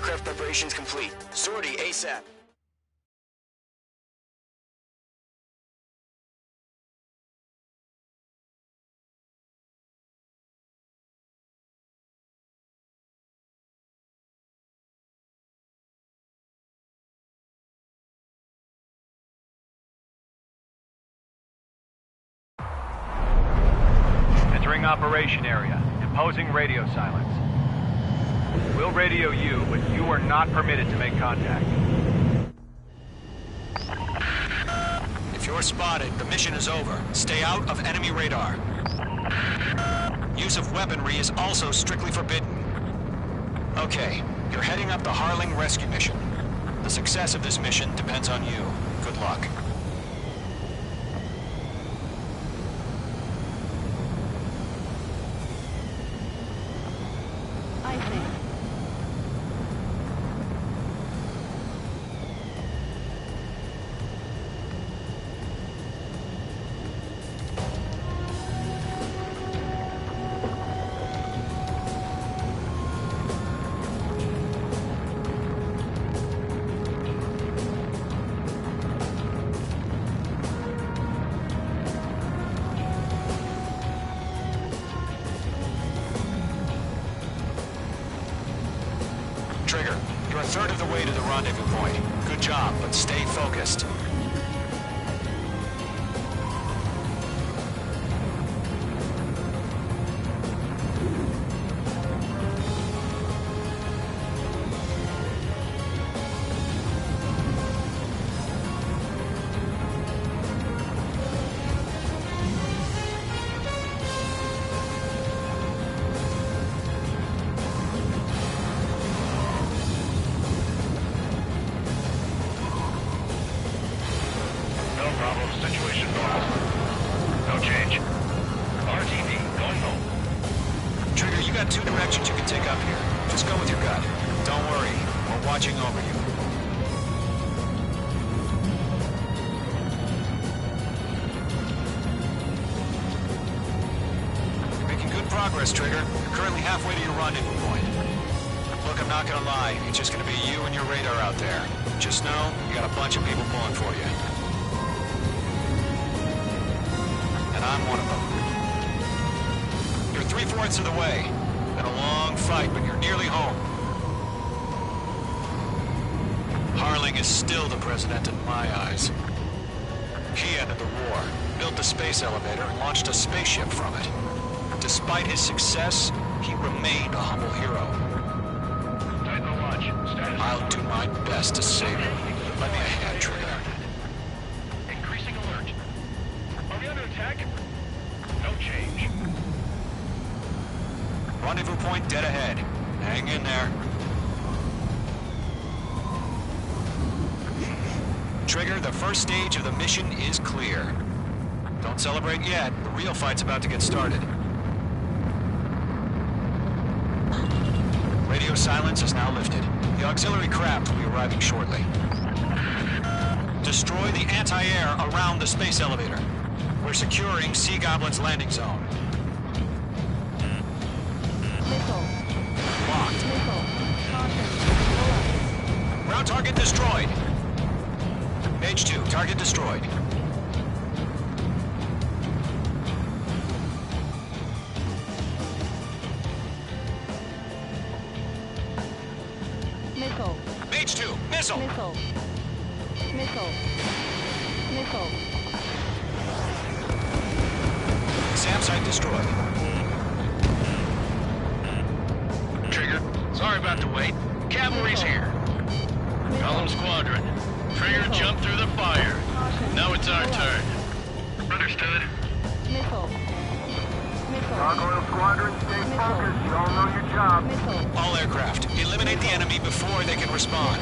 Aircraft preparations complete. Sortie ASAP. Entering operation area. Imposing radio silence. We'll radio you, but you are not permitted to make contact. If you're spotted, the mission is over. Stay out of enemy radar. Use of weaponry is also strictly forbidden. Okay, you're heading up the Harling rescue mission. The success of this mission depends on you. Good luck. I think. Trigger, you're a third of the way to the rendezvous point. Good job, but stay focused. Situation normal. No change. RTV, going home. Trigger, you got two directions you can take up here. Just go with your gut. Don't worry, we're watching over you. You're making good progress, Trigger. You're currently halfway to your rendezvous point. Look, I'm not gonna lie. It's just gonna be you and your radar out there. Just know, you got a bunch of people pulling for you. And I'm one of them. You're 3/4 of the way. Been a long fight, but you're nearly home. Harling is still the president in my eyes. He ended the war, built the space elevator, and launched a spaceship from it. Despite his success, he remained a humble hero. Tighten the watch. Status. I'll do my best to save him. Lend me a hand, Trigger. Increasing alert. Are we under attack? No change. Rendezvous point dead ahead. Hang in there. Trigger, the first stage of the mission is clear. Don't celebrate yet. The real fight's about to get started. Radio silence is now lifted. The auxiliary craft will be arriving shortly. Destroy the anti-air around the space elevator. We're securing Sea Goblin's landing zone. Missile. Locked. Missile. Caution. Ground target destroyed. Page 2, target destroyed. Missile. Page 2, missile. Missile. Missile. Missile. SAM site destroyed. Trigger, sorry about the wait. Cavalry's here. Column Squadron. Trigger jumped through the fire. Caution. Now it's our turn. Understood. Missile. Missile. Gargoyle Squadron, stay focused. You all know your job. Missile. All aircraft, eliminate the enemy before they can respond.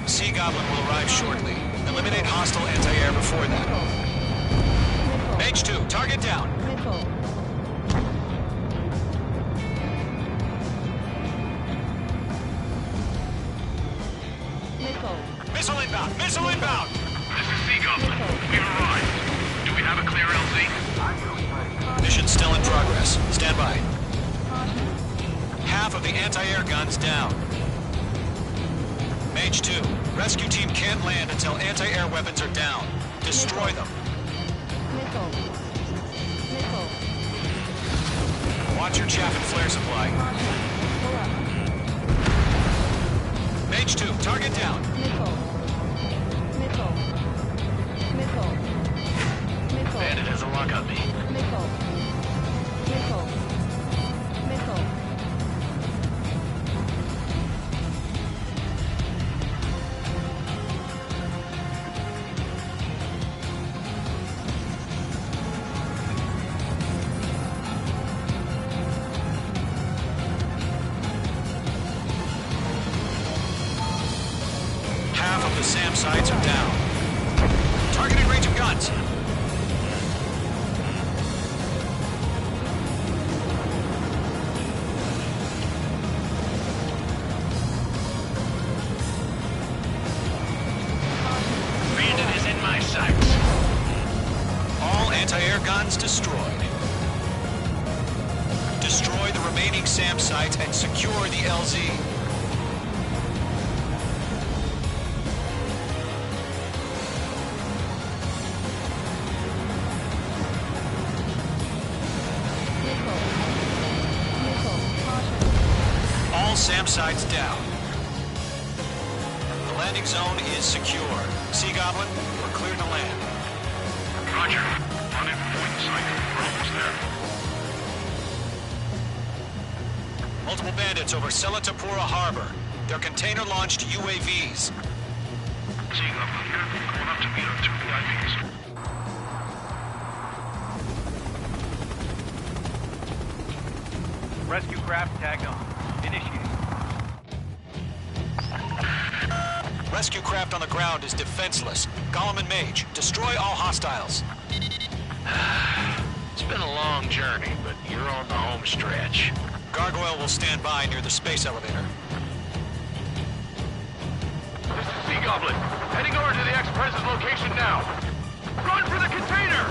Sea Goblin will arrive shortly. Eliminate hostile anti-air before that. Missile. Page 2, target down. Missile. Missile. Missile inbound, missile inbound! This is Sea Goblin. We've arrived. Do we have a clear LZ? Mission still in progress. Stand by. Caution. Half of the anti-air guns down. Mage 2, rescue team can't land until anti-air weapons are down. Destroy them. Missile. Missile. Watch your chaff and flare supply. Caution. Pull up. Mage 2, target down. Missile. Missile. Missile. Missile. Bandit has a lock on me. Missile. Missile. Missile. Half of the SAM sites are down. Targeting range of guns. Bandit is in my sights. All anti-air guns destroyed. Destroy the remaining SAM sites and secure the LZ. Missile. Missile. Caution. All SAM sites down. The landing zone is secure. Sea Goblin, we're clear to land. Roger. On in point sight. We're almost there. Multiple bandits over Selatapura Harbor. They're container-launched UAVs. Seeing them here. Going up to meet our two VIPs. Rescue craft tagged on. Initiate. Rescue craft on the ground is defenseless. Gollum and Mage, destroy all hostiles. It's been a long journey, but you're on the home stretch. Gargoyle will stand by near the space elevator. This is Sea Goblin. Heading over to the Express's location now. Run for the container!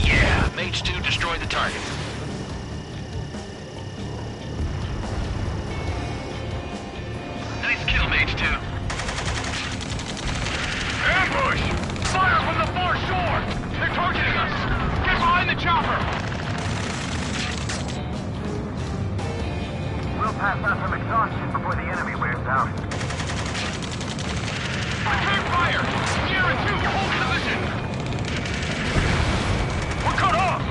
Yeah, Mage 2 destroy the target. Nice kill, Mage 2. Ambush! Fire from the far shore! They're targeting us! Get behind the chopper! We'll pass out some exhaustion before the enemy wears out. Return fire! Sierra 2, hold position! We're cut off!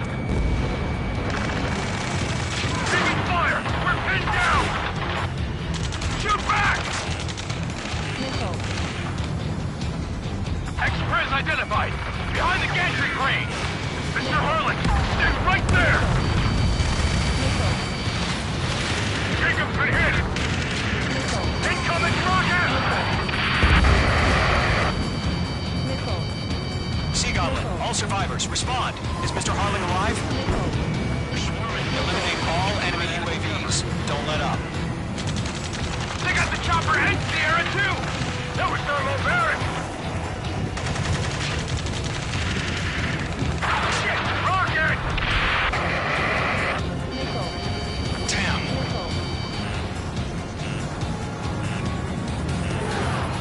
Taking fire! We're pinned down! Shoot back! Missile. Express identified! Behind the gantry crane! Mr. Harlan, stay right there! Missile. Jacob's been hit! Missile. Incoming rocket! Missile. Sea Goblin, all survivors, respond. Is Mr. Harling alive? Missile. Eliminate all enemy UAVs. Don't let up. They got the chopper and Sierra too! That was thermobaric! Shit! Rocket! Missile. Damn. Missile.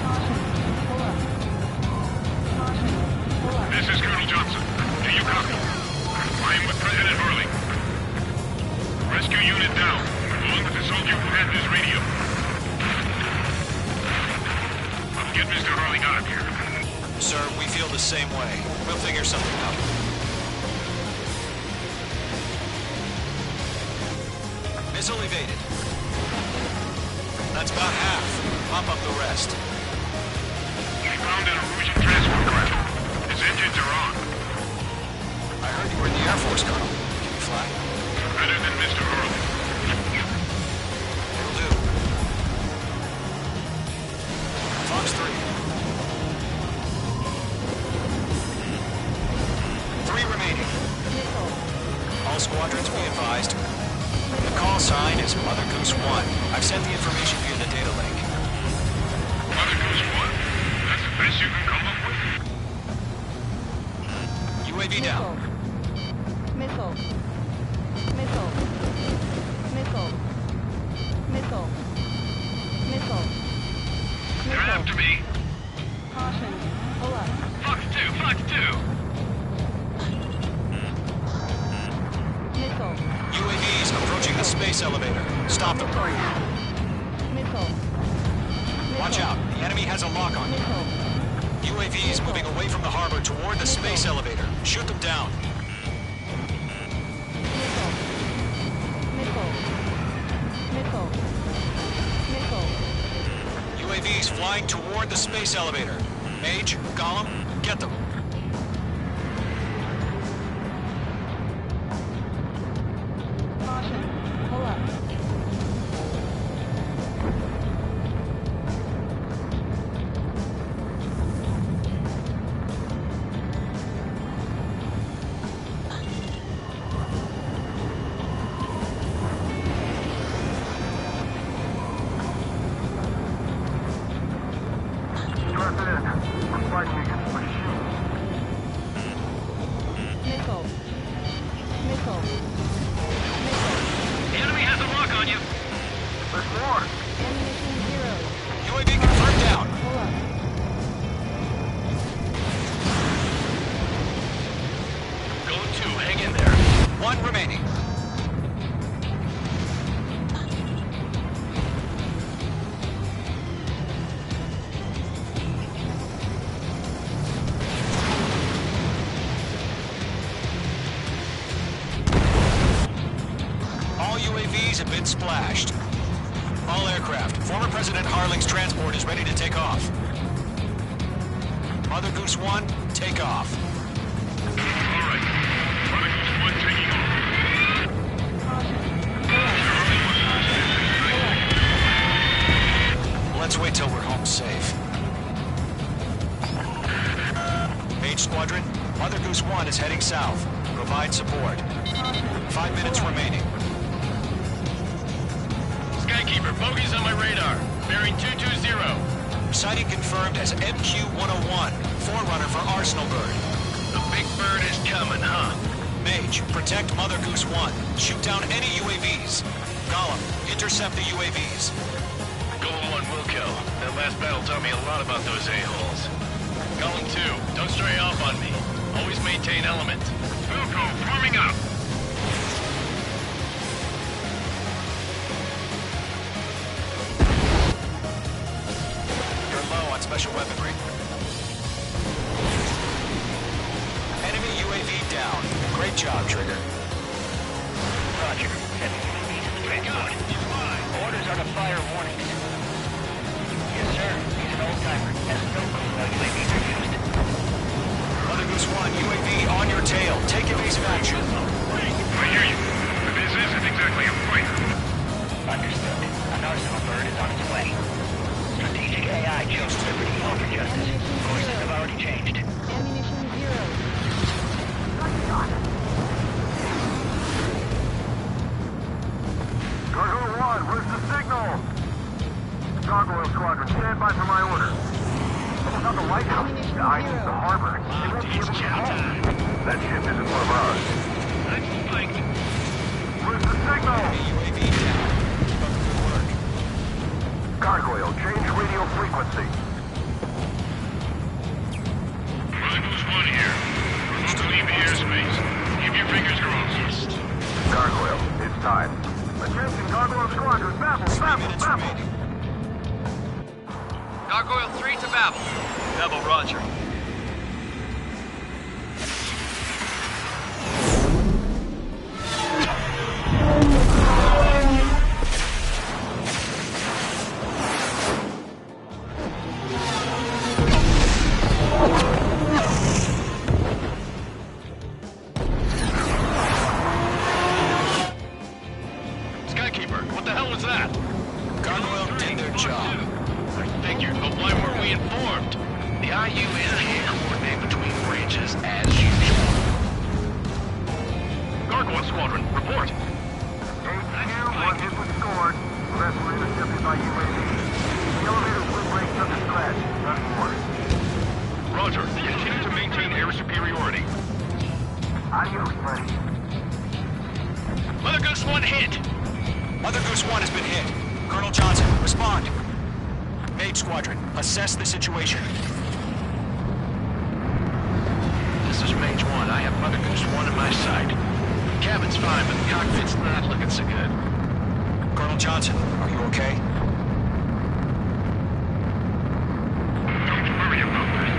Caution. Pull up. Caution. Pull up. This is Colonel Johnson. Do you copy? I am with President Hurley. Rescue unit down, along with the soldier who had this radio. I'll get Mr. Hurley out of here. Sir, we feel the same way. We'll figure something out. Missile evaded. That's about half. Pump up the rest. We found an Erusian transport craft. His engines are on. I heard you were in the Air Force, Colonel. Can you fly? Better than Mr. Hurley. It'll do. Fox 3. is Mother Goose 1. I've sent the information via the data link. Mother Goose 1? That's the best you can come up with? UAV down. Missile. Missile. Missile. Missile. Missile. They're after me. Caution. Pull up. Fox 2, Fox 2. Missile. UAVs approaching the space elevator. Stop them. Missile. Watch out. The enemy has a lock on you. Missile. UAVs moving away from the harbor toward the space elevator. Shoot them down. Missile. Missile. Missile. Missile. UAVs flying toward the space elevator. Mage, Gollum, get them. Caution. Pull up. Strap in. We're fighting against machines. Missile. Missile. Missile. The enemy has a lock on you. There's more. Ammunition 0. UAV confirmed down. Pull up. Go 2, hang in there. One remaining. All UAVs have been splashed. All aircraft. Former President Harling's transport is ready to take off. Mother Goose 1, take off. All right. Mother Goose 1 taking off. Caution. Pull up. Let's wait till we're home safe. Mage Squadron, Mother Goose 1 is heading south. Provide support. 5 minutes remaining. Skykeeper, bogeys on my radar. Bearing 220. Sighting confirmed as MQ-101, forerunner for Arsenal Bird. The big bird is coming, huh? Mage, protect Mother Goose 1. Shoot down any UAVs. Gollum, intercept the UAVs. Golem 1 will kill. That last battle taught me a lot about those a-holes. Golem 2, don't stray off on me. Always maintain element. Wilco, forming up. You're low on special weaponry. Enemy UAV down. Great job, Trigger. Roger. Heavy UAV to the transport. Orders are to fire warnings. Yes, sir. He's an old-timer. Has no clue how UAVs are used. Mother Goose 1, UAV on your tail. Take evasive action. I hear you. But this isn't exactly a fight. Understood. An Arsenal bird is on its way. Strategic AI chose liberty over justice. Courses have already changed. Ammunition 0. Gargoyle 1, where's the signal? Gargoyle Squadron, stand by for my order. It's not the lighthouse. The ID's the harbor. They won't be able to get home. That ship isn't one of ours. I'm spiked. Where's the signal? UAV down. Good work. Gargoyle, change radio frequency. Mother Goose 1 here. We're about to leave airspace. Keep your fingers crossed. Gargoyle, it's time. Attention, Gargoyle Squadron, Babel, 3 Babel, minutes Babel. remaining. Gargoyle 3 to Babel. Babel, roger. Skykeeper, what the hell was that? Gargoyle did their job. I figured, but why weren't we informed? The IU is here to coordinate between branches as usual. Gargoyle Squadron, report. HQ, what is the score? Mother Goose 1 has been hit. Colonel Johnson, respond. Mage Squadron, assess the situation. This is Mage 1. I have Mother Goose 1 in my sight. Cabin's fine, but the cockpit's not looking so good. Colonel Johnson, are you okay? Don't worry about that.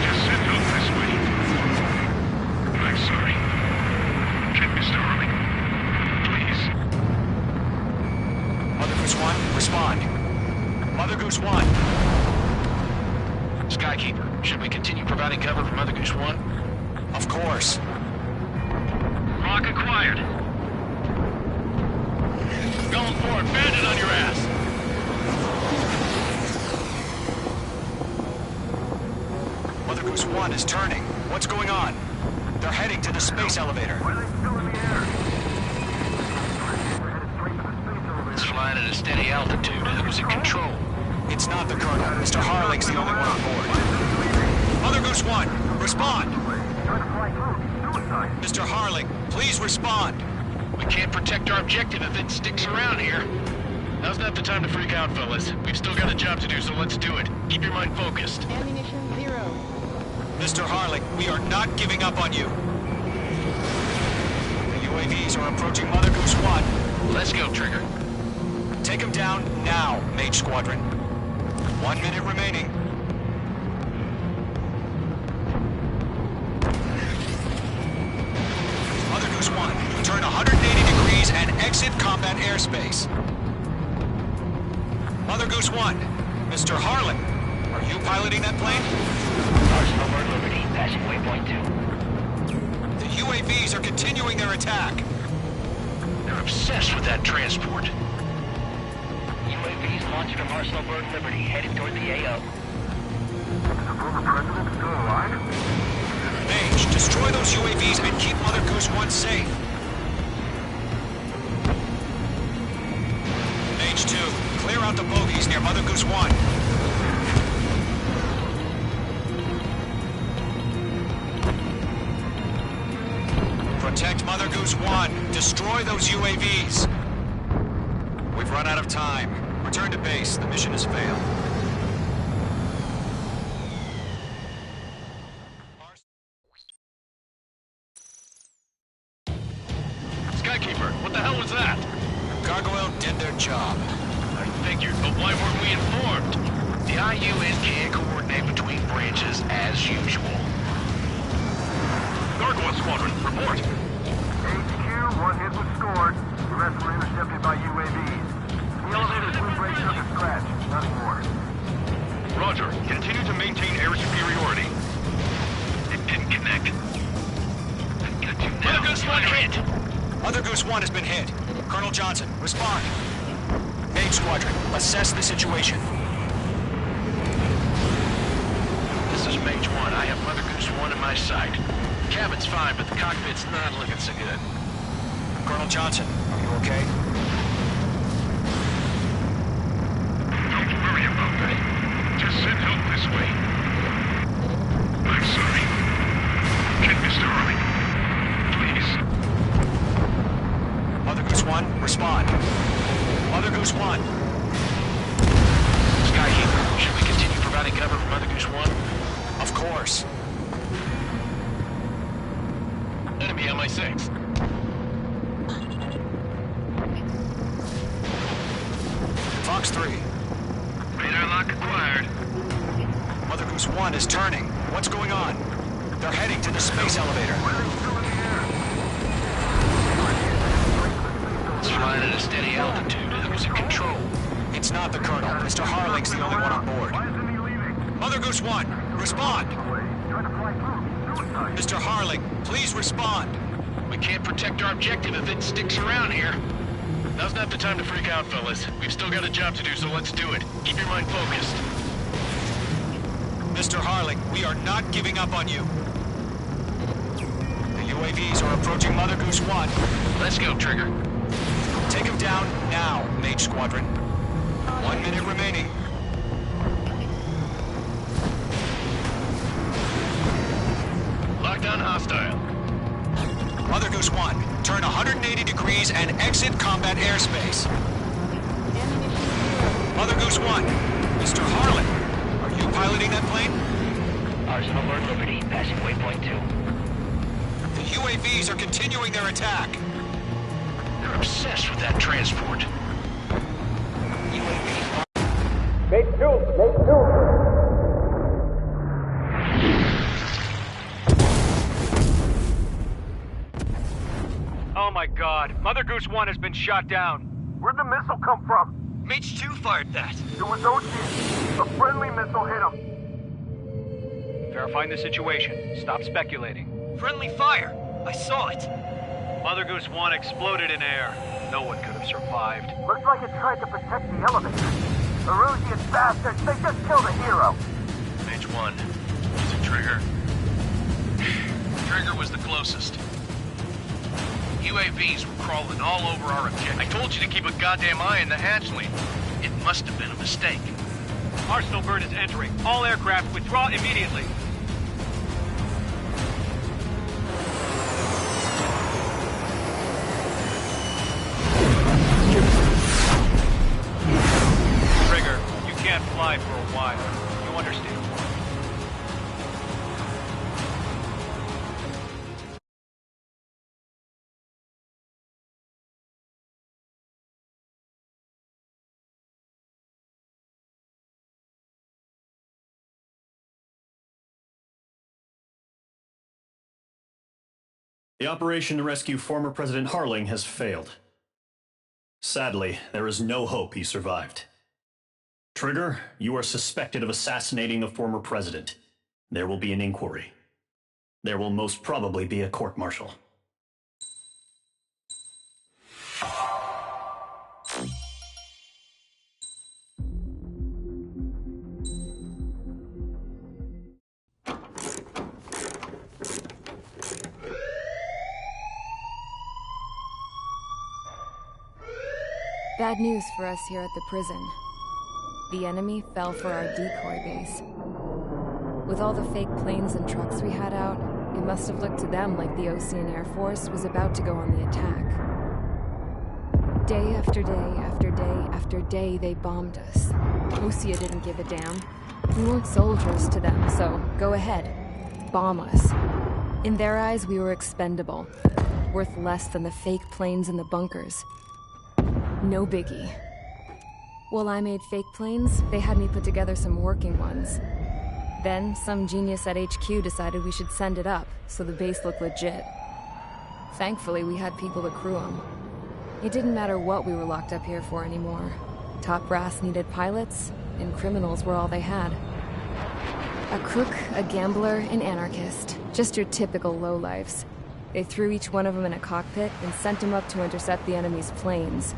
Just send help this way. I'm sorry. Get Mr. Harley. Please. Mother Goose 1, respond. Mother Goose 1. Skykeeper, should we continue providing cover for Mother Goose 1? Of course. Lock acquired. Going for it. Bandit on your ass. Mother Goose 1 is turning. What's going on? They're heading to the space elevator. Why are they still in the air? We're headed straight for the space elevator. It's flying at a steady altitude. Who's in control? It's not the Colonel. Mr. Harling's the only one on board. Mother Goose 1, respond. Trying to fly through. Suicide. Mr. Harling, please respond. We can't protect our objective if it sticks around here. Now's not the time to freak out, fellas. We've still got a job to do, so let's do it. Keep your mind focused. Ammunition 0. Mr. Harling, we are not giving up on you. The UAVs are approaching Mother Goose 1. Let's go, Trigger. Take him down now, Mage Squadron. 1 minute remaining. Mother Goose 1, turn 180 degrees and exit combat airspace. Mother Goose 1, Mr. Harling, are you piloting that plane? Arsenal Bird Liberty, passing waypoint 2. The UAVs are continuing their attack. They're obsessed with that transport. UAVs launched from Arsenal Bird Liberty, headed toward the AO. The former president still alive? Mage, destroy those UAVs and keep Mother Goose 1 safe. Mage 2, clear out the bogies near Mother Goose 1. Protect Mother Goose 1. Destroy those UAVs. We've run out of time. Return to base. The mission has failed. Skykeeper, what the hell was that? Gargoyle did their job. I figured, but why weren't we informed? The IUN can't coordinate between branches as usual. Gargoyle Squadron, report. HQ, one hit was scored. The rest were intercepted by UAVs. The elevator's windbreak took a scratch. Nothing more. Roger. Continue to maintain air superiority. It didn't connect. I've got to now. Mother Goose 1 hit! Mother Goose 1 has been hit. Colonel Johnson, respond. Mage Squadron, assess the situation. This is Mage 1. I have Mother Goose 1 in my sight. Cabin's fine, but the cockpit's not looking so good. Colonel Johnson, are you okay? Don't worry about that. Just send help this way. I'm sorry. Get Mr. Harley. Please. Mother Goose 1, respond. Mother Goose 1. Skykeeper, should we continue providing cover for Mother Goose 1? Of course. Enemy on my 6. Fox 3. Radar lock acquired. Mother Goose 1 is turning. What's going on? They're heading to the space elevator. Why are they still in the air? It's flying at a steady altitude. Who's in control? It's not the Colonel. Mr. Harling's the only one on board. Why isn't he leaving? Mother Goose 1, respond. Away. Trying to fly through. Suicide. Mr. Harling, please respond. We can't protect our objective if it sticks around here. Now's not the time to freak out, fellas. We've still got a job to do, so let's do it. Keep your mind focused. Mr. Harling, we are not giving up on you. The UAVs are approaching Mother Goose 1. Let's go, Trigger. Take him down now, Mage Squadron. 1 minute remaining. Lockdown hostile. Mother Goose 1, turn 180 degrees and exit combat airspace. Ammunition zero. Mother Goose 1, Mr. Harlan, are you piloting that plane? Arsenal Bird Liberty, passing waypoint 2. The UAVs are continuing their attack. They're obsessed with that transport. UAV Oh my god, Mother Goose 1 has been shot down. Where'd the missile come from? Mage 2 fired that. It was Ocean. A friendly missile hit him. Verifying the situation. Stop speculating. Friendly fire! I saw it! Mother Goose 1 exploded in air. No one could have survived. Looks like it tried to protect the elevator. Erusian bastards, they just killed a hero. Mage 1. Is it Trigger? Trigger was the closest. UAVs were crawling all over our objective. I told you to keep a goddamn eye on the hatchling. It must have been a mistake. Arsenal Bird is entering. All aircraft withdraw immediately. Trigger, you can't fly for a while. You understand? The operation to rescue former President Harling has failed. Sadly, there is no hope he survived. Trigger, you are suspected of assassinating the former president. There will be an inquiry. There will most probably be a court-martial. Bad news for us here at the prison. The enemy fell for our decoy base. With all the fake planes and trucks we had out, it must have looked to them like the Osean Air Force was about to go on the attack. Day after day after day after day, they bombed us. Osea didn't give a damn. We weren't soldiers to them, so go ahead. Bomb us. In their eyes, we were expendable. Worth less than the fake planes in the bunkers. No biggie. While I made fake planes, they had me put together some working ones. Then, some genius at HQ decided we should send it up, so the base looked legit. Thankfully, we had people to crew them. It didn't matter what we were locked up here for anymore. Top brass needed pilots, and criminals were all they had. A crook, a gambler, an anarchist. Just your typical lowlifes. They threw each one of them in a cockpit and sent them up to intercept the enemy's planes.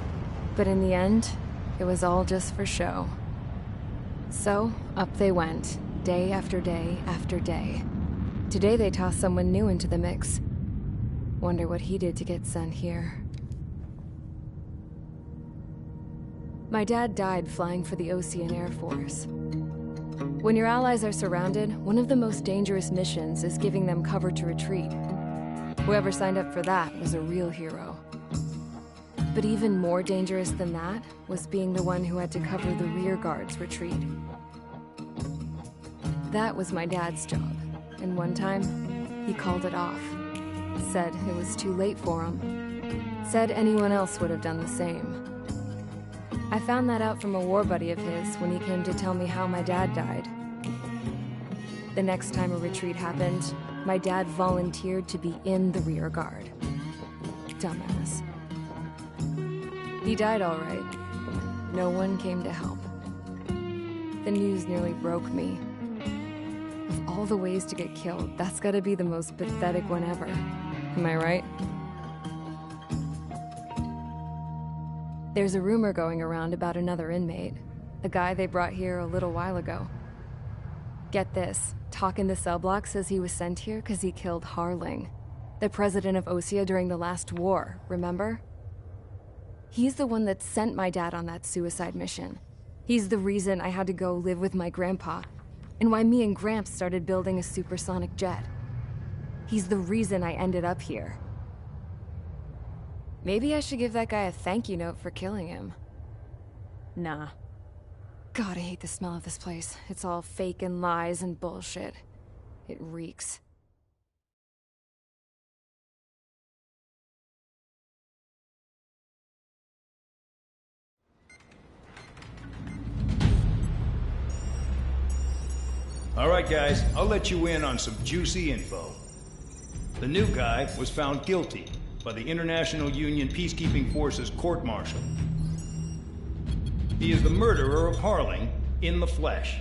But in the end, it was all just for show. So, up they went, day after day after day. Today they tossed someone new into the mix. Wonder what he did to get sent here. My dad died flying for the Osean Air Force. When your allies are surrounded, one of the most dangerous missions is giving them cover to retreat. Whoever signed up for that was a real hero. But even more dangerous than that was being the one who had to cover the rear guard's retreat. That was my dad's job, and one time, he called it off. Said it was too late for him. Said anyone else would have done the same. I found that out from a war buddy of his when he came to tell me how my dad died. The next time a retreat happened, my dad volunteered to be in the rear guard. Dumbass. He died all right. No one came to help. The news nearly broke me. Of all the ways to get killed, that's gotta be the most pathetic one ever. Am I right? There's a rumor going around about another inmate. A guy they brought here a little while ago. Get this, talk in the cell block says he was sent here because he killed Harling, the president of Osea during the last war, remember? He's the one that sent my dad on that suicide mission. He's the reason I had to go live with my grandpa, and why me and Gramps started building a supersonic jet. He's the reason I ended up here. Maybe I should give that guy a thank you note for killing him. Nah. God, I hate the smell of this place. It's all fake and lies and bullshit. It reeks. All right, guys, I'll let you in on some juicy info. The new guy was found guilty by the International Union Peacekeeping Forces court-martial. He is the murderer of Harling in the flesh.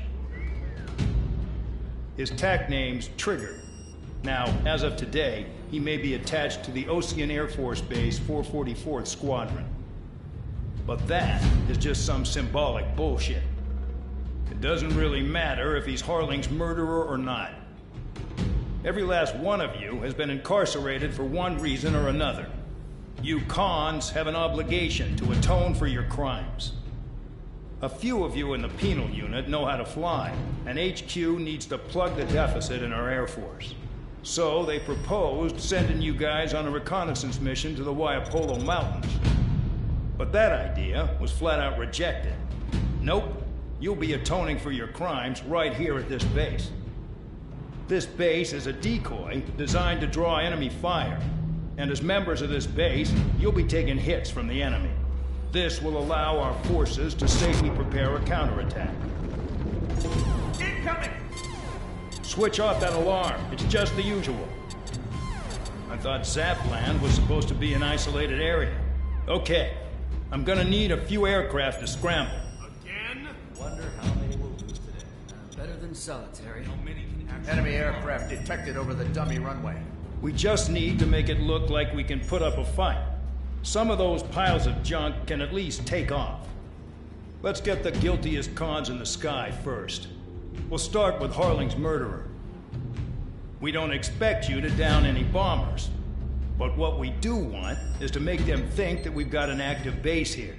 His TAC name's Trigger. Now, as of today, he may be attached to the Osean Air Force Base 444th Squadron. But that is just some symbolic bullshit. It doesn't really matter if he's Harling's murderer or not. Every last one of you has been incarcerated for one reason or another. You cons have an obligation to atone for your crimes. A few of you in the penal unit know how to fly, and HQ needs to plug the deficit in our Air Force. So they proposed sending you guys on a reconnaissance mission to the Waiapolo Mountains. But that idea was flat out rejected. Nope, you'll be atoning for your crimes right here at this base. This base is a decoy designed to draw enemy fire, and as members of this base, you'll be taking hits from the enemy. This will allow our forces to safely prepare a counterattack. Incoming! Switch off that alarm. It's just the usual. I thought Zapland was supposed to be an isolated area. Okay, I'm gonna need a few aircraft to scramble. Again? Wonder how many we'll lose today. Better than solitary. How many can actually... Enemy aircraft detected over the dummy runway. We just need to make it look like we can put up a fight. Some of those piles of junk can at least take off. Let's get the guiltiest cons in the sky first. We'll start with Harling's murderer. We don't expect you to down any bombers. But what we do want is to make them think that we've got an active base here.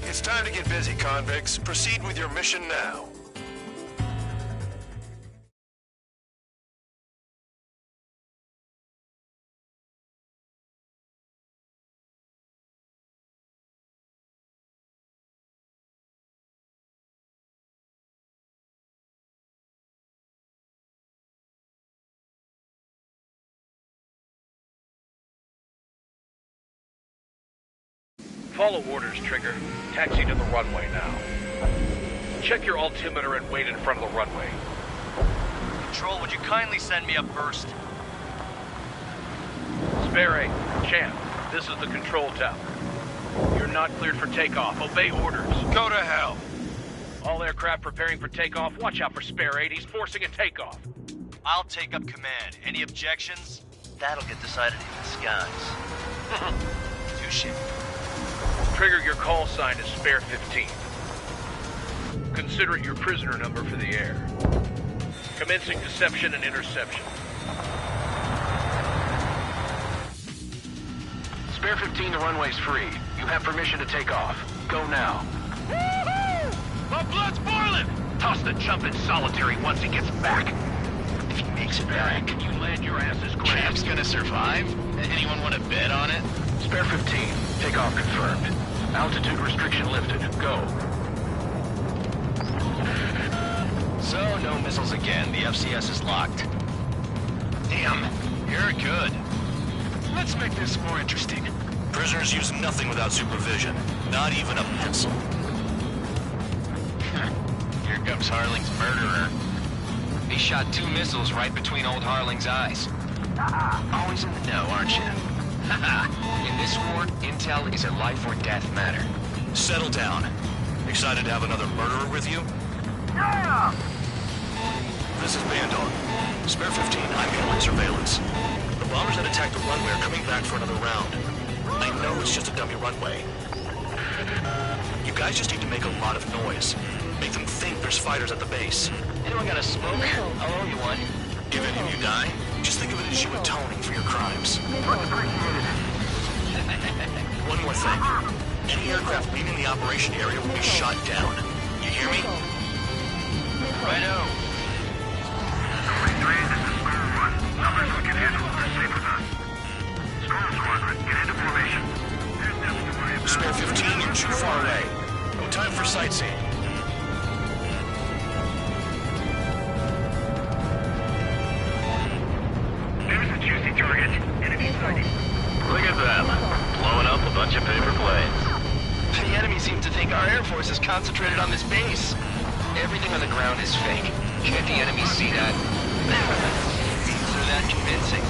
It's time to get busy, convicts. Proceed with your mission now. Follow orders, Trigger. Taxi to the runway now. Check your altimeter and wait in front of the runway. Control, would you kindly send me up first? Spare 8, Champ, this is the control tower. You're not cleared for takeoff. Obey orders. Go to hell. All aircraft preparing for takeoff. Watch out for Spare 8. He's forcing a takeoff. I'll take up command. Any objections? That'll get decided in the skies. Touche. Trigger, your call sign is Spare 15. Consider it your prisoner number for the air. Commencing deception and interception. Spare 15, the runway's free. You have permission to take off. Go now. Woohoo! My blood's boiling! Toss the chump in solitary once he gets back. If he makes it back, You land your asses quick. Champ's gonna survive? Anyone want to bet on it? Spare 15, takeoff confirmed. Altitude restriction lifted. Go. So, no missiles again. The FCS is locked. Damn, you're good. Let's make this more interesting. Prisoners use nothing without supervision. Not even a pencil. Here comes Harling's murderer. He shot 2 missiles right between old Harling's eyes. Always in the know, aren't you? In this war, intel is a life or death matter. Settle down. Excited to have another murderer with you? Yeah! This is Bandog. Spare 15, I'm handling surveillance. The bombers that attacked the runway are coming back for another round. I know it's just a dummy runway. You guys just need to make a lot of noise. Make them think there's fighters at the base. anyone got a smoke? I'll owe you one. If any of you die, just think of it as you atoning for your crimes. One more thing. Any aircraft leaving the operation area will be shot down. You hear me? Righto. Numbers we can handle. They're safe with us. Storm Squadron, get into formation. There's nothing to worry about. Spare 15, you're too far away. No time for sightseeing. There's a juicy target. Enemy sighted. Look at them. Blowing up a bunch of paper planes. The enemy seems to think our Air Force is concentrated on this base. Everything on the ground is fake. Can't the enemy see that? So that convincing.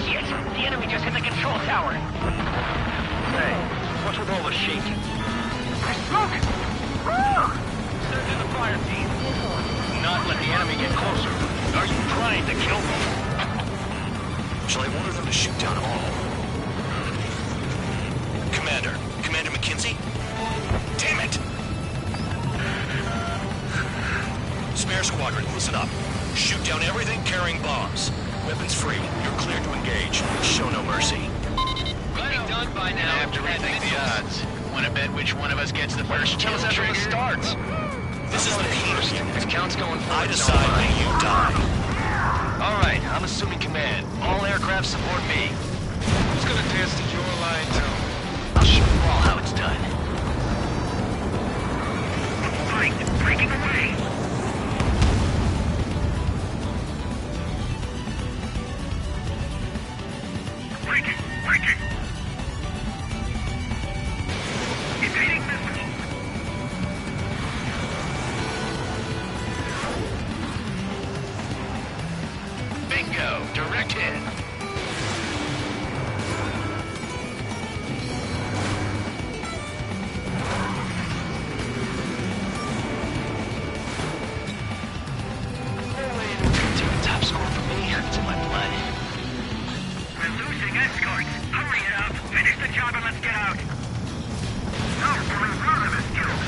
Shit! The enemy just hit the control tower. Hey, what's with all the shaking? There's smoke! Woo! Send in the fire team. Not let the enemy get closer. Are you trying to kill me? Shall I order them to shoot down all? Commander McKenzie? Damn it! Spare Squadron, listen up. Shoot down everything carrying bombs. Weapons free. You're cleared to engage. Show no mercy. Right done by now. I have to rethink the odds. Want to bet which one of us gets the first kill After trigger? it starts. This is the first. If count's going forward, I decide when you die. All right, I'm assuming command. All aircraft support me. Who's gonna dance to your line too? I'll show you all how it's done. Breaking away. Breaking. Evading missile. Bingo! Direct hit. Take a top score for me. It's in my blood. We're losing escorts. Hurry it up. Finish the job and let's get out. No, only one of us killed.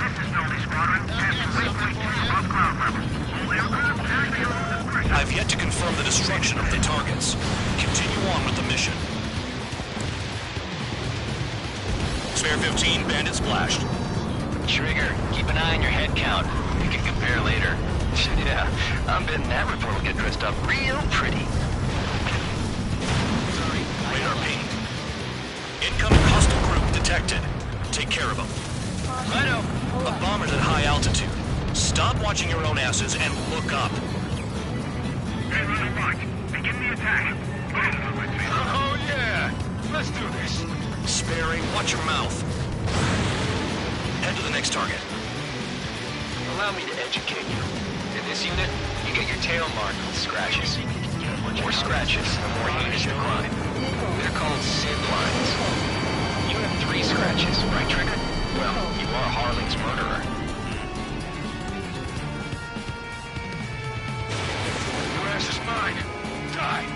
This is Nolly Squadron. Test 3.2 above ground level. All aircraft carry their own discretion. I've yet to confirm the destruction of the targets. Continue on with the mission. Spare 15, bandit splashed. Trigger, keep an eye on your head count. We can compare later. Yeah, I'm betting that report will get dressed up real pretty. Sorry, radar ping. Incoming hostile group detected. Take care of them. Righto. A bomber's at high altitude. Stop watching your own asses and look up. Hey, Ronald Mark, begin the attack. Oh yeah! Let's do this. Sperry, watch your mouth. Head to the next target. Allow me to educate you. In this unit, you get your tail marked with scratches. The more scratches, the more heinous your crime. They're called SID lines. You have 3 scratches, right, Trigger? Well, you are Harling's murderer. Your ass is mine. Die.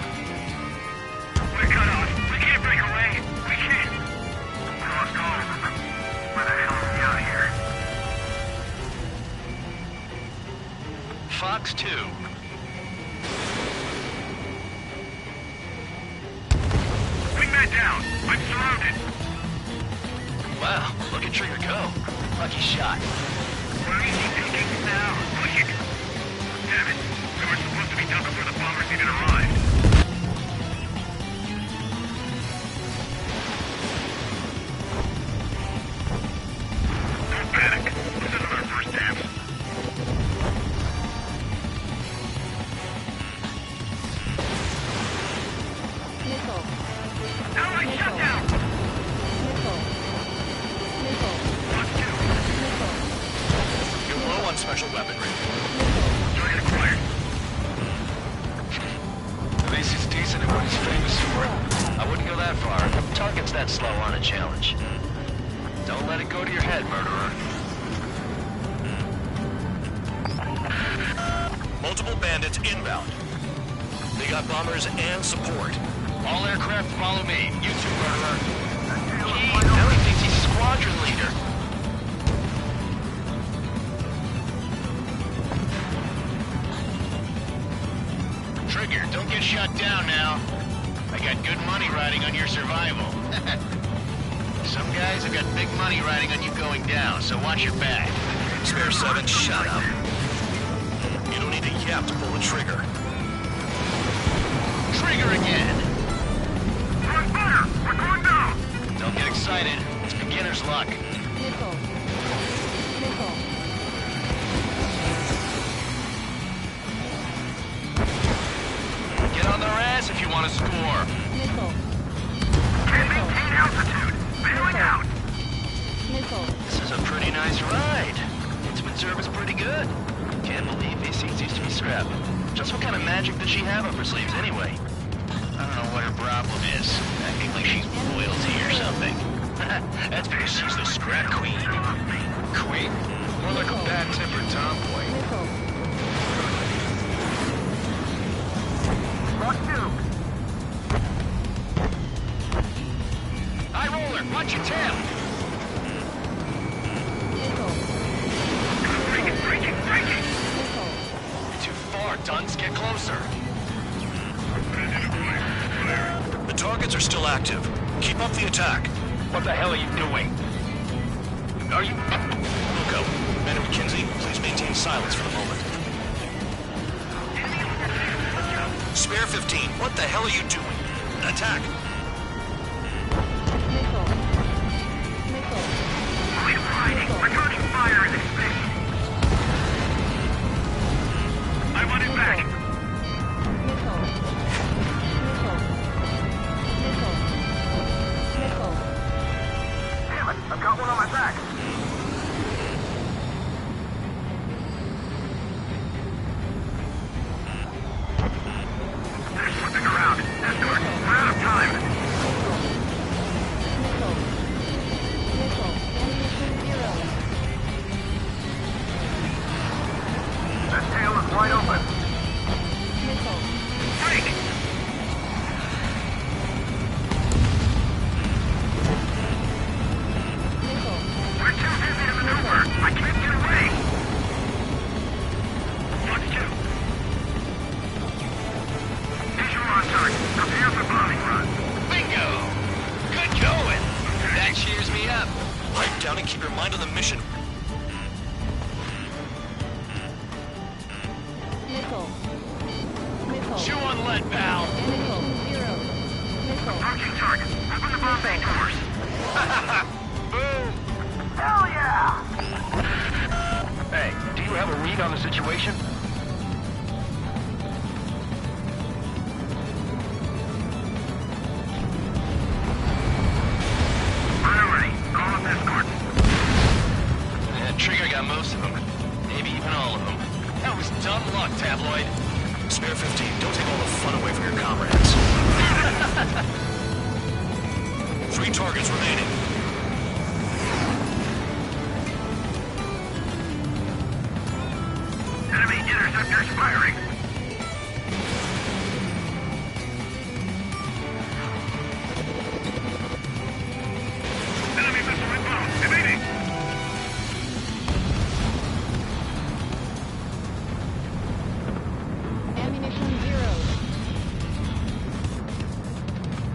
We're cut off. We can't break away. We can't. We lost all of them. Where the hell are we out of here? Fox 2. Wingman down. I'm surrounded. Wow, look at Trigger go. Lucky shot. We're easy pickings now. Push it. Damn it. We were supposed to be done before the bombers even arrived. Don't panic. This isn't our first dance. Nickel. Allied shutdown! Nickel. Nickel. Watch 2. Nickel. You're low on special weaponry. Target acquired. At least he's decent at what he's famous for. I wouldn't go that far. Target's that slow on a challenge. Don't let it go to your head, murderer. Multiple bandits inbound. They got bombers and support. All aircraft follow me. You two, murderer. Now he thinks he's squadron leader. Trigger, don't get shut down now. I got good money riding on your survival. Some guys have got big money riding on you going down, so watch your back. Spare 7, shut up. You don't need a yap to pull the trigger. Trigger again. We're on fire! We're going down! Don't get excited. It's beginner's luck. Nickel. Nickel. Get on their ass if you want to score. Nickel. Can't maintain altitude! Bailing out! Nickel. This is a pretty nice ride. Intimate service pretty good. Can't believe VC used to be scrapped. Just what kind of magic does she have up her sleeves anyway? I don't know what her problem is. Acting like she's royalty or something. That's because she's the scrap queen. Queen? More like a bad-tempered tomboy. Nickel. Watch 2. High roller, watch your tail. Nickel. Breaking! Nickel. You're too far, Dunce. Get closer. The targets are still active. Keep up the attack. What the hell are you doing? Are you... Wilco, Man and McKenzie, please maintain silence for the moment. Spare 15, what the hell are you doing? Attack! Nickel. Nickel. Quit hiding! Returning fire in this space! I want it back! Nickel. Nickel. Nickel. Nickel. Damn it! I've got one on my back! They're slipping around. Escort, we're out of time! Nickel. Nickel. Ammunition 0. That tail is wide open! Nickel. Break! Nickel. We're too busy to maneuver! I can't get away! Watch 2. Visual on target. Prepare for bombing run. Bingo! Good going! That cheers me up. Pipe down and keep your mind on the mission. Nickel. Nickel. Chew on lead, pal. Nickel. 0. Nickel. Approaching target. Open the bomb bay doors. Boom! Hell yeah! Hey, do you have a read on the situation? talk, tabloid. Spare 15, don't take all the fun away from your comrades. 3 targets remaining. Enemy interceptors firing. Enemy missile inbound. Evading. Ammunition zeroed.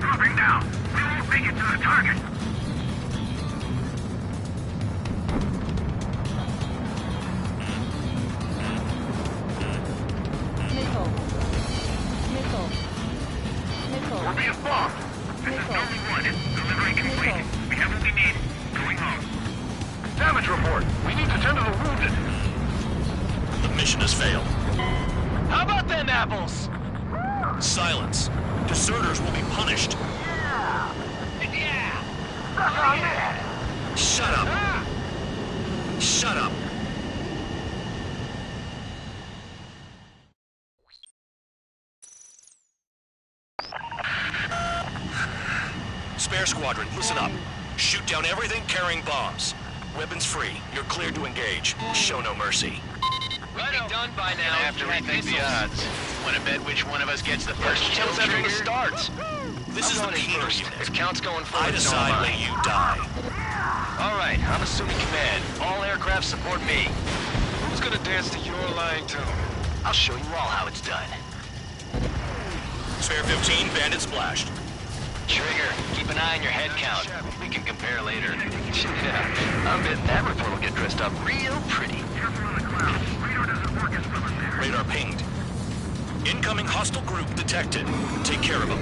Dropping down. We won't make it to the target. Missile. Missile. Missile. We're being bombed. This is Nova 1. Delivery complete. We have what we need. Going home. Damage report. We need to tend to the wounded. The mission has failed. How about them apples? Silence. Deserters will be punished. Shut up. Shut up. Spare squadron, listen up. Shoot down everything carrying bombs. Weapons free. You're cleared to engage. Show no mercy. Right done by now. After we think the odds. Want to bet which one of us gets the first kill after the starts? This is the Peter first. unit. If Count's going forward, I decide when you die. All right, I'm assuming command. All aircraft support me. Who's gonna dance to your lying tune? I'll show you all how it's done. Spare 15, bandit splashed. Trigger, keep an eye on your head count. We can compare later. Yeah, I'm betting that report will get dressed up real pretty. Radar pinged. Incoming hostile group detected. Take care of them.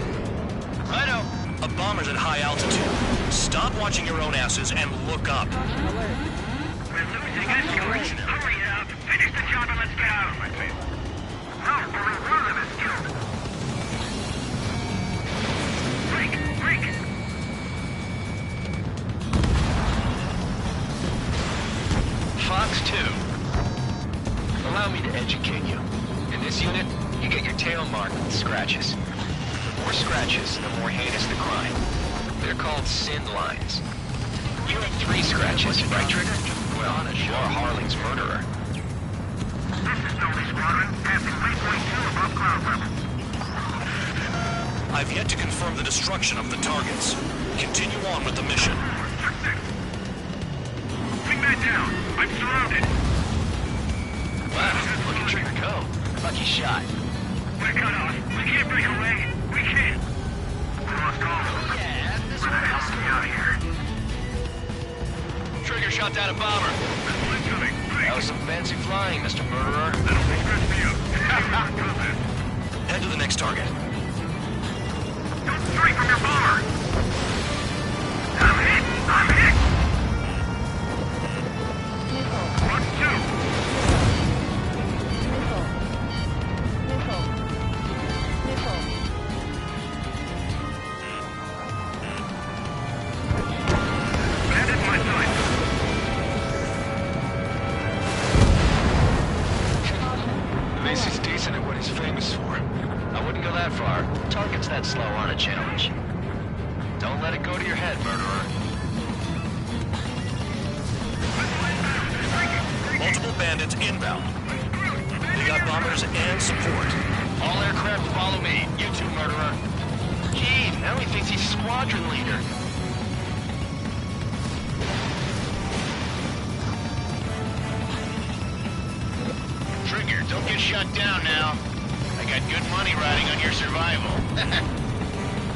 Righto. A bomber's at high altitude. Stop watching your own asses and look up. We're losing escalation. Hurry up. Finish the job and let's get out of it. No, only one of them is killed. Break! Break! Fox 2. Allow me to educate you. In this unit, you get your tail marked with scratches. The more scratches, the more heinous the crime. They're called sin lines. You have 3 scratches, right, Trigger? Well, you're Harling's murderer. This is Snowy Squadron. Passing waypoint 2 above cloud level. I've yet to confirm the destruction of the targets. Continue on with the mission. Wingman down. I'm surrounded. Wow, look at Trigger go. Lucky shot. We're cut off. We can't break away. We can't. We lost all of them. Yeah, this Where the hell are we out of here? Trigger shot down a bomber. There's one incoming. That was some fancy flying, Mr. Murderer. That'll be good for you. Head to the next target. Don't stray from your bomber. I'm hit. I'm hit. Missile. 1, 2. Missile. Missile. Missile. Bandit my side. Macy's decent at what he's famous for. I wouldn't go that far. Targets that slow aren't a challenge. Don't let it go to your head, murderer. Multiple bandits inbound. They got bombers and support. All aircraft follow me. You too, murderer. Gee, now he thinks he's squadron leader. Trigger, don't get shut down now. I got good money riding on your survival.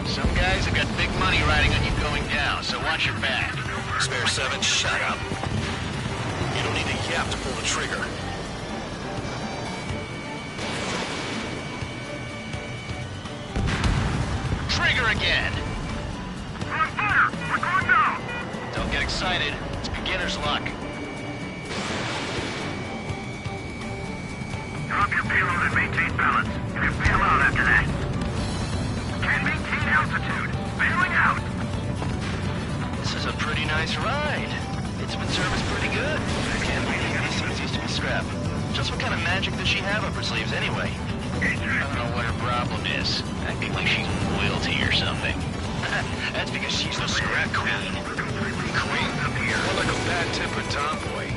Some guys have got big money riding on you going down, so watch your back. Spare 7, shut up. You don't need a yap to pull the trigger. Trigger again! We're on fire. We're going down. Don't get excited. It's beginner's luck. Drop your payload and maintain balance. You can bail out after that. Can't maintain altitude. Bailing out. This is a pretty nice ride. It's been serviced pretty good. Can't believe this easy to be scrapped. Just what kind of magic does she have up her sleeves anyway? I don't know what her problem is. Acting like she's royalty or something. That's because she's the scrap queen. Queen? More like a bad-tempered tomboy.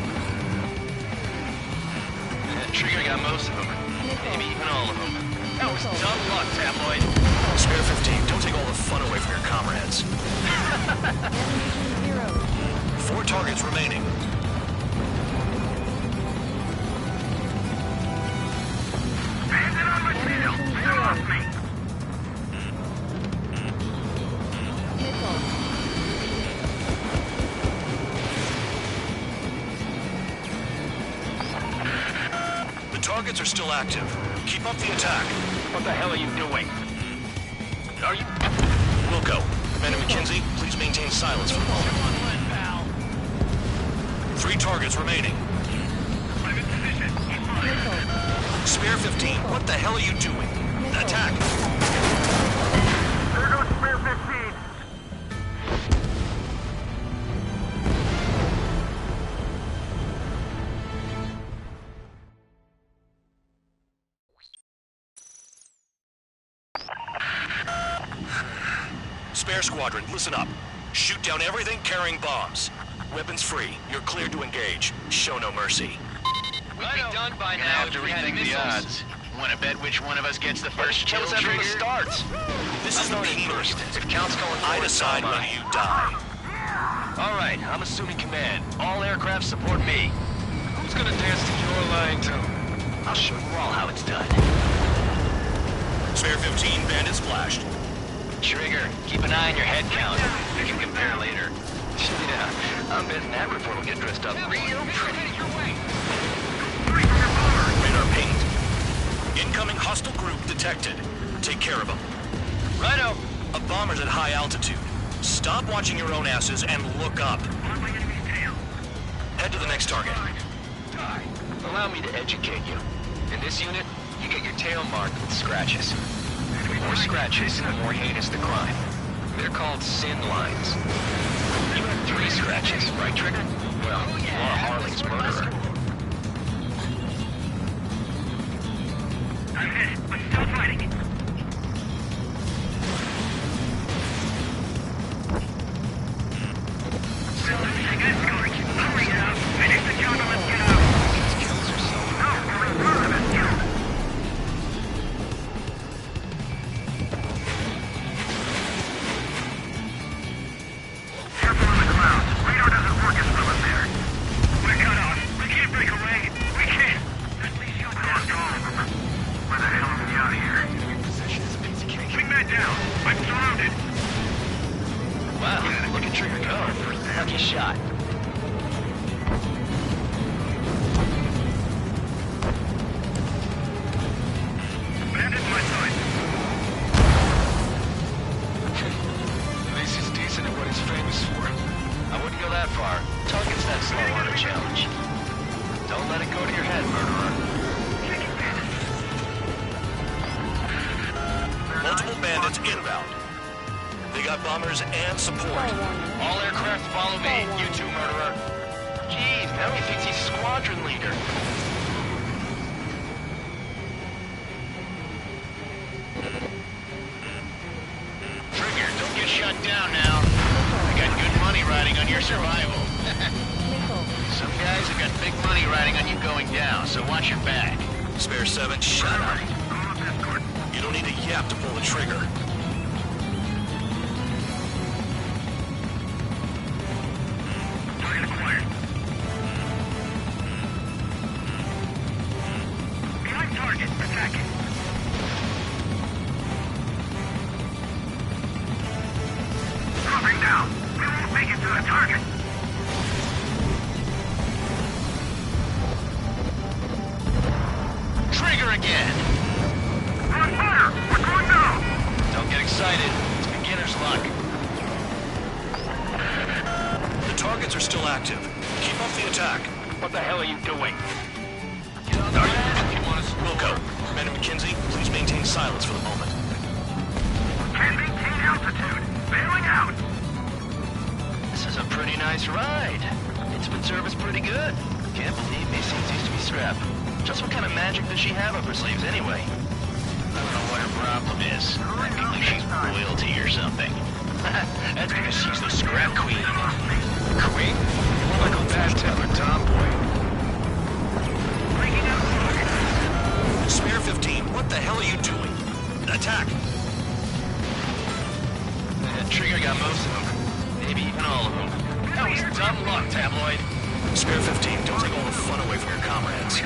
Trigger got most of them. Maybe even all of them. That was dumb luck, Tabloid. Spare 15, don't take all the fun away from your comrades. 4 targets remaining. Standing on my tail! Get off me! The targets are still active. Keep up the attack. What the hell are you doing? Are you... Wilco, Commander McKenzie, please maintain silence for the moment. 3 targets remaining. I'm in position. Spare 15, what the hell are you doing? Attack! There goes Spare 15. Spare squadron, listen up. Shoot down everything carrying bombs. Weapons free. You're cleared to engage. Show no mercy. We'd be done by Gonna now have to if we had rethink the missiles. odds. Wanna bet which one of us gets the first kill Tell us that from the trigger? start. This is the Bean first. Unit. If Count's going I forward, decide so am when I. you die. All right, I'm assuming command. All aircraft support me. Who's gonna dance to your line tune? I'll show you all how it's done. Spare 15, bandit splashed. Trigger, keep an eye on your head count. We can compare later. Yeah, I'm betting that report will get dressed up real pretty. Radar pinged. Incoming hostile group detected. Take care of them. Righto. A bomber's at high altitude. Stop watching your own asses and look up. Head to the next target. Allow me to educate you. In this unit, you get your tail marked with scratches. The more scratches, the more heinous the crime. They're called sin lines. You had 3 scratches, right, Trigger? Well, you are Harling's murderer. I'm hit, but still fighting. Hurry up! Finish the job and let's get out! These kills are so... No, we're in front of this kill! Careful on the ground. Radar doesn't work as well in there. We're cut off. We can't break away. We can't. At least you lost all of them. Where the hell are we out here? Position is a piece of cake. Wingman down. I'm surrounded. Wow, look at Trigger go. Lucky shot. Bandit my side. At least he's decent at what he's famous for. I wouldn't go that far. Target's that slow on a challenge. Don't let it go to your head, murderer. Multiple bandits inbound. They got bombers and support. All aircraft follow me. You too, murderer. Jeez, now he thinks he's squadron leader. Trigger, don't get shut down now. I got good money riding on your survival. Some guys have got big money riding on you going down, so watch your back. Spare 7, shut up. You don't need a yap to pull the trigger. Target acquired. Behind target. Attacking. Dropping down. We won't make it to the target. Trigger again! We're on fire. We're going down. Don't get excited. It's beginner's luck. The targets are still active. Keep up the attack. What the hell are you doing? Get on the mat if you want to... Wilco, Commander McKenzie, please maintain silence for the moment. Can't maintain altitude. Bailing out. This is a pretty nice ride. Instrument service pretty good. Can't believe these things used to be scrap. Just what kind of magic does she have up her sleeves anyway? I don't know what her problem is. I think like she's royalty or something. That's because she's the scrap queen. Queen? More like a bad-tempered tomboy. Spare 15, what the hell are you doing? Attack! Trigger got most of them. Maybe even all of them. That was dumb luck, Tabloid. Spare 15, don't take all the fun away from your comrades.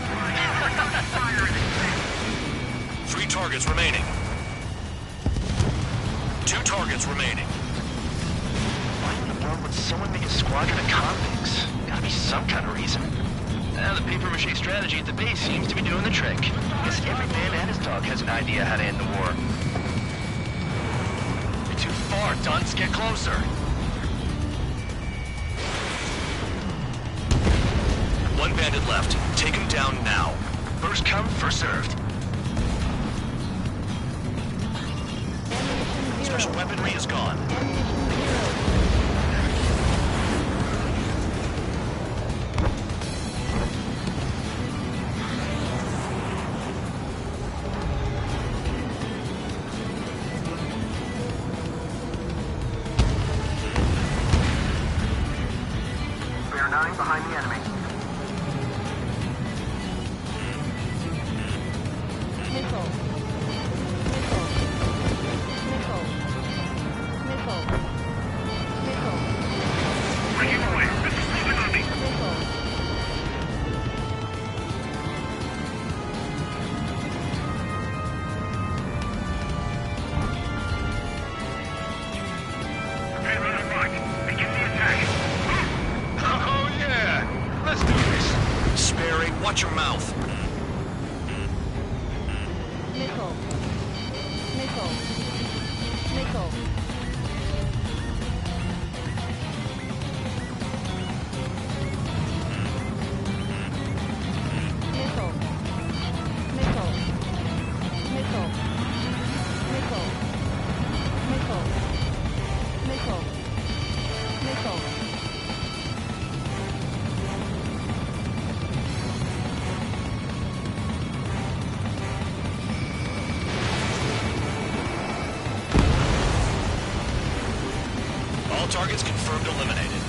3 targets remaining. 2 targets remaining. Why in the world would someone make a squadron of convicts? Gotta be some kind of reason. Now the papier-mâché strategy at the base seems to be doing the trick. Guess every man and his dog has an idea how to end the war. You're too far, Dunce. Get closer. One bandit left. Take him down now. First come, first served. Special weaponry is gone. Spare 9 behind the enemy. Missile. Oh, yeah! Let's do this. Sperry, watch your mouth. Missile. Missile. Missile. Missile. Missile. Missile. Missile. Missile. Missile. Missile. All targets confirmed eliminated.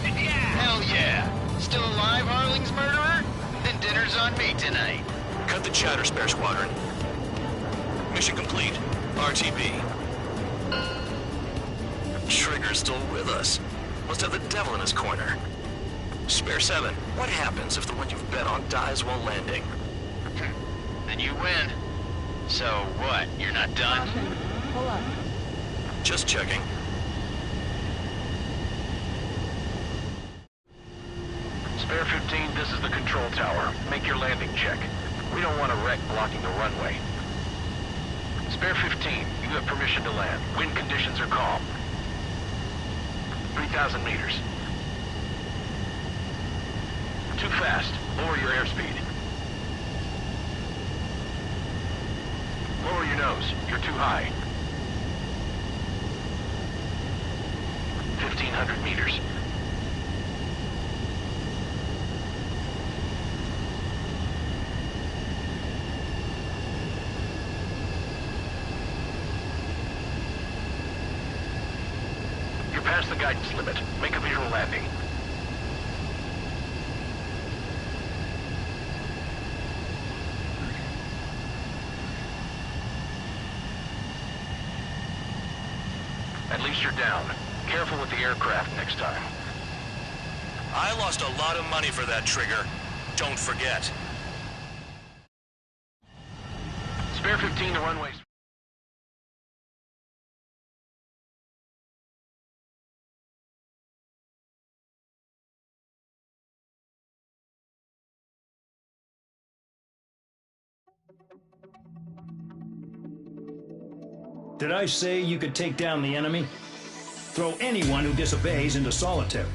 Hell yeah! Still alive, Harling's murderer? Then dinner's on me tonight. Cut the chatter, Spare Squadron. Mission complete. RTB. Trigger's still with us. Must have the devil in his corner. Spare 7, what happens if the one you've bet on dies while landing? Then you win. So what, you're not done? Pull up. Just checking. Spare 15, this is the control tower. Make your landing check. We don't want a wreck blocking the runway. Spare 15, you have permission to land. Wind conditions are calm. 3,000 meters. Too fast. Lower your airspeed. Lower your nose. You're too high. 1,500 meters. You're past the guidance limit. Make a visual landing. At least you're down. Careful with the aircraft next time. I lost a lot of money for that, Trigger. Don't forget. Spare 15, the runway's... Did I say you could take down the enemy? Throw anyone who disobeys into solitary.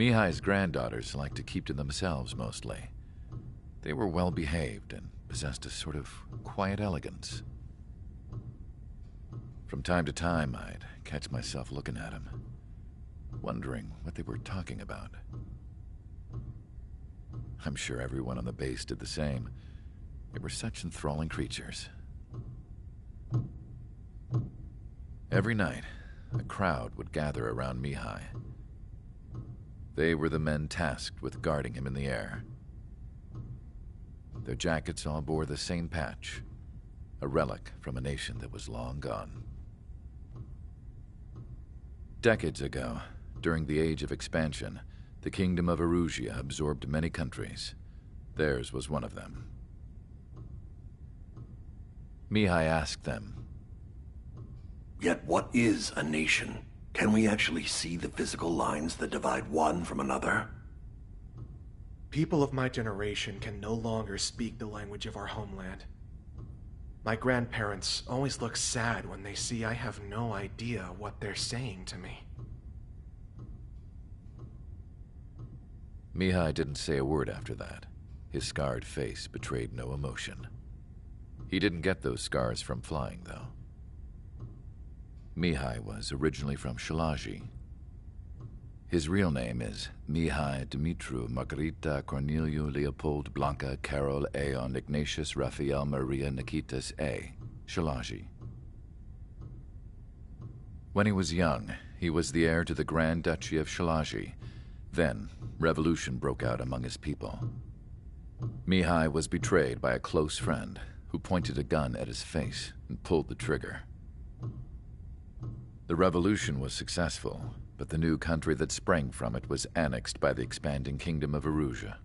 Mihai's granddaughters liked to keep to themselves mostly. They were well behaved and possessed a sort of quiet elegance. From time to time, I'd catch myself looking at them, wondering what they were talking about. I'm sure everyone on the base did the same. They were such enthralling creatures. Every night, a crowd would gather around Mihai. They were the men tasked with guarding him in the air. Their jackets all bore the same patch, a relic from a nation that was long gone. Decades ago, during the Age of Expansion, the Kingdom of Erusia absorbed many countries. Theirs was one of them. Mihai asked them, "Yet what is a nation? Can we actually see the physical lines that divide one from another?" People of my generation can no longer speak the language of our homeland. My grandparents always look sad when they see I have no idea what they're saying to me. Mihai didn't say a word after that. His scarred face betrayed no emotion. He didn't get those scars from flying, though. Mihai was originally from Shalaji. His real name is Mihai Dumitru Margarita Corneliu Leopold Blanca Carol Aeon Ignatius Raphael Maria Nikitas A. Shalaji. When he was young, he was the heir to the Grand Duchy of Shalaji. Then, revolution broke out among his people. Mihai was betrayed by a close friend who pointed a gun at his face and pulled the trigger. The revolution was successful, but the new country that sprang from it was annexed by the expanding Kingdom of Erusia.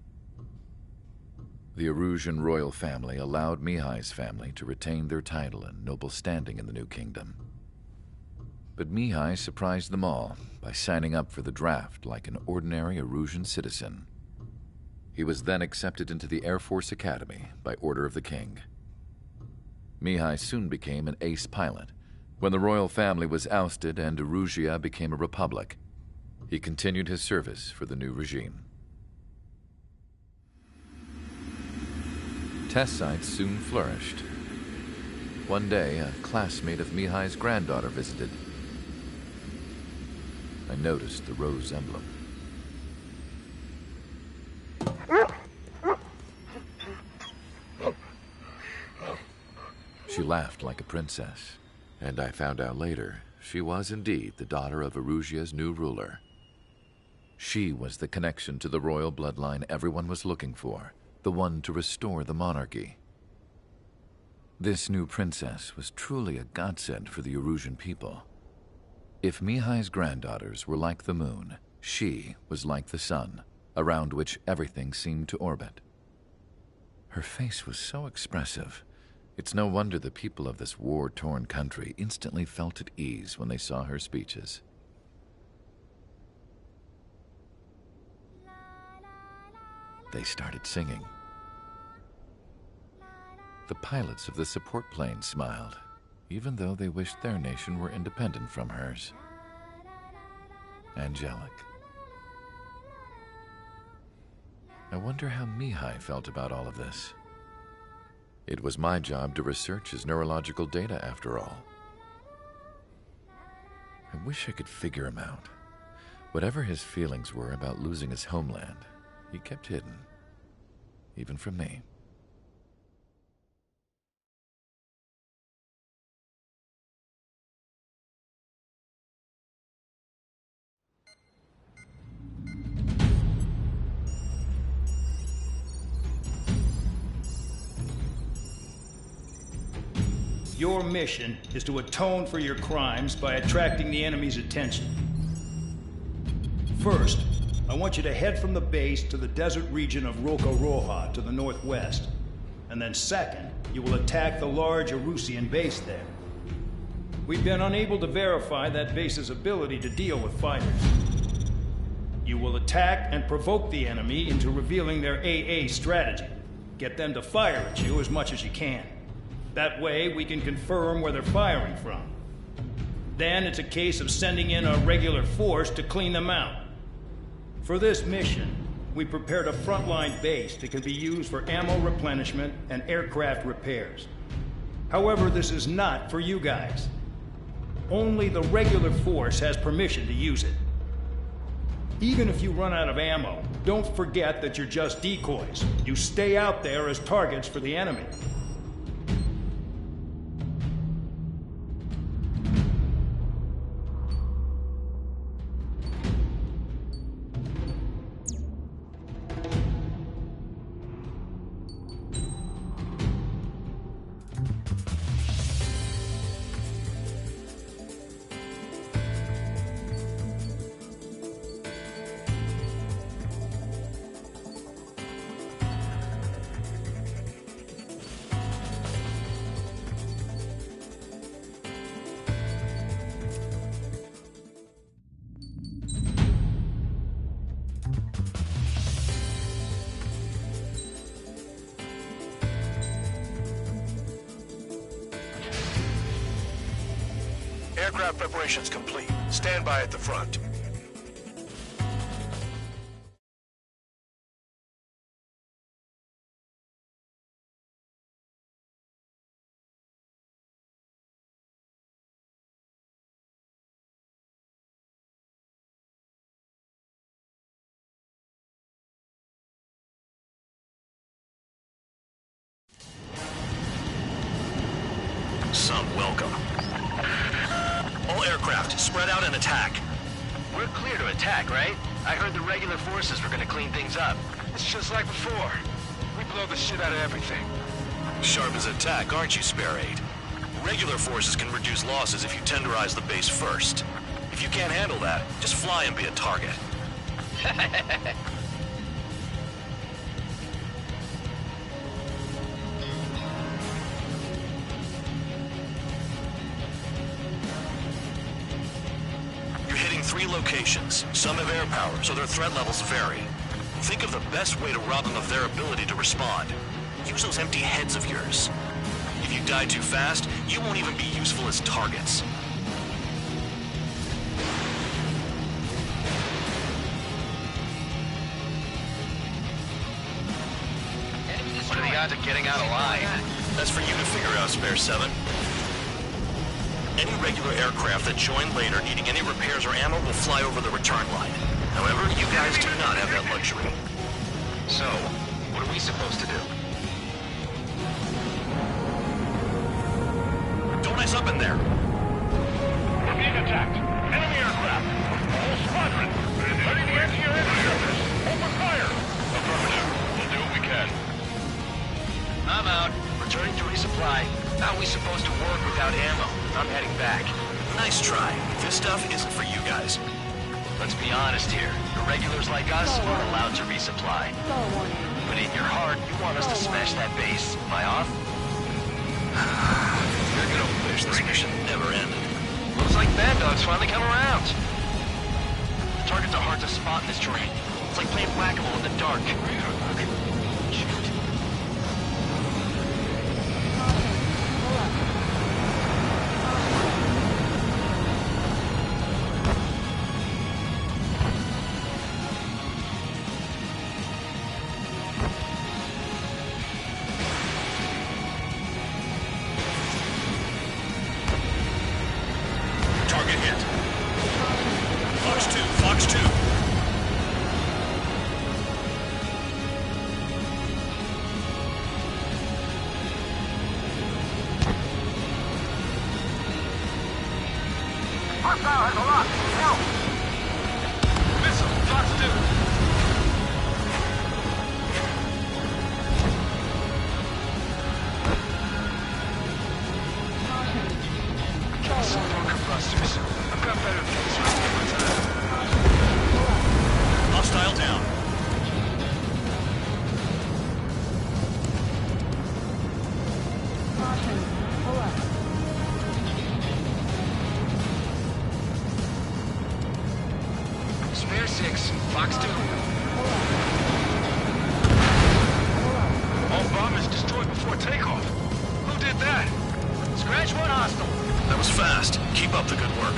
The Erusian royal family allowed Mihai's family to retain their title and noble standing in the new kingdom. But Mihai surprised them all by signing up for the draft like an ordinary Erusian citizen. He was then accepted into the Air Force Academy by order of the king. Mihai soon became an ace pilot. When the royal family was ousted and Erusia became a republic, he continued his service for the new regime. Test sites soon flourished. One day, a classmate of Mihai's granddaughter visited. I noticed the rose emblem. She laughed like a princess. And I found out later, she was indeed the daughter of Erusia's new ruler. She was the connection to the royal bloodline everyone was looking for, the one to restore the monarchy. This new princess was truly a godsend for the Erusian people. If Mihai's granddaughters were like the moon, she was like the sun, around which everything seemed to orbit. Her face was so expressive. It's no wonder the people of this war-torn country instantly felt at ease when they saw her speeches. They started singing. The pilots of the support plane smiled, even though they wished their nation were independent from hers. Angelic. I wonder how Mihai felt about all of this. It was my job to research his neurological data, after all. I wish I could figure him out. Whatever his feelings were about losing his homeland, he kept hidden, even from me. Your mission is to atone for your crimes by attracting the enemy's attention. First, I want you to head from the base to the desert region of Roca-Roja to the northwest. And then second, you will attack the large Erusian base there. We've been unable to verify that base's ability to deal with fighters. You will attack and provoke the enemy into revealing their AA strategy. Get them to fire at you as much as you can. That way, we can confirm where they're firing from. Then it's a case of sending in a regular force to clean them out. For this mission, we prepared a frontline base that can be used for ammo replenishment and aircraft repairs. However, this is not for you guys. Only the regular force has permission to use it. Even if you run out of ammo, don't forget that you're just decoys. You stay out there as targets for the enemy. Aircraft preparations complete. Stand by at the front. Some welcome. All aircraft, spread out and attack. We're clear to attack, right? I heard the regular forces were gonna clean things up. It's just like before. We blow the shit out of everything. Sharp as attack, aren't you, Spare 8? Regular forces can reduce losses if you tenderize the base first. If you can't handle that, just fly and be a target. You're hitting 3 locations. Some have air power, so their threat levels vary. Think of the best way to rob them of their ability to respond. Use those empty heads of yours. If you die too fast, you won't even be useful as targets. What are the odds of getting out alive? That's for you to figure out, Spare 7. Any regular aircraft that join later needing any repairs or ammo will fly over the return line. However, you guys do not have that luxury. So, what are we supposed to do? Don't ice up in there. We're being attacked. Enemy aircraft. Whole squadron. Ready to answer your service. Open fire. Affirmative. We'll do what we can. I'm out. Returning to resupply. How are we supposed to work without ammo? I'm heading back. Nice try. This stuff isn't for you guys. Let's be honest here. The regulars like us aren't allowed to resupply. But in your heart, you want us to smash that base. Am I off? You're gonna wish this mission never ended. Looks like Bad Dog's finally come around. Targets are hard to spot in this terrain. It's like playing whack-a-mole in the dark. Shoot. Target hit. Fox 2, Fox 2. Hostile has a lock. Help. Missile, Fox 2. Some bunker busters. I've got better things to do with time. Hostile down. Spare 6, Fox 2. All bombers destroyed before takeoff. Who did that? Scratch 1 hostile. That was fast. Keep up the good work.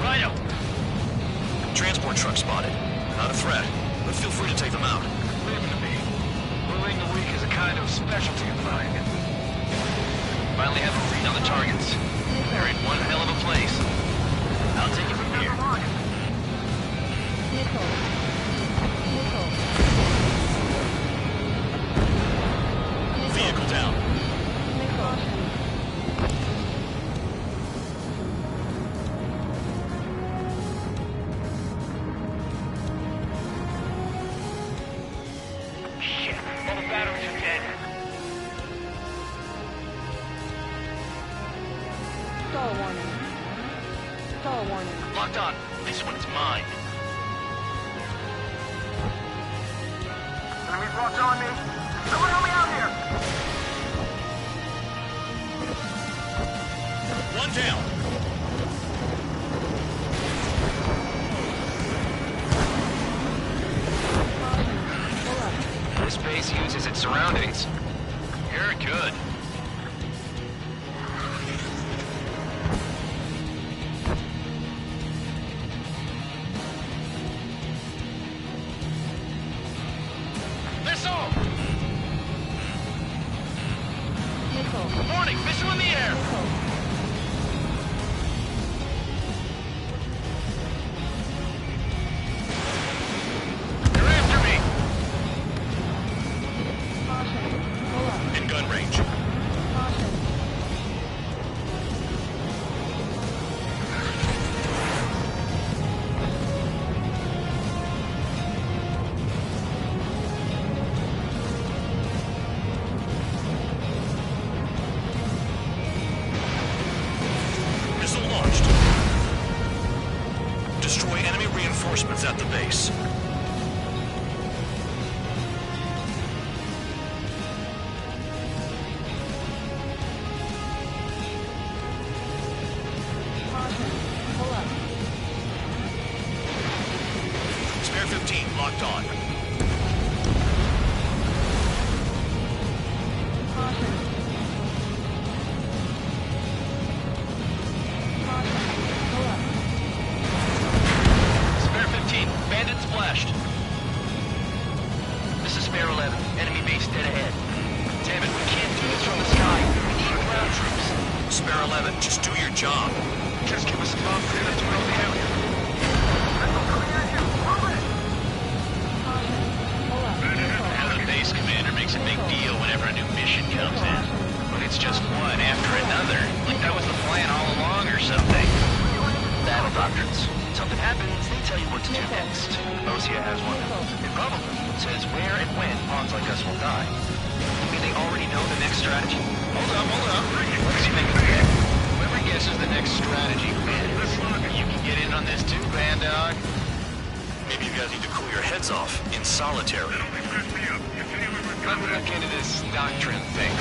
Rhino. Transport truck spotted. Not a threat, but feel free to take them out. Leave them to me. Bullying the weak is a kind of specialty of mine. Finally have a read on the targets. They're in one hell of a place. I'll take it from here. Vehicle down. Shit, all the batteries are dead. Star warning. Star warning. Locked on. This one's mine. Enemies locked on me. Someone help me out here. One down. This base uses its surroundings. You're good. Missile! Warning! Missile in the air! They're after me! In gun range. Missile launched. Destroy enemy reinforcements at the base. Spare 15 locked on. Spare 15. Bandit splashed. This is Spare 11. Enemy base dead ahead. Damn it, we can't do this from the sky. We need ground troops. Spare 11, just do your job. Just give us a bomb clear enough to know the area. Now the base commander makes a big deal whenever a new mission comes in. But it's just one after another. Like that was the plan all along or something. Battle doctrines. Something happens, they tell you what to do next. Osia has one. It probably says where and when pawns like us will die. You mean they already know the next strategy? Hold up. What does he think of that? Whoever guesses the next strategy wins. You can get in on this too, Band Dog. Maybe you guys need to cool your heads off in solitary. Let me look into this doctrine thing.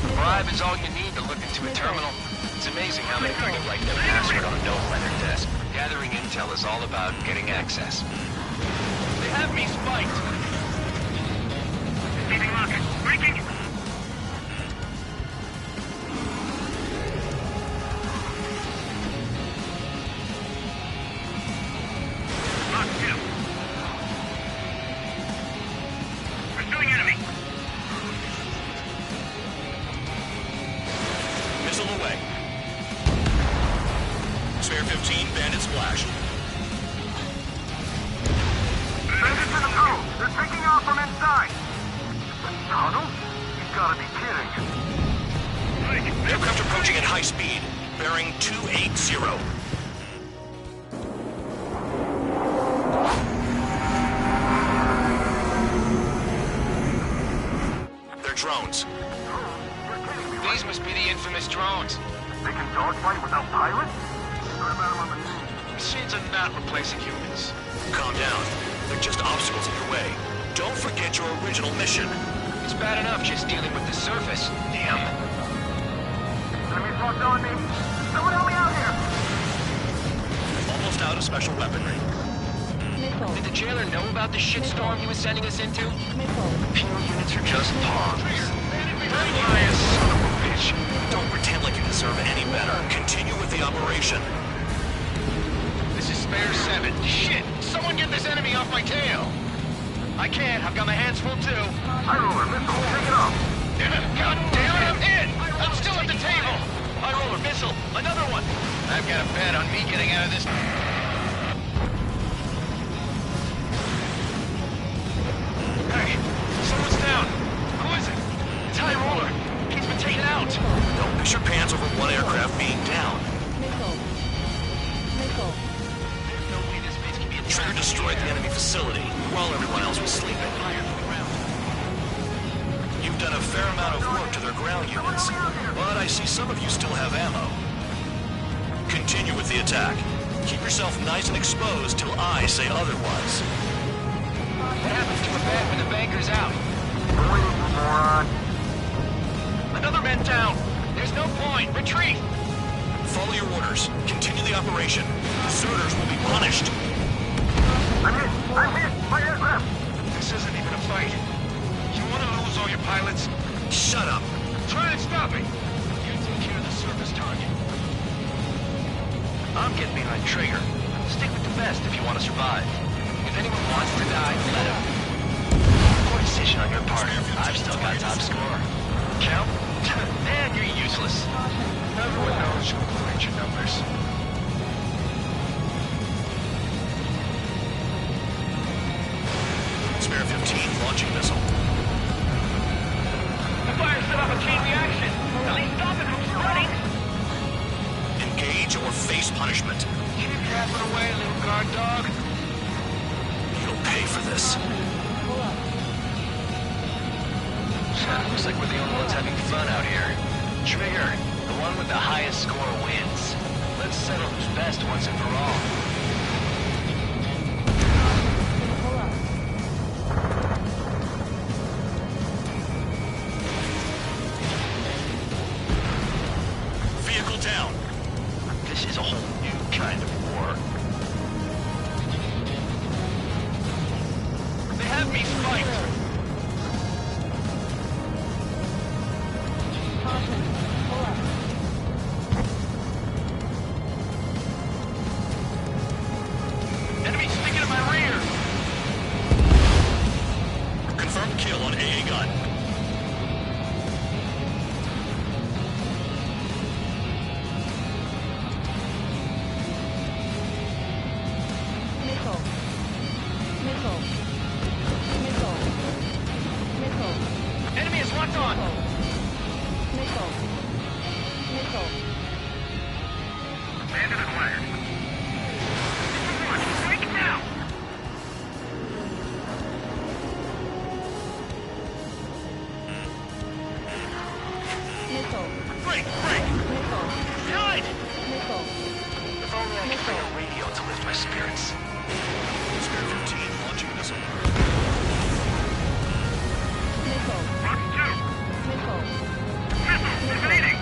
A bribe is all you need to look into a terminal. It's amazing how many people write their password on a no-letter test. Gathering intel is all about getting access. They have me spiked. Leaving locket. Breaking. Locked him. Pursuing enemy. Missile away. Spare 15, bandit splash. Bandits in the tunnel. They're taking off from inside. The tunnel? You gotta be kidding. Aircraft approaching at high speed. Bearing 280. They're drones. These must be the infamous drones. They can dogfight without pilots? Machines are not replacing humans. Calm down. They're just obstacles in your way. Don't forget your original mission. It's bad enough just dealing with the surface. Damn. Enemies locked on me. Someone help me out here. Almost out of special weaponry. Did the jailer know about the shitstorm he was sending us into? Pure units are just pawns. You son of a bitch. Don't pretend like you deserve any better. Continue with the operation. This is Spare my tail. I can't. I've got my hands full too. High roller, missile, take it off. God damn it, I'm hit! I'm still at the table! High roller, missile, another one! I've got a bet on me getting out of this. Hey, someone's down. Who is it? It's High roller. He's been taken out. Don't piss your pants over one aircraft being down. There's no way this base can be Trigger destroyed the enemy facility while everyone else was sleeping. You've done a fair amount of work to their ground units, but I see some of you still have ammo. Continue with the attack. Keep yourself nice and exposed till I say otherwise. What happens to a bat when the banker's out? Moron. Another man down. There's no point. Retreat. Follow your orders. Continue the operation. Deserters will be punished. I'm hit! I'm hit! My aircraft! This isn't even a fight. You want to lose all your pilots? Shut up. Try and stop it. You take care of the surface target. I'm getting behind Trigger. Stick with the best if you want to survive. If anyone wants to die, let him. Poor decision on your part. I've still got top score. Count? Man, you're useless. Everyone knows you inflate your numbers. Spare 15 launching missile. The fire set off a chain reaction. At least stop it from spreading. Engage or face punishment. Keep yapping away, little guard dog. You'll pay for this. Looks like we're the only ones having fun out here. Trigger, the one with the highest score wins. Let's settle who's best once and for all. Vehicle down. This is a whole new kind of war. They have me fight! Enemy sticking in my rear! Confirmed kill on AA gun. Enemy is locked on! Landed and wired. Break it now! Break! Behind! If only I could bring a radio to lift my spirits. Spare 15 launching missile. Box 2! Missile! Evading!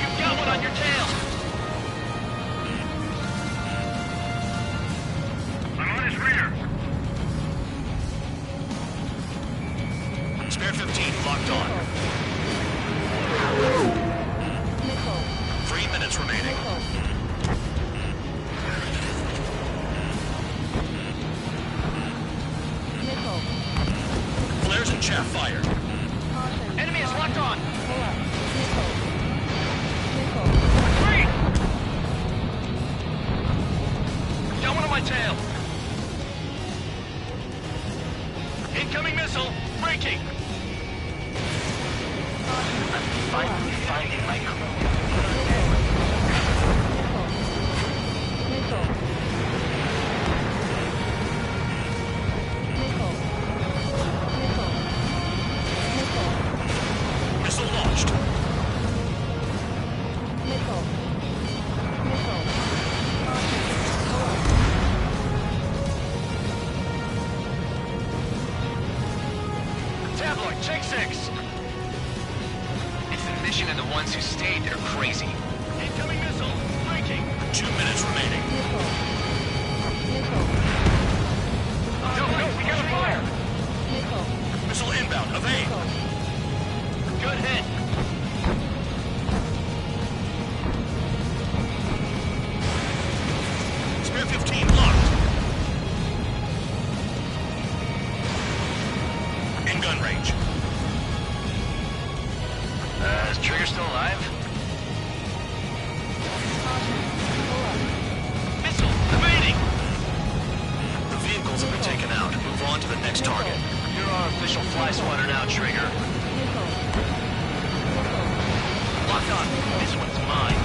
You've got one on your tail! I'm on his rear! Spare 15 locked on. 3 minutes remaining. Flares and chaff fired. Enemy is locked on! Retreat! Got one on my tail! Incoming missile! Breaking! I'm finally finding my crew. Missile launched. Tabloid, check 6! It's the mission and the ones who stayed that are crazy. Incoming missile! Breaking! 2 minutes remaining. No, we got a fire! Missile inbound. Evade. Good hit! Spare 15 locked. next target. You're our official fly swatter now, Trigger. Lock on. This one's mine.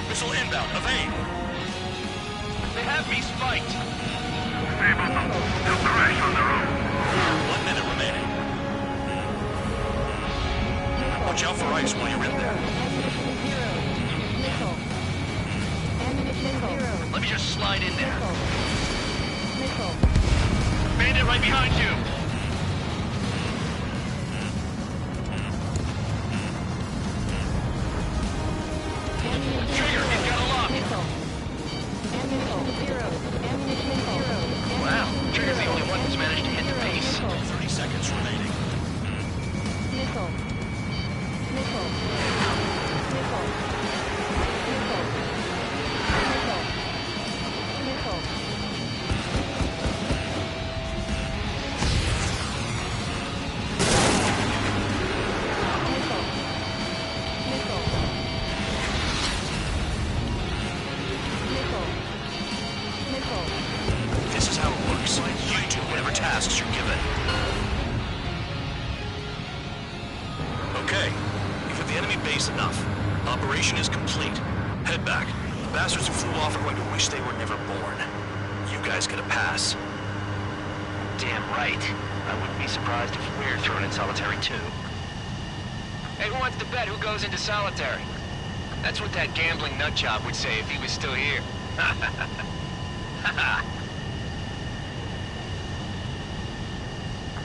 Missile inbound. Evade. They have me spiked. Disable them. They'll crash on their own. 1 minute remaining. Watch out for ice while you're in there. Let me just slide in there. Bandit right behind you. Trigger, he's got a lock. Wow, Trigger's the only one who's managed to hit the base. 30 seconds remaining. This is how it works. You do whatever tasks you're given. Okay, you've hit the enemy base enough. Operation is complete. Head back. The bastards who flew off are going to wish they were never born. You guys get a pass. Damn right. I wouldn't be surprised if we're thrown in solitary too. Hey, who wants to bet who goes into solitary? That's what that gambling nutjob would say if he was still here.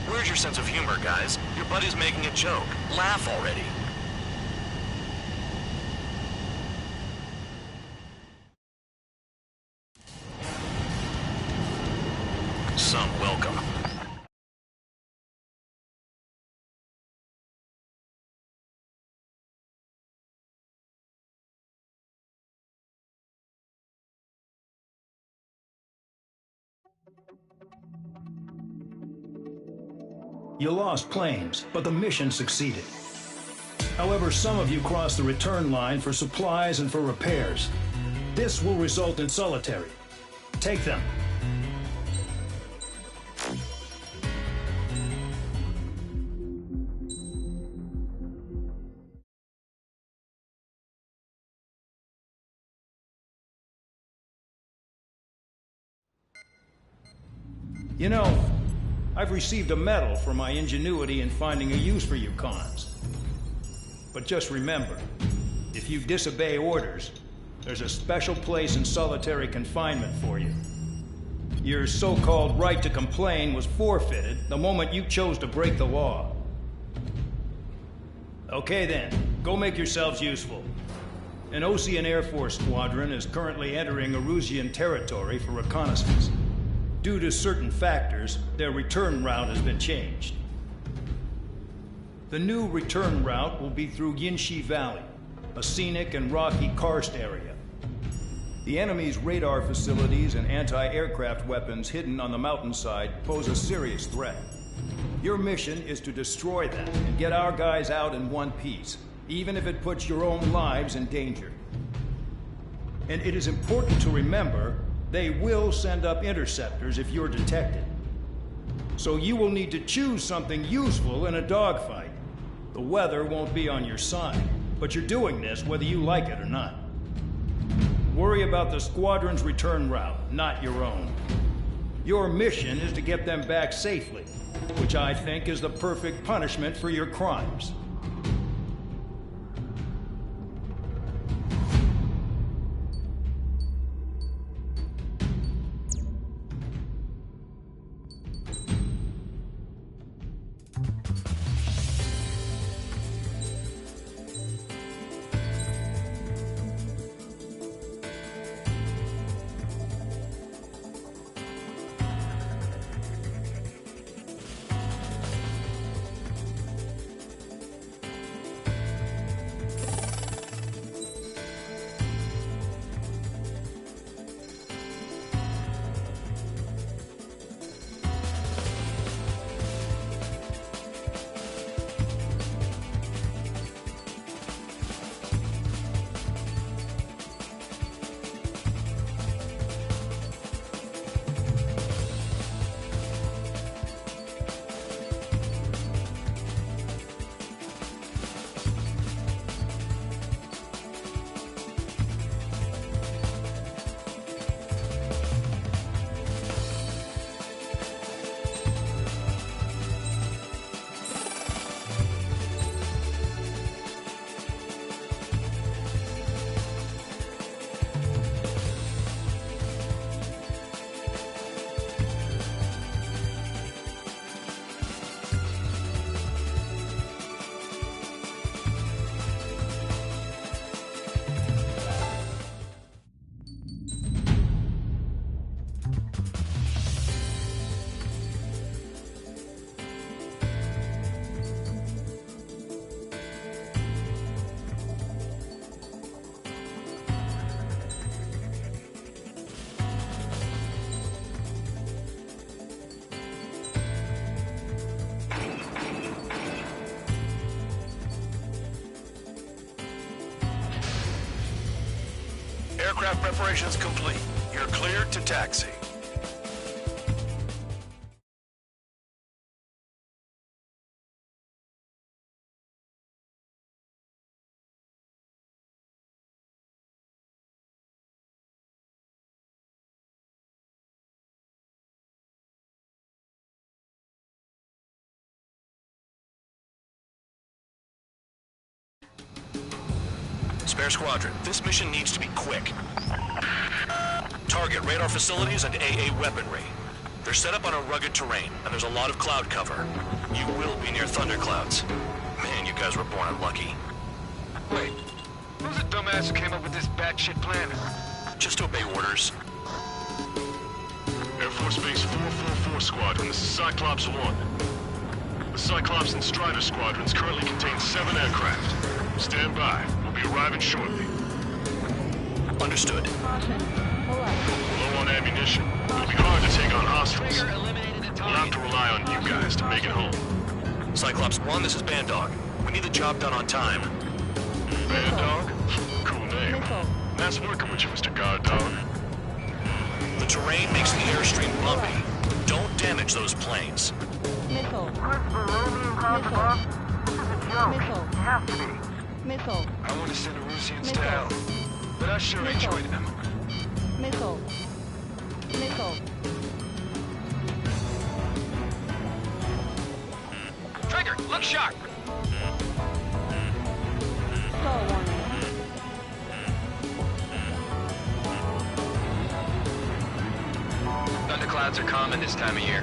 Where's your sense of humor, guys? Your buddy's making a joke. Laugh already. Some welcome. You lost planes, but the mission succeeded. However, some of you crossed the return line for supplies and for repairs. This will result in solitary. Take them. You know, I've received a medal for my ingenuity in finding a use for you cons. But just remember, if you disobey orders, there's a special place in solitary confinement for you. Your so-called right to complain was forfeited the moment you chose to break the law. Okay then, go make yourselves useful. An Osean Air Force squadron is currently entering Erusian territory for reconnaissance. Due to certain factors, their return route has been changed. The new return route will be through Yinshi Valley, a scenic and rocky karst area. The enemy's radar facilities and anti-aircraft weapons hidden on the mountainside pose a serious threat. Your mission is to destroy them and get our guys out in one piece, even if it puts your own lives in danger. And it is important to remember, they will send up interceptors if you're detected. So you will need to choose something useful in a dogfight. The weather won't be on your side, but you're doing this whether you like it or not. Worry about the squadron's return route, not your own. Your mission is to get them back safely, which I think is the perfect punishment for your crimes. Aircraft preparations complete. You're cleared to taxi. Spare Squadron, this mission needs to be quick. Target radar facilities and AA weaponry. They're set up on a rugged terrain, and there's a lot of cloud cover. You will be near thunderclouds. Man, you guys were born unlucky. Wait, who's the dumbass who came up with this batshit plan? Just obey orders. Air Force Base 444 Squadron, this is Cyclops 1. The Cyclops and Strider Squadrons currently contain 7 aircraft. Stand by. We'll be arriving shortly. Understood. Caution. Pull up. Low on ammunition. It'll be hard to take on hostiles. We'll have to rely on you guys to make it home. Cyclops 1, this is Bandog. We need the job done on time. Bandog? Cool name. Nice working with you, Mr. Guard Dog. The terrain makes the airstream bumpy. Don't damage those planes. Missile. Missile. I want to send the Rusians down, but I sure enjoyed them. Missile. Missile. Trigger, look sharp! Stall warning. Thunderclouds are common this time of year.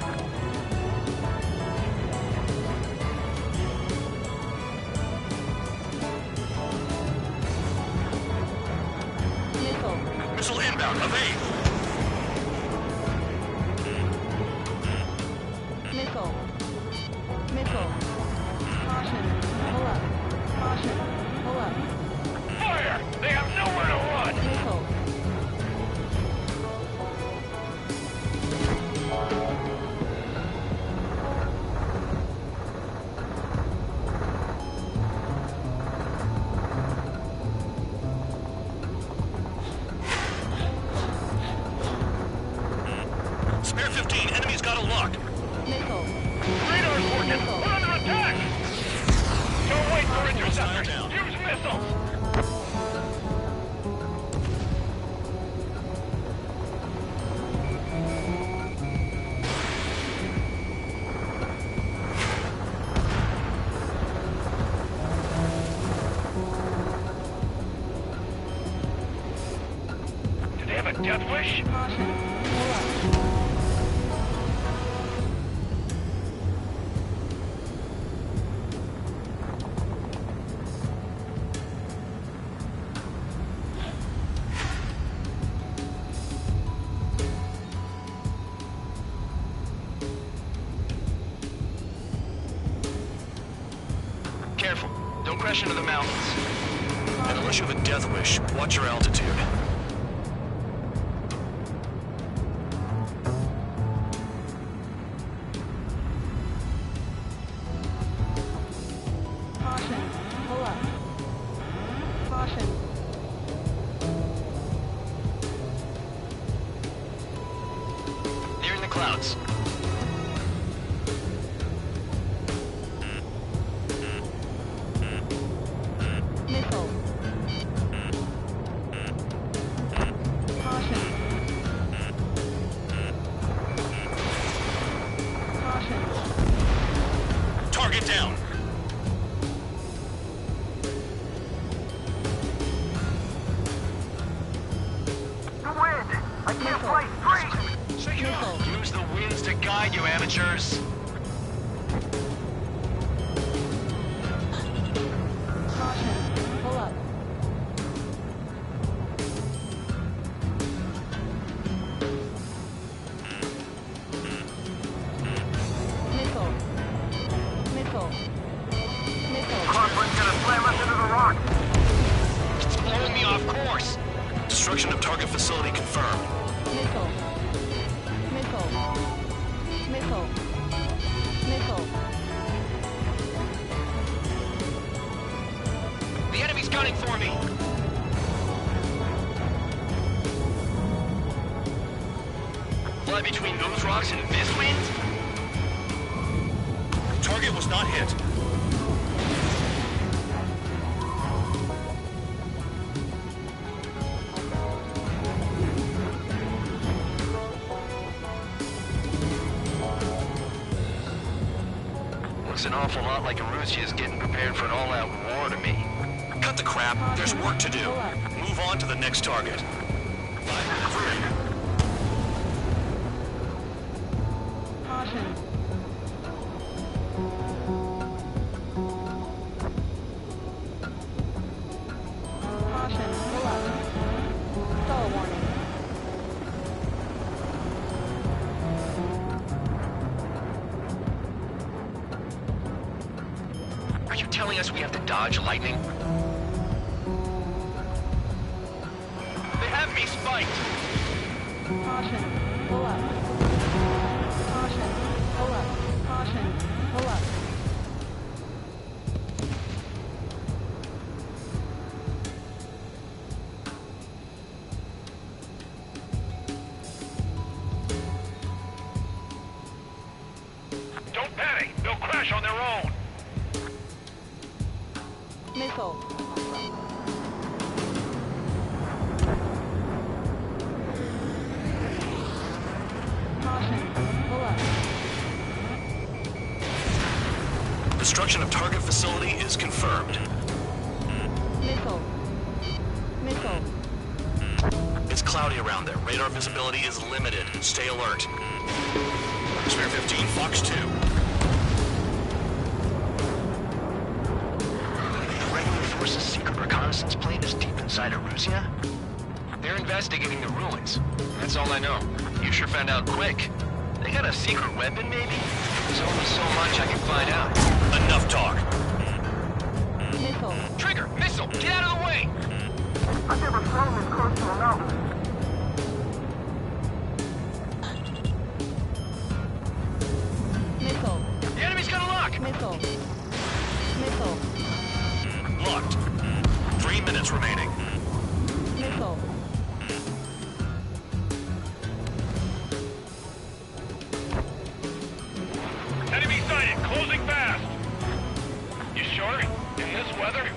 Missile inbound, evade! Missile. Missile. Caution. Pull up. Caution. Pull up. Fire! They have nowhere to run! Missile. Spare 15, enemy's got a lock. Missile. Radar's working! We're under attack! Don't wait for interceptors! Use missiles! Do they have a death wish? Caution. Pull up. Careful, don't crash into the mountains. And unless you have a death wish, watch your altitude. Caution. Pull up. Caution. Nearing the clouds. Missile. Caution. Caution. Target down. The wind! I can't fly straight! Missile. Use the winds to guide you, amateurs. Caution. Pull up. Missile. Missile. Missile. Crosswind's gonna slam us into the rock! It's blowing me off course. Destruction of target facility confirmed. Missile. Missile. Missile. Missile. The enemy's gunning for me. fly between those rocks in this wind? Target was not hit. Looks an awful lot like Erusea is getting prepared for an all-out war to me. Cut the crap. There's work to do. Move on to the next target. 5 minutes remaining. Caution. Caution. Pull up. Stall warning. Are you telling us we have to dodge lightning? They have me spiked! Caution. Pull up. Caution. Pull up. Caution. Pull up. Don't panic. They'll crash on their own. Missile. Caution. Pull up. Destruction of target facility is confirmed. Missile. Missile. It's cloudy around there. Radar visibility is limited. Stay alert. Spare 15, Fox 2. The regular force's secret reconnaissance plane is deep inside Erusea? They're investigating the ruins. That's all I know. You sure found out quick. They got a secret weapon, maybe? There's only so much I can find out. Enough talk. Missile. Trigger! Missile! Get out of the way! I've never flown this close to a mountain. Missile. The enemy's gonna lock! Missile. Missile. Locked. 3 minutes remaining. Missile. Enemy sighted. Closing fast. You sure? In this weather?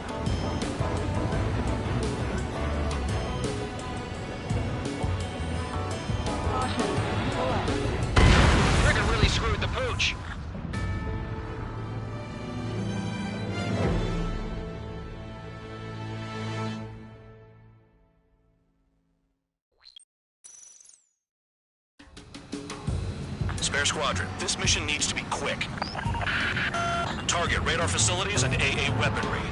Caution. Pull up. Trigger really screwed the pooch. Spare squadron, this mission needs to be quick. Target radar facilities and AA weaponry.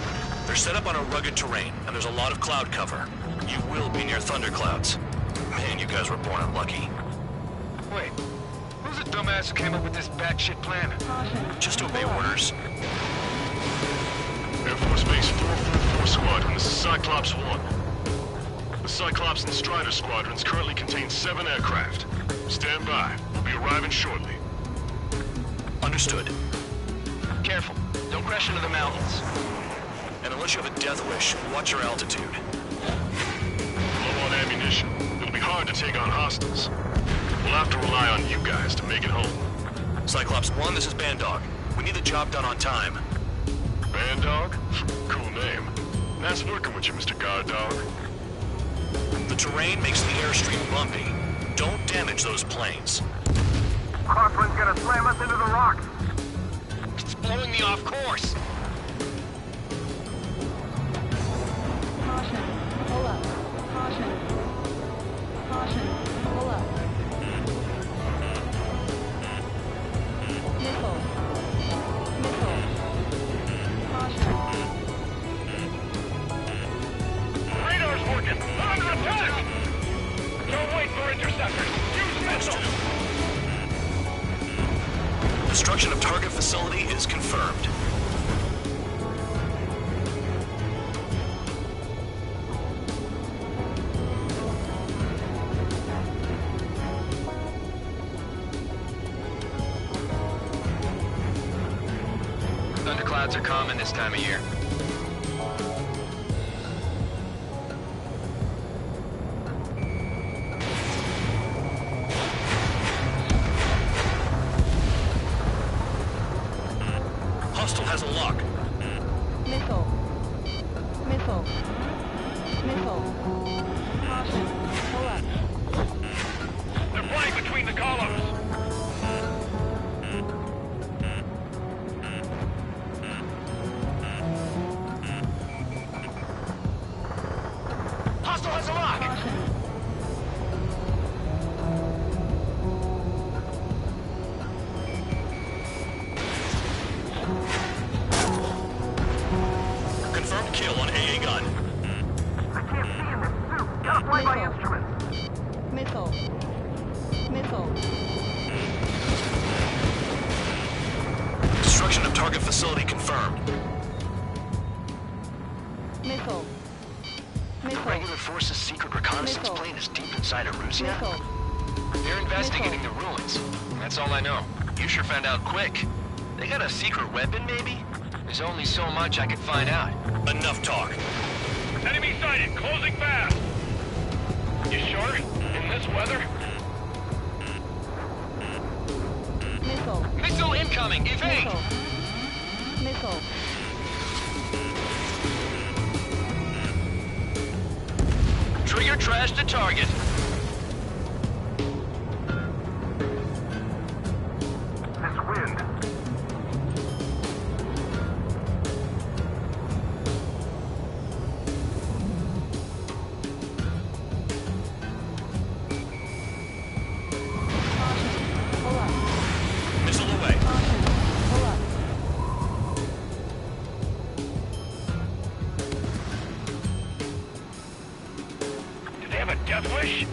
They're set up on a rugged terrain, and there's a lot of cloud cover. You will be near thunderclouds. Man, you guys were born unlucky. Wait, who's the dumbass who came up with this batshit plan? Caution. Just obey orders. Air Force Base 444 Squadron, this is Cyclops 1. The Cyclops and Strider squadrons currently contain 7 aircraft. Stand by. We'll be arriving shortly. Understood. Careful, don't crash into the mountains. And unless you have a death wish, watch your altitude. Low on ammunition. It'll be hard to take on hostiles. We'll have to rely on you guys to make it home. Cyclops 1, this is Bandog. We need the job done on time. Bandog? Cool name. Nice working with you, Mr. Guard Dog. The terrain makes the airstream bumpy. Don't damage those planes. Crosswind's gonna slam us into the rocks. It's blowing me off course. Caution. Pull up. Caution. Caution. Pull up. Missile. Missile. Caution. Radar's working! They're under attack! Don't wait for interceptors! Use missiles! Destruction of target facility is confirmed. Thunderclouds are common this time of year. AA gun. I can't see in this suit. Gotta play by instruments. Missile. Missile. Destruction of target facility confirmed. Missile. The Missile. regular forces' secret reconnaissance Missile. plane is deep inside Erusea? Missile. They're investigating the ruins. That's all I know. You sure found out quick. They got a secret weapon, maybe? There's only so much I could find out. Enough talk. Enemy sighted, closing fast. You sure? In this weather? Missile. Missile incoming! Evade! Missile. Missile. Trigger trash the target. This wind. Pull up. Missile away. Pull up. Do they have a death wish?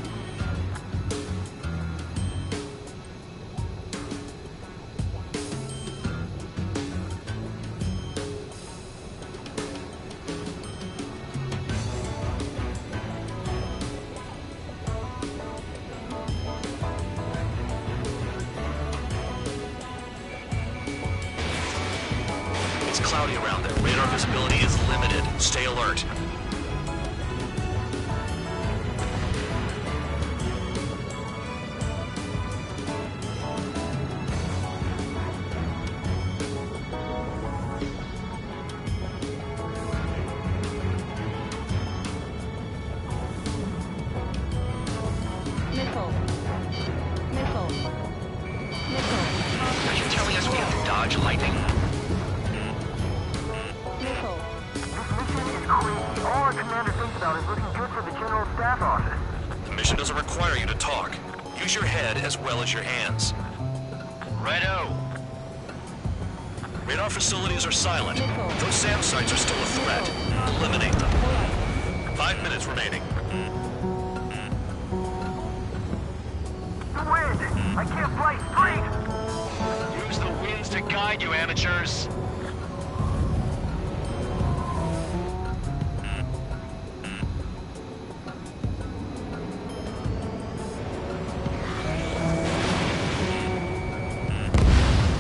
It's cloudy around there. Radar visibility is limited. Stay alert. Missile. Missile. Missile. Are you telling us we have to dodge lightning? Missile. This mission is crazy. All our commander thinks about is looking good for the General Staff Office. The mission doesn't require you to talk. Use your head as well as your hands. Righto. Radar facilities are silent. Missile. Those SAM sites are still a threat. Eliminate them. Pull up. 5 minutes remaining. The wind! I can't fly straight! Use the winds to guide you, amateurs.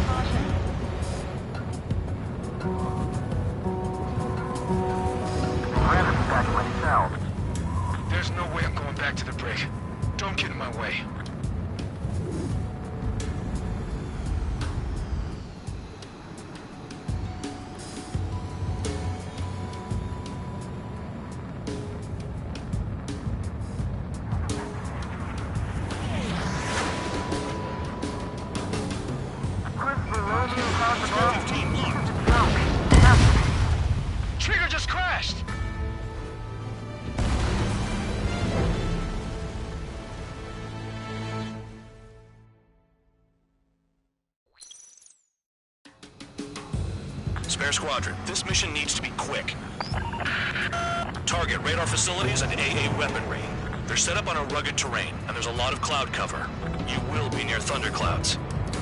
Caution. Rather be back myself. There's no way I'm going back to the brig. Don't get in my way. Trigger just crashed! Spare squadron, this mission needs to be quick. Target radar facilities and AA weaponry. They're set up on a rugged terrain, and there's a lot of cloud cover. You will be near thunderclouds.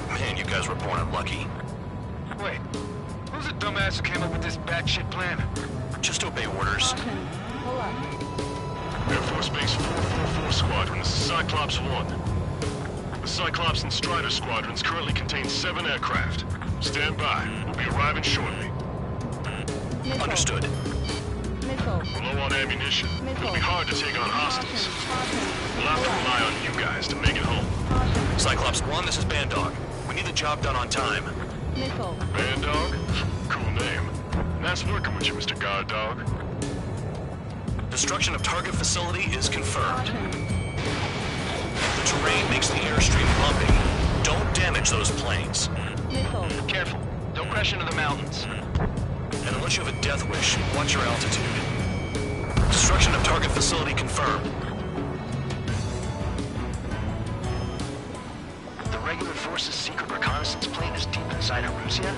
Man, you guys were born unlucky. Wait, who's the dumbass who came up with this batshit plan? Just obey orders. Caution. Pull up. Air Force Base 444 Squadron, this is Cyclops 1. The Cyclops and Strider squadrons currently contain 7 aircraft. Stand by. We'll be arriving shortly. Missile. Understood. Missile. We're low on ammunition. It'll be hard to take on hostiles. We'll have to rely on you guys to make it home. Caution. Cyclops 1, this is Bandog. We need the job done on time. Missile. Bandog? Cool name. Nice working with you, Mr. Guard Dog. Destruction of target facility is confirmed. Caution. The terrain makes the airstream bumpy. Don't damage those planes. Missile. Careful, don't crash into the mountains. And unless you have a death wish, watch your altitude. Destruction of target facility confirmed. The regular forces' secret reconnaissance plane is deep inside Erusea?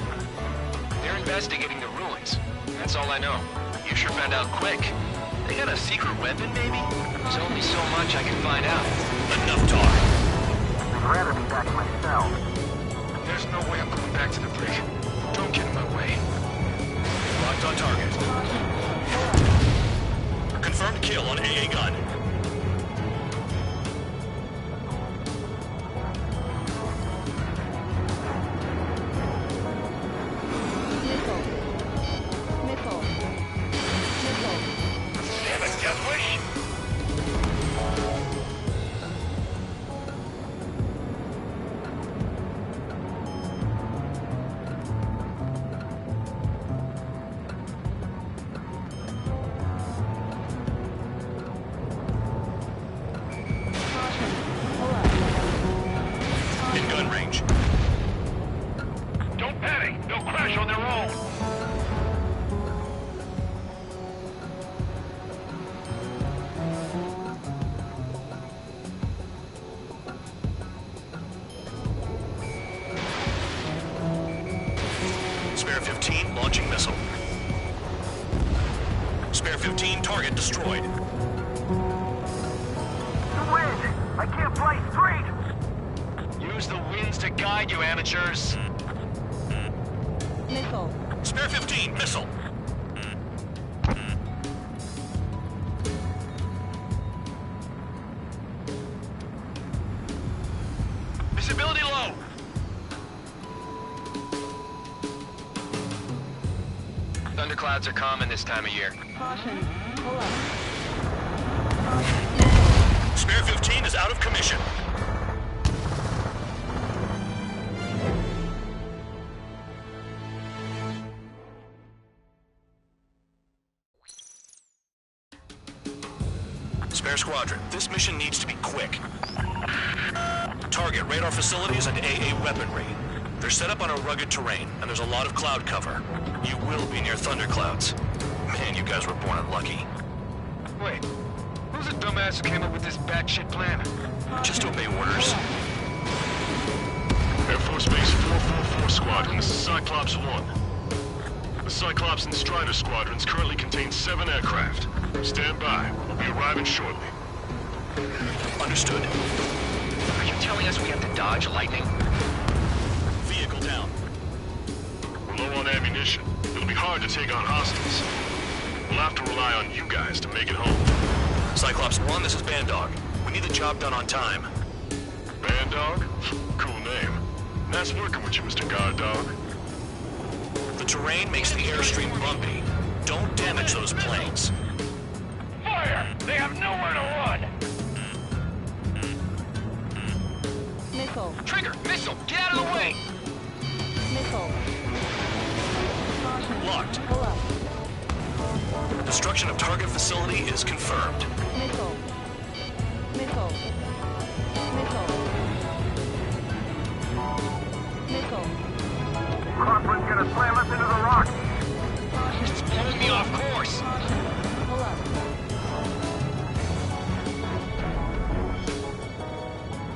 They're investigating the ruins. That's all I know. You sure found out quick. They got a secret weapon, maybe? There's only so much I can find out. Enough talk. I'd rather be back in my cell. There's no way I'm going back to the brig. Don't get in my way. Locked on target. Confirmed kill on AA gun. Damn it, Deathwish! In gun range. Don't panic! They'll crash on their own! Spare 15 launching missile. Spare 15 target destroyed. The wind! I can't fly straight! Use the winds to guide you, amateurs. Missile. Spare 15 missile. Visibility low. Thunderclouds are common this time of year. Caution. Pull up. Spare 15 is out of commission. Spare squadron, this mission needs to be quick. Target radar facilities and AA weaponry. They're set up on a rugged terrain, and there's a lot of cloud cover. You will be near thunderclouds. Man, you guys were born unlucky. Wait, who's the dumbass who came up with this batshit plan? Just obey orders. Air Force Base 444 Squadron, this is Cyclops 1. The Cyclops and Strider squadrons currently contain 7 aircraft. Stand by. We'll be arriving shortly. Understood. Are you telling us we have to dodge lightning? Vehicle down. We're low on ammunition. It'll be hard to take on hostiles. We'll have to rely on you guys to make it home. Cyclops 1, this is Bandog. We need the job done on time. Bandog? Cool name. Nice working with you, Mr. Guard Dog. The terrain makes the airstream bumpy. Don't damage those planes. Fire! They have nowhere to run! Missile. Trigger! Missile! Get out of the way! Missile. Caution. Locked. Pull up. Destruction of target facility is confirmed. Missile. Missile. Missile. Missile. Crosswind's gonna slam us into the rock! This is blowing me off course! Pull up.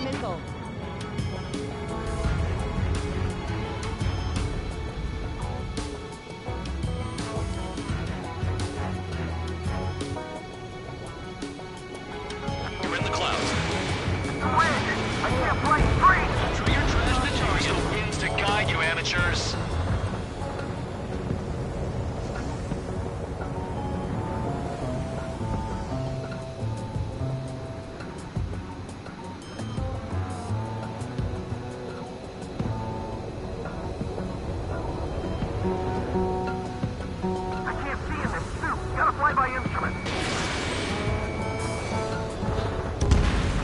Missile. You're in the clouds. The wind! I can't fly straight! Throw your trash to target. Use the winds to guide you, amateurs. I can't see in this suit. Gotta fly by instrument.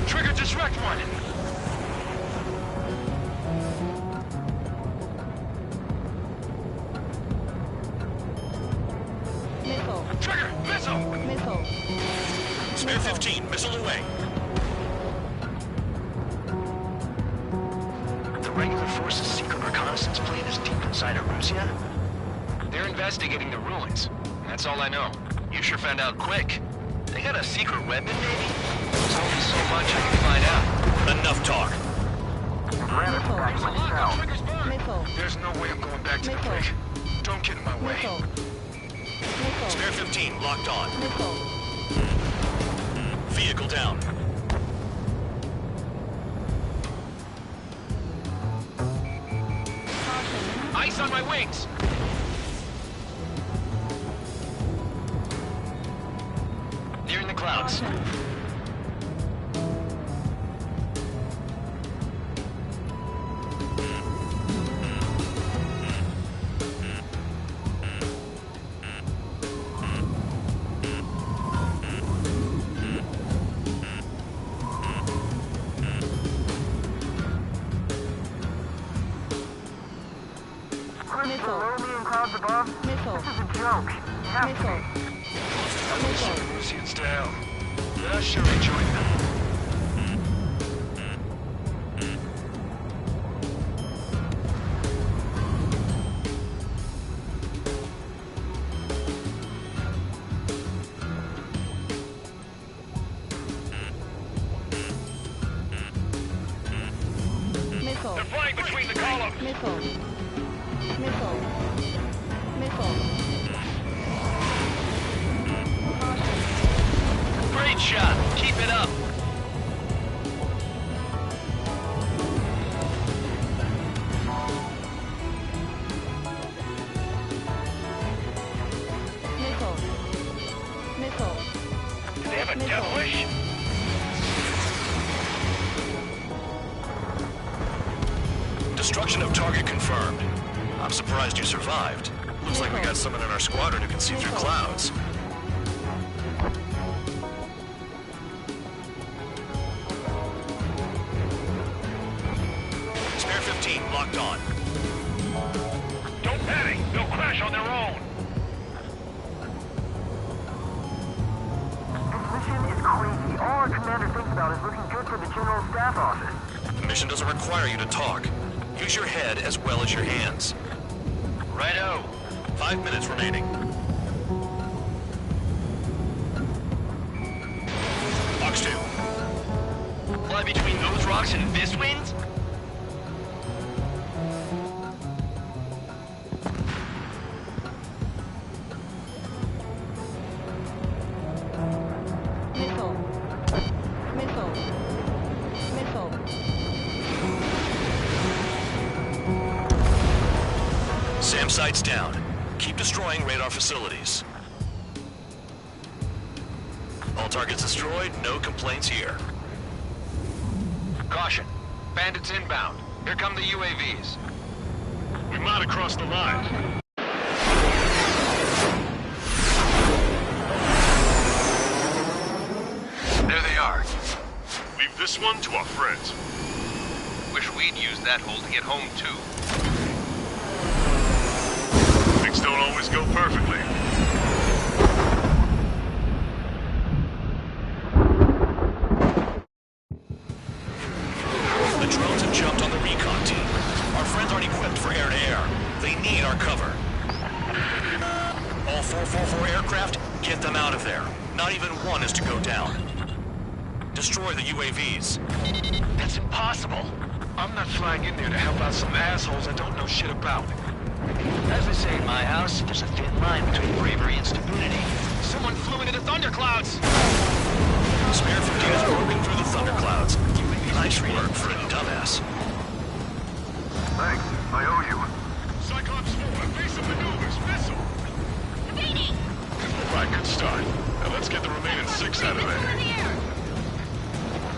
Trigger, disrupt one! Missile. Trigger, missile! Missile. Spare 15, missile away. The regular force's secret reconnaissance plane is deep inside Erusea? They're investigating the ruins. That's all I know. You sure found out quick. They got a secret weapon, maybe? There's only so much I can find out. Enough talk. I'd rather be back in my cell. Missile. There's no way I'm going back to the brig. Don't get in my way. Missile. Spare 15, locked on. Missile. Vehicle down. Ice on my wings! Nearing the clouds. Missile. This is a joke. Missile. It's down. I sure enjoyed them. Missile. They're flying between the columns. Missile. Missile. Missile. Great shot. Keep it up. Missile. Missile. Do they have a death wish? Destruction of target confirmed. I'm surprised you survived. Looks like we got someone in our squadron who can see through clouds. Spare 15, locked on. Don't panic. They'll crash on their own. This mission is crazy. All our commander thinks about is looking good for the General Staff Office. The mission doesn't require you to talk. Use your head as well as your hands. Righto. 5 minutes remaining. Fox 2. Fly between those rocks and this wind? Missile. Missile. Missile. SAM sights down. Keep destroying radar facilities. All targets destroyed, no complaints here. Caution. Bandits inbound. Here come the UAVs. We might have crossed the line. There they are. Leave this one to our friends. Wish we'd used that hole to get home, too. Things don't always go perfectly. The drones have jumped on the recon team. Our friends aren't equipped for air-to-air. They need our cover. All 444 aircraft, get them out of there. Not even one is to go down. Destroy the UAVs. That's impossible. I'm not flying in there to help out some assholes I don't know shit about. As they say in my house, there's a thin line between bravery and stupidity. Someone flew into the thunderclouds! Spare 15 is broken through the thunderclouds. Nice work for a dumbass. Thanks. I owe you. Cyclops 4, evasive maneuvers, missile. Evading! Right, good start. Now let's get the remaining 6 out of there.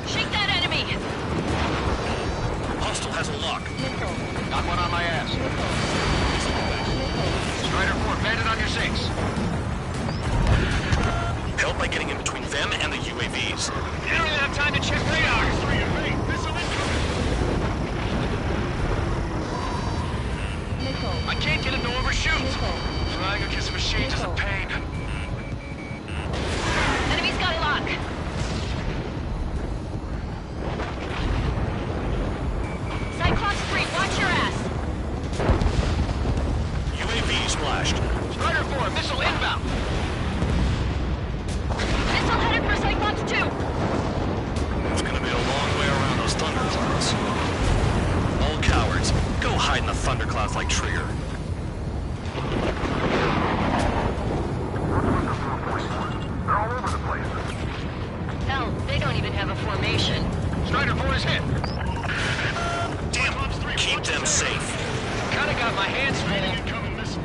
Shake that enemy! Hostile has a lock. Missile. Got one on my ass. Strider 4, bandit on your 6. Help by getting in between them and the UAVs. You don't even have time to check radar! 3 evade, missile incoming. Missile. I can't get him to overshoot! Missile. Flying against machines is a pain. Enemy's got a lock. Cyclops 3, watch your ass. UAV splashed. Strider 4, missile inbound! Missile headed for Cyclops 2. It's gonna be a long way around those thunderclouds. All cowards, go hide in the thunderclouds like Trigger. My hands full. Incoming missile.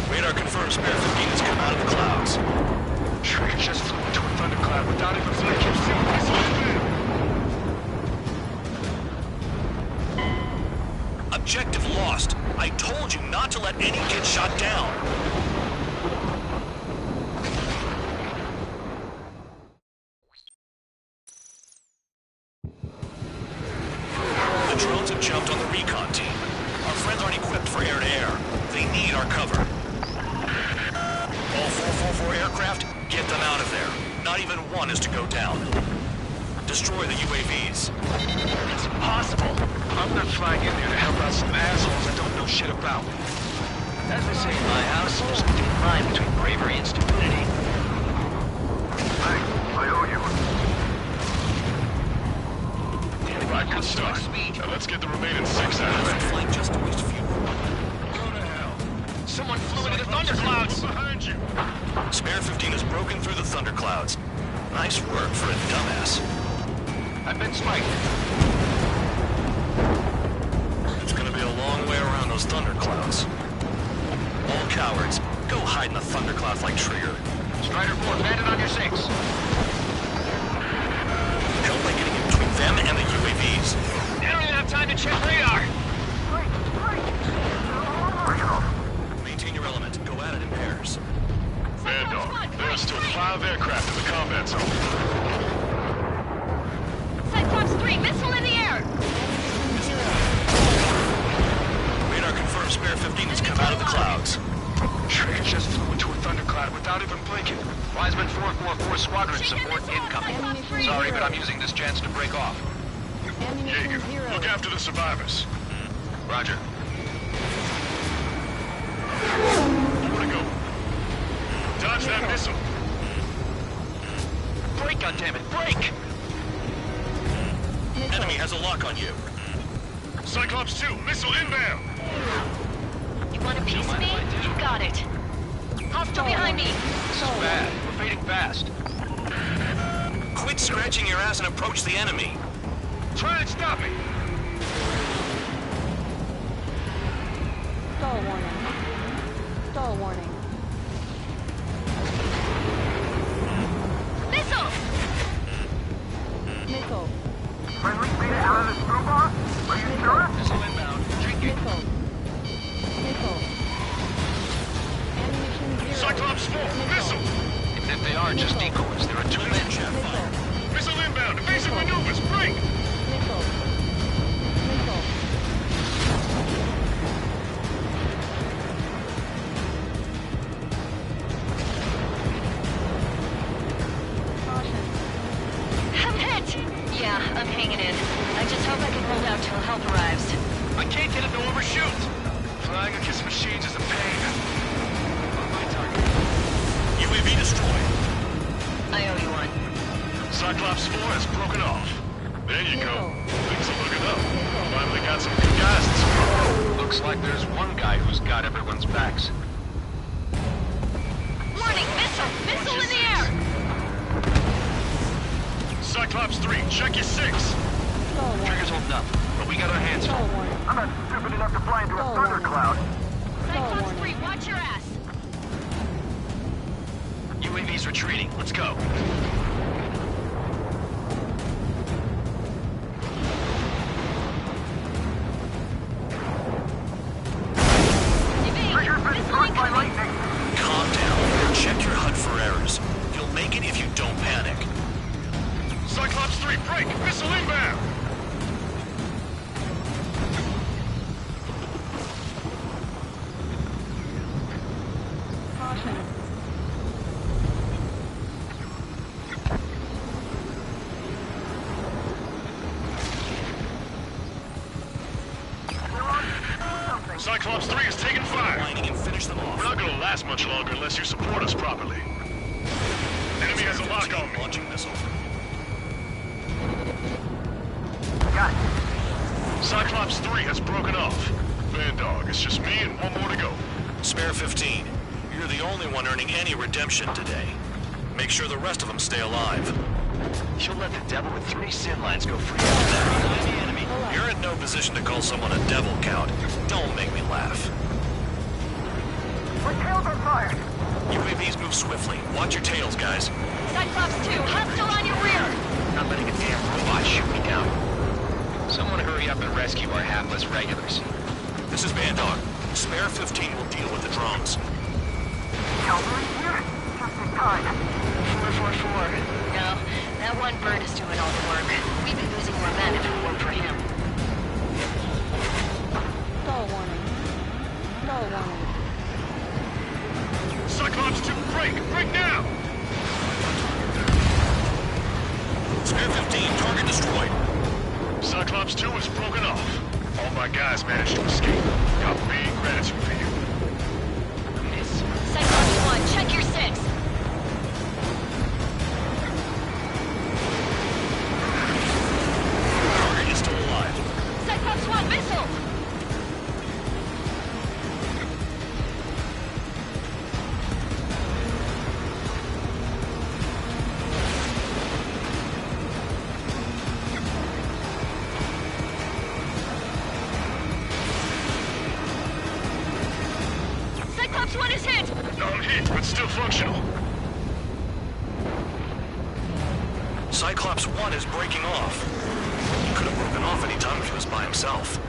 Radar confirms Spare 15 has come out of the clouds. Trigger just flew into a thundercloud without even blinking. Objective lost. I told you not to let any get shot down. The drones have jumped on the recon team. Our friends aren't equipped for air-to-air. They need our cover. All 444 aircraft, get them out of there. Not even one is to go down. Destroy the UAVs. It's impossible. I'm not flying in there to help out some assholes I don't know shit about. As they say in my house, there's a thin line between bravery and stupidity. Thanks. I owe you. Right, good start. Now let's get the remaining 6 out of it. Flank just to waste fuel. Go to hell. Someone flew into the thunderclouds! Behind you. Spare 15 has broken through the thunderclouds. Nice work for a dumbass. I've been spiked. It's gonna be a long way around those thunderclouds. All cowards, go hide in the thunderclouds like Trigger. Strider 4, landed on your 6. Help by getting in between them and the UAVs. I don't even have time to check radar. Maintain your element. Go at it in pairs. Vandog, there are still 5 aircraft in the combat zone. Cyclops 3, missile in the air! Radar confirms Spare 15 has come out of the clouds. Trigger just flew into a thundercloud without even blinking. Wiseman 444 squadron support incoming. Sorry, but I'm using this chance to break off. Jaeger, look after the survivors. Roger. More to go. Dodge that missile. Break, goddammit, break! Enemy has a lock on you. Cyclops 2, missile inbound. You want a piece of me? You got it. Hostile behind me! This is bad. We're fading fast. Quit scratching your ass and approach the enemy. Try and stop me! Stall warning. Stall warning. Missile! Missile. Friendly made it out of the screwball? Are you sure? Missile inbound. Drinking. Missile. Missile. Ammunition 0. Cyclops 4, missile. Even if they are just decoys, there are 2 men shot fire. Missile inbound, evasive maneuvers, break. Missile. Missile. Caution. I'm hit! Yeah, I'm hanging in. I just hope I can hold out till help arrives. I can't get it to overshoot! Flying against machines is a pain. On my target. UAV destroyed. I owe you one. Cyclops 4 has broken off. There you go. Things are looking up. Finally got some good guys to support. Looks like there's one guy who's got everyone's backs. Warning! Missile! Missile in the air! Cyclops 3, check your 6. Stall warning. Trigger's holding up, but we got our hands Stall full. warning. I'm not stupid enough to fly into a Stall thundercloud. Stall Cyclops 3, warning. watch your ass! UAV's retreating. Let's go. Trigger's been struck by lightning. Calm down. Check your HUD for errors. You'll make it if you don't panic. Cyclops 3, break. Missile inbound. Caution. Cyclops 3 is taking fire. Lining and finish them off. We're not gonna last much longer unless you support us properly. Enemy has a lock on me. Launching missile. Got it. Cyclops 3 has broken off. Vandog, it's just me and one more to go. Spare 15. You're You're the only one earning any redemption today. Make sure the rest of them stay alive. You'll let the devil with 3 sin lines go free after that. You're in no position to call someone a devil, Count. Don't make me laugh. My tails on fire! UAVs move swiftly. Watch your tails, guys. Cyclops 2, hostile on your rear! Not letting a damn robot shoot me down. Someone hurry up and rescue our hapless regulars. This is Bandog. Spare 15 will deal with the drones. Cavalry here? Just in time. 444. No, that one bird is doing all the work. We'd be losing more men if it weren't for him. Stall warning. Stall warning. Cyclops 2, break! Break now! Spare 15, target destroyed. Cyclops 2 is broken off. All my guys managed to escape. Got big gratitude for you. Miss. Cyclops 1, check your 6. Target is still alive. Cyclops 1, missile! Cyclops 1 is hit! I'm hit, but still functional. Cyclops 1 is breaking off. He could have broken off any time if he was by himself.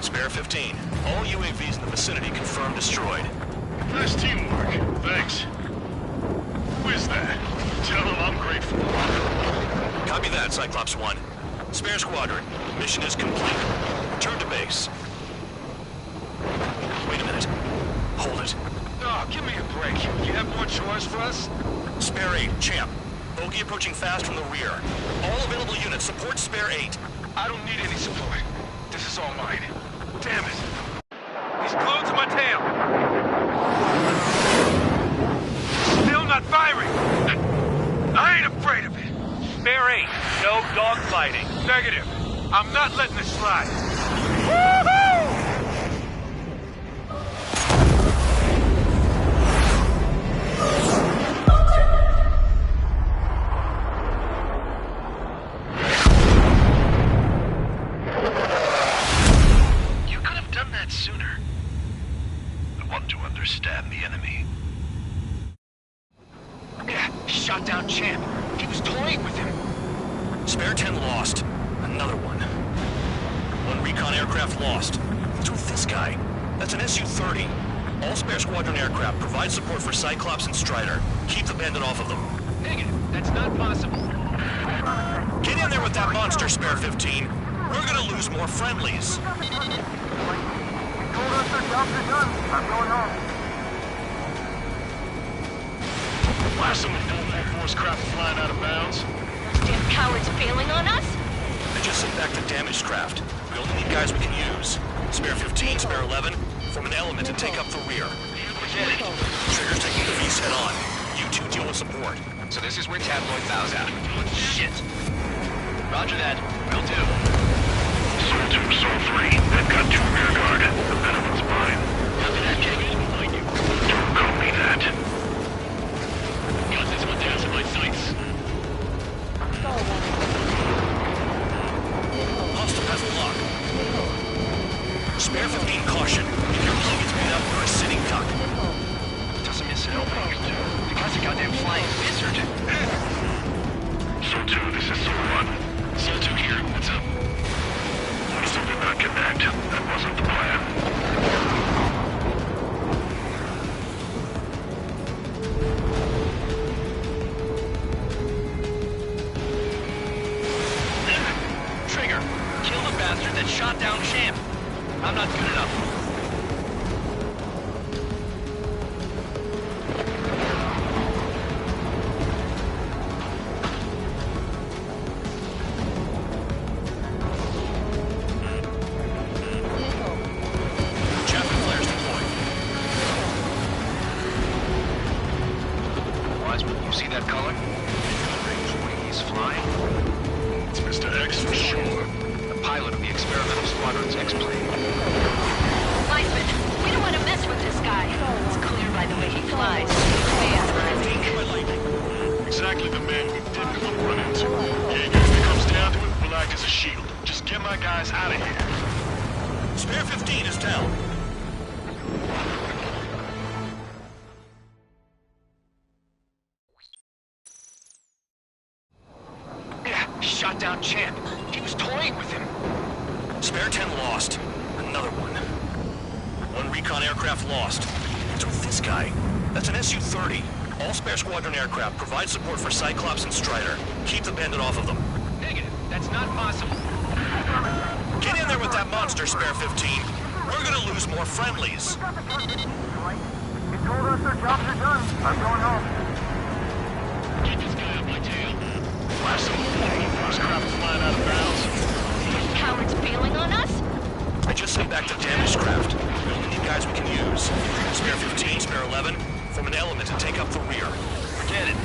Spare 15. All UAVs in the vicinity confirmed destroyed. Nice teamwork. Thanks. Who is that? Tell him I'm grateful. Copy that, Cyclops 1. Spare squadron. Mission is complete. Return to base. Wait a minute. Hold it. Oh, give me a break. You have more chores for us? Spare 8, Champ. Bogey approaching fast from the rear. All available units support Spare 8. I don't need any support. This is all mine. Damn it. He's glued to my tail. Still not firing. I ain't afraid of it. Spare 8, no dogfighting. Negative. I'm not letting this slide. Woohoo! Sooner. I want to understand the enemy. Yeah, shot down Champ. He was toying with him. Spare 10 lost. Another one. One recon aircraft lost. What's with this guy? That's an Su-30. All Spare Squadron aircraft provide support for Cyclops and Strider. Keep the bandit off of them. Negative. That's not possible. Get in there with that monster, Spare 15. We're gonna lose more friendlies. Told us their jobs are done. I'm going home. Blast them with 444's craft flying out of bounds. Damn cowards bailing on us? I just sent back the damaged craft. We only need guys we can use. Spare 15, Spare 11, form an element and take up the rear. Trigger's taking the beast head on. You two deal with support. So this is where Tabloid bows out. Shit. Roger that. Will do. Sol 2, Sol 3. They've got 2 rear guard. The benevolent's mine. Copy that, Jake. Behind you. Don't copy that. Got this one down to my sights. Stall warning. Hostile has a lock. Spare 15, caution. If your plug gets beat up, you're a sitting duck. Doesn't miss an opening. The guy's a goddamn flying wizard. Sol 2, this is Sol 1. Sol 2 here. What's up? Hostile did not connect. That wasn't the plan. Trigger, kill the bastard that shot down Champ. I'm not good enough. Chaplain flares deployed. Wiseman, you see that color? He's flying. It's Mr. X for sure. The pilot of the experimental squadron's X-plane. town. Yeah, shot down Champ. He was toying with him. Spare 10 lost. Another one. One recon aircraft lost. What's with this guy? That's an Su-30. All spare squadron aircraft provide support for Cyclops and Strider. Keep the bandit off of them. Negative. That's not possible. Get in there with that monster, Spare 15. We're gonna lose more friendlies. He told us their jobs are done. I'm going home. Get this guy up my tail. Flash some first craft flying out of bounds. Cowards bailing on us? I just sent back the damaged craft. We only need guys we can use. Spare 15, Spare 11, form an element and take up the rear. Forget it.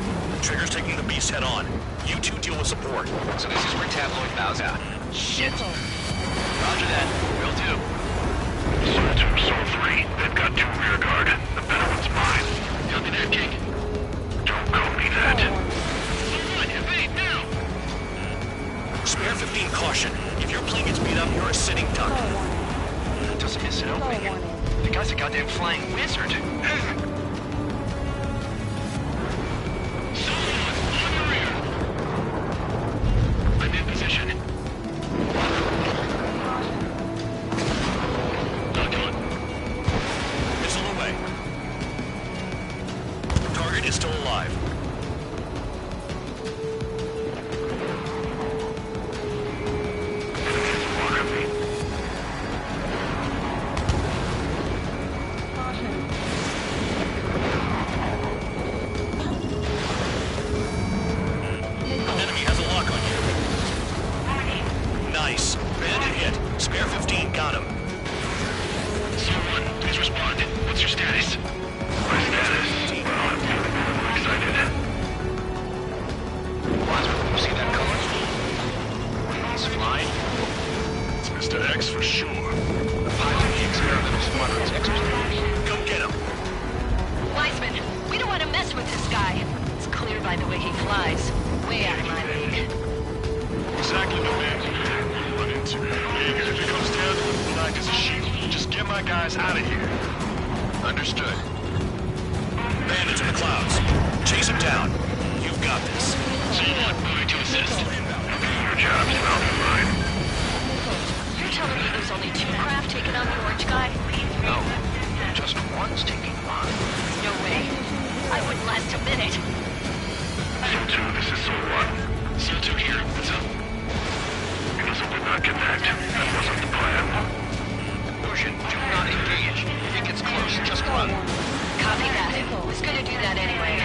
Trigger's taking the beast head on. You two deal with support. So this is where Tabloid bows out. Shit. Roger that. Will do. Sol 2, Sol 3. They've got 2 rear guard. The better one's mine. Copy that, King. Don't call me that. Sol 1, evade now! Spare 15, caution. If your plane gets beat up, you're a sitting duck. Doesn't miss an opening. The guy's a goddamn flying wizard. I'm in position. Not on. Missile away. Target is still alive. Enemy has a lock on you. Nice. Bandit hit. Spare 15 got him. Sol 1, please respond. What's your status? My status? Well, I'm feeling really excited. You see that color? He's flying. It's Mr. X for sure. The pilot of the experimental squadron's explode. Go get him. Wiseman, we don't want to mess with this guy. It's clear by the way he flies. Way out of my league. Exactly the man you run into. If it comes down to it, we'll act as a shield. Just get my guys out of here. Understood. Bandits in the clouds. Chase him down. You've got this. Sol 1, moving to assist. Your job's about mine. You're telling me there's only 2 craft taking on the orange guy? No. Just one's taking him on. No way. I wouldn't last a minute. Sol 2, this is Sol 1. Sol 2 here. What's up? You know, did not connect. That wasn't the plan. Ocean, do not engage. If it gets close, just run. Copy that. Was gonna do that anyway.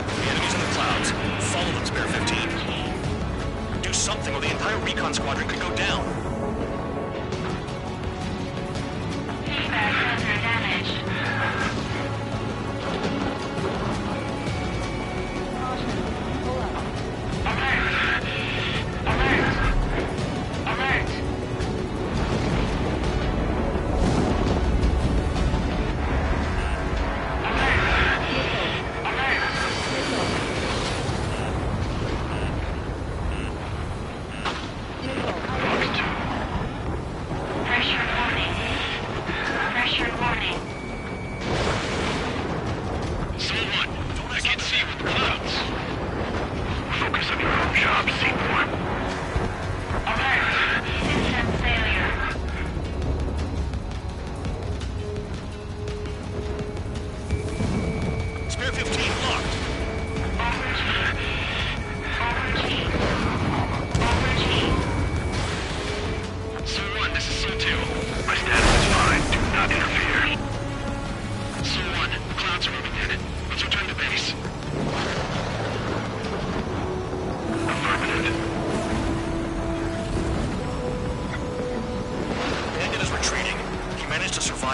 The enemy's in the clouds. Follow them, Spare 15. Do something or the entire recon squadron could go down.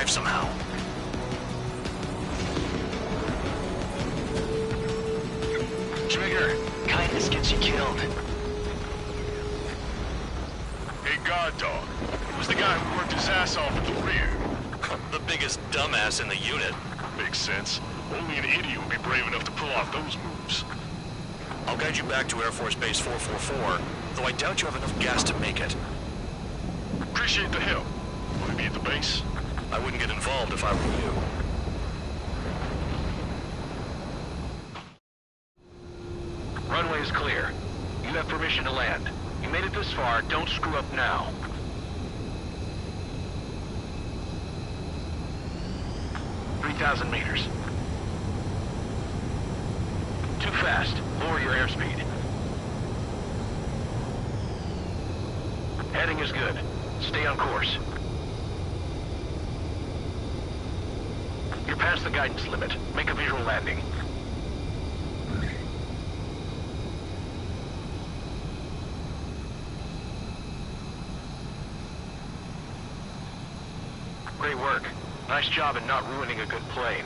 Somehow. Trigger, kindness gets you killed. Hey, guard dog. Who's the guy who worked his ass off at the rear? The biggest dumbass in the unit. Makes sense. Only an idiot would be brave enough to pull off those moves. I'll guide you back to Air Force Base 444, though I doubt you have enough gas to make it. Appreciate the help. Want to be at the base? I wouldn't get involved if I were you. Runway is clear. You have permission to land. You made it this far, don't screw up now. "3,000 meters. Too fast. Lower your airspeed. Heading is good. Stay on course. You're past the guidance limit. Make a visual landing. Great work. Nice job in not ruining a good plane.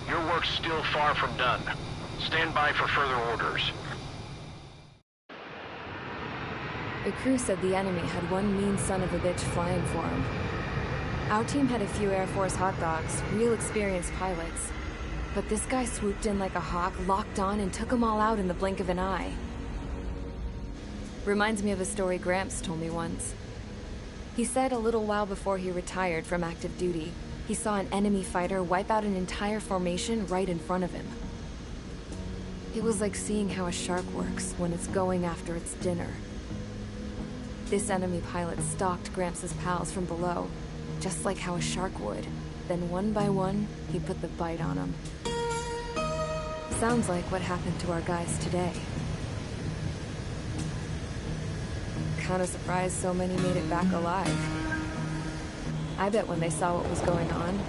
Your work's still far from done. Stand by for further orders. The crew said the enemy had one mean son of a bitch flying for him. Our team had a few Air Force hot dogs, real experienced pilots. But this guy swooped in like a hawk, locked on, and took them all out in the blink of an eye. Reminds me of a story Gramps told me once. He said a little while before he retired from active duty, he saw an enemy fighter wipe out an entire formation right in front of him. It was like seeing how a shark works when it's going after its dinner. This enemy pilot stalked Gramps' pals from below, just like how a shark would. Then one by one, he put the bite on them. Sounds like what happened to our guys today. Kinda surprised so many made it back alive. I bet when they saw what was going on,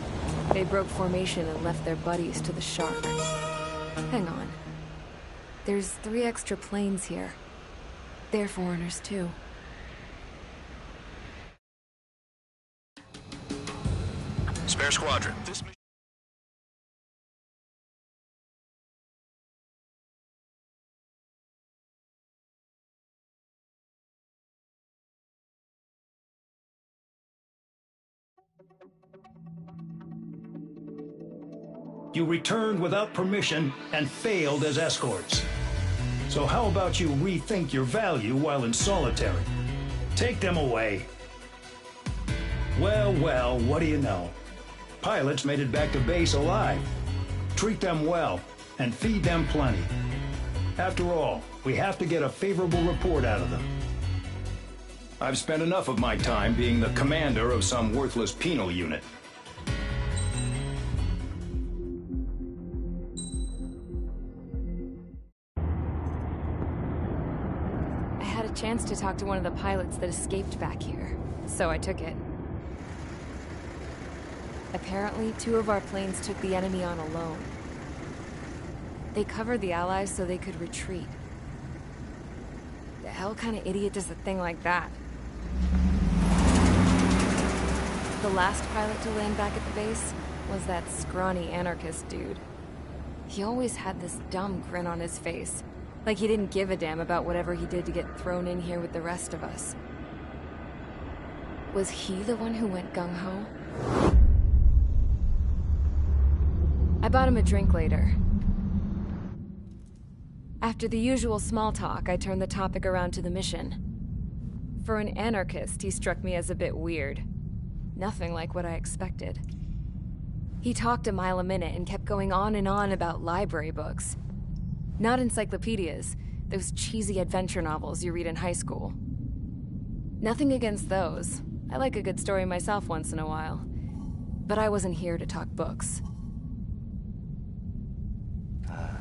they broke formation and left their buddies to the shark. Hang on. There's 3 extra planes here. They're foreigners too. Spare squadron. This mission... You returned without permission and failed as escorts. So how about you rethink your value while in solitary? Take them away. Well, well, what do you know? Pilots made it back to base alive. Treat them well and feed them plenty. After all, we have to get a favorable report out of them. I've spent enough of my time being the commander of some worthless penal unit. I had a chance to talk to one of the pilots that escaped back here, so I took it. Apparently, 2 of our planes took the enemy on alone. They covered the Allies so they could retreat. The hell kind of idiot does a thing like that? The last pilot to land back at the base was that scrawny anarchist dude. He always had this dumb grin on his face, like he didn't give a damn about whatever he did to get thrown in here with the rest of us. Was he the one who went gung-ho? I bought him a drink later. After the usual small talk, I turned the topic around to the mission. For an anarchist, he struck me as a bit weird. Nothing like what I expected. He talked a mile a minute and kept going on and on about library books. Not encyclopedias, those cheesy adventure novels you read in high school. Nothing against those. I like a good story myself once in a while. But I wasn't here to talk books.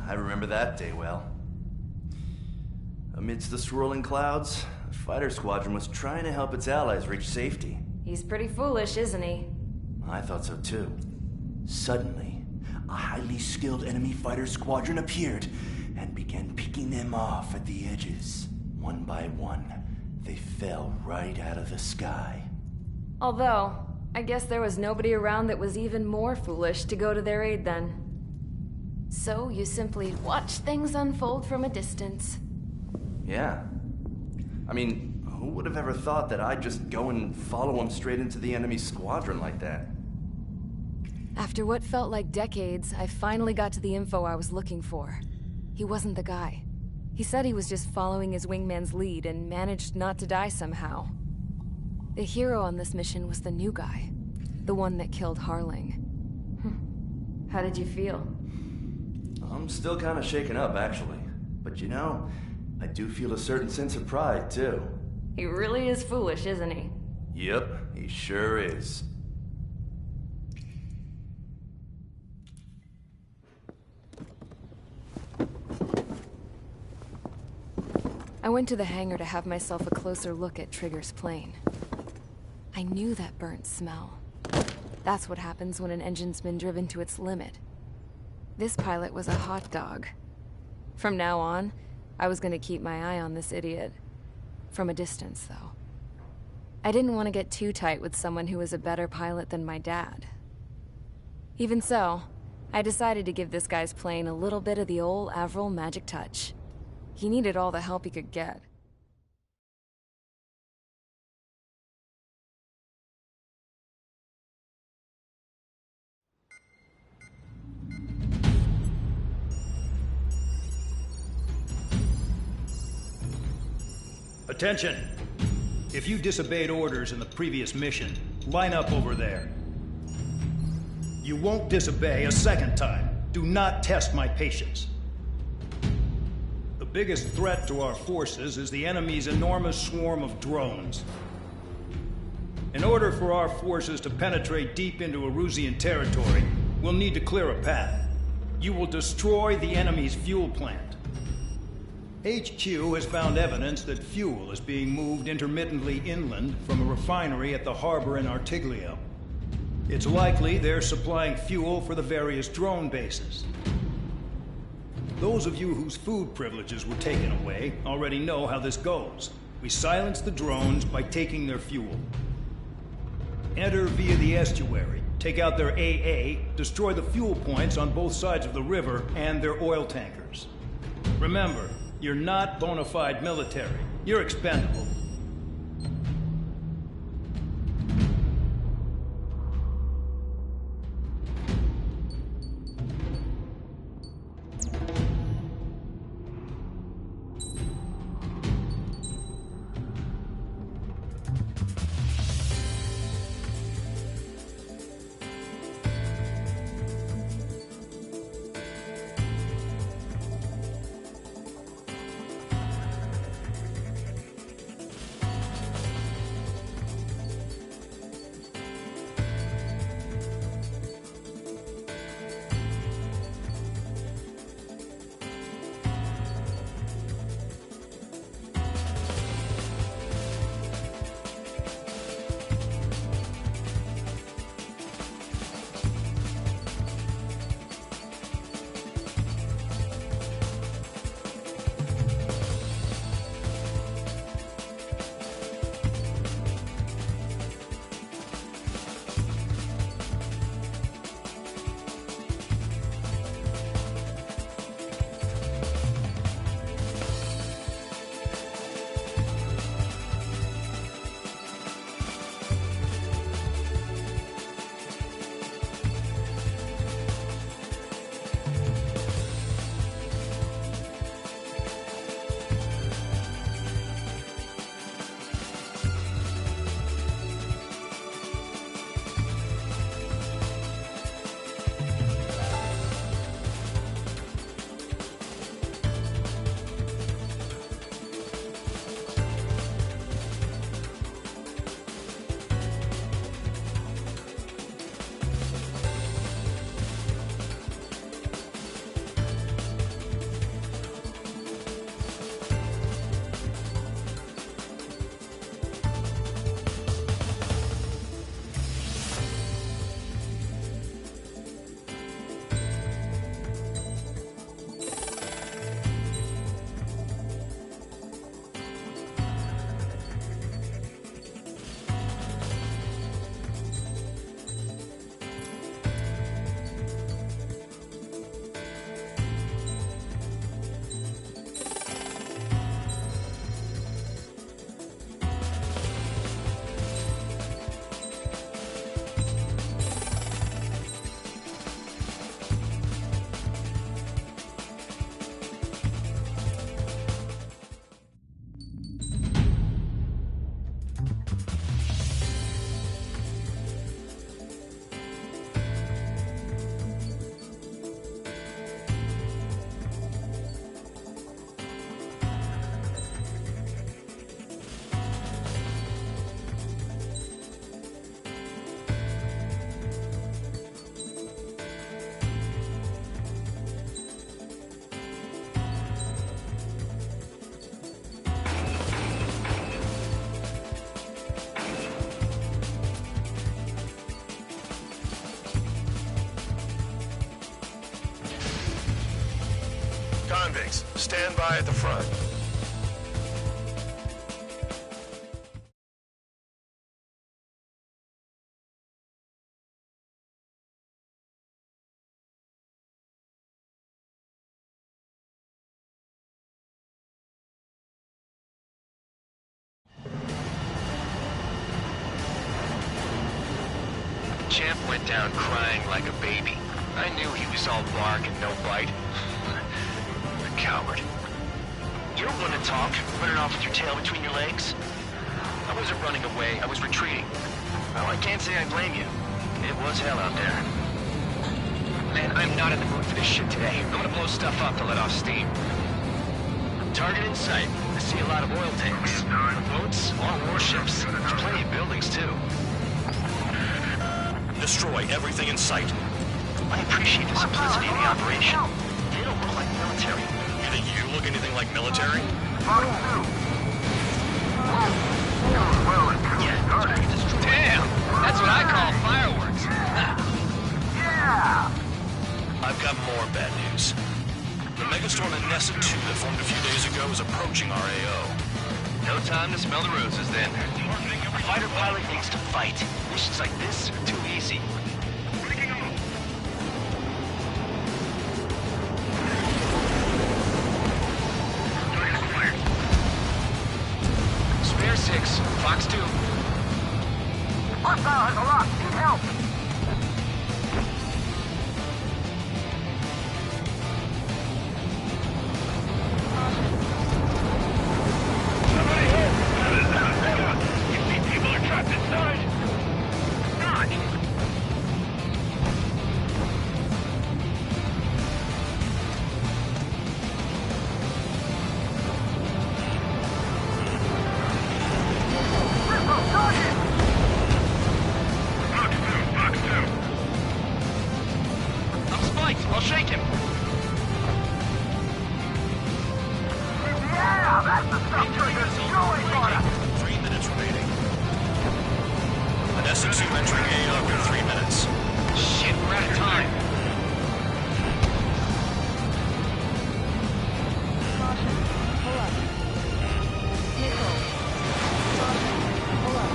I remember that day well. Amidst the swirling clouds, the fighter squadron was trying to help its allies reach safety. He's pretty foolish, isn't he? I thought so too. Suddenly, a highly skilled enemy fighter squadron appeared and began picking them off at the edges. One by one, they fell right out of the sky. Although, I guess there was nobody around that was even more foolish to go to their aid then. So you simply watch things unfold from a distance. Yeah. I mean, who would have ever thought that I'd just go and follow him straight into the enemy squadron like that? After what felt like decades, I finally got to the info I was looking for. He wasn't the guy. He said he was just following his wingman's lead and managed not to die somehow. The hero on this mission was the new guy. The one that killed Harling. How did you feel? I'm still kind of shaken up, actually. But you know, I do feel a certain sense of pride, too. He really is foolish, isn't he? Yep, he sure is. I went to the hangar to have myself a closer look at Trigger's plane. I knew that burnt smell. That's what happens when an engine's been driven to its limit. This pilot was a hot dog. From now on, I was gonna keep my eye on this idiot. From a distance, though. I didn't want to get too tight with someone who was a better pilot than my dad. Even so, I decided to give this guy's plane a little bit of the old Avril magic touch. He needed all the help he could get. Attention! If you disobeyed orders in the previous mission, line up over there. You won't disobey a second time. Do not test my patience. The biggest threat to our forces is the enemy's enormous swarm of drones. In order for our forces to penetrate deep into Erusian territory, we'll need to clear a path. You will destroy the enemy's fuel plant. HQ has found evidence that fuel is being moved intermittently inland from a refinery at the harbor in Artiglio. It's likely they're supplying fuel for the various drone bases. Those of you whose food privileges were taken away already know how this goes. We silence the drones by taking their fuel. Enter via the estuary, take out their AA, destroy the fuel points on both sides of the river and their oil tankers. Remember, you're not bona fide military. You're expendable. Biggs, stand by at the front. Champ went down crying like a baby. I knew he was all bark and no bite. The coward. You don't want to talk, running off with your tail between your legs. I wasn't running away, I was retreating. Well, I can't say I blame you. It was hell out there. Man, I'm not in the mood for this shit today. I'm gonna blow stuff up to let off steam. Target in sight. I see a lot of oil tanks. Boats, or warships. There's plenty of buildings, too. Destroy everything in sight. I appreciate the simplicity of the operation. They don't look like military. You think you look anything like military? Damn! That's what I call fireworks. Yeah! I've got more bad news. The megastorm at Nessa 2 that formed a few days ago is approaching our AO. No time to smell the roses then. A fighter pilot needs to fight. Missions like this are too easy. Spare 6, Fox 2. Hostile has a lock. Need help. People are trapped inside! Dodge! I'm spiked, I'll shake him. Yeah, that's the stuff Trigger. Going for it. 3 minutes remaining. Nessa 2 entering AO in 3 minutes. Shit, we're out of time. Caution. Pull up. Nickel. Caution. Pull up.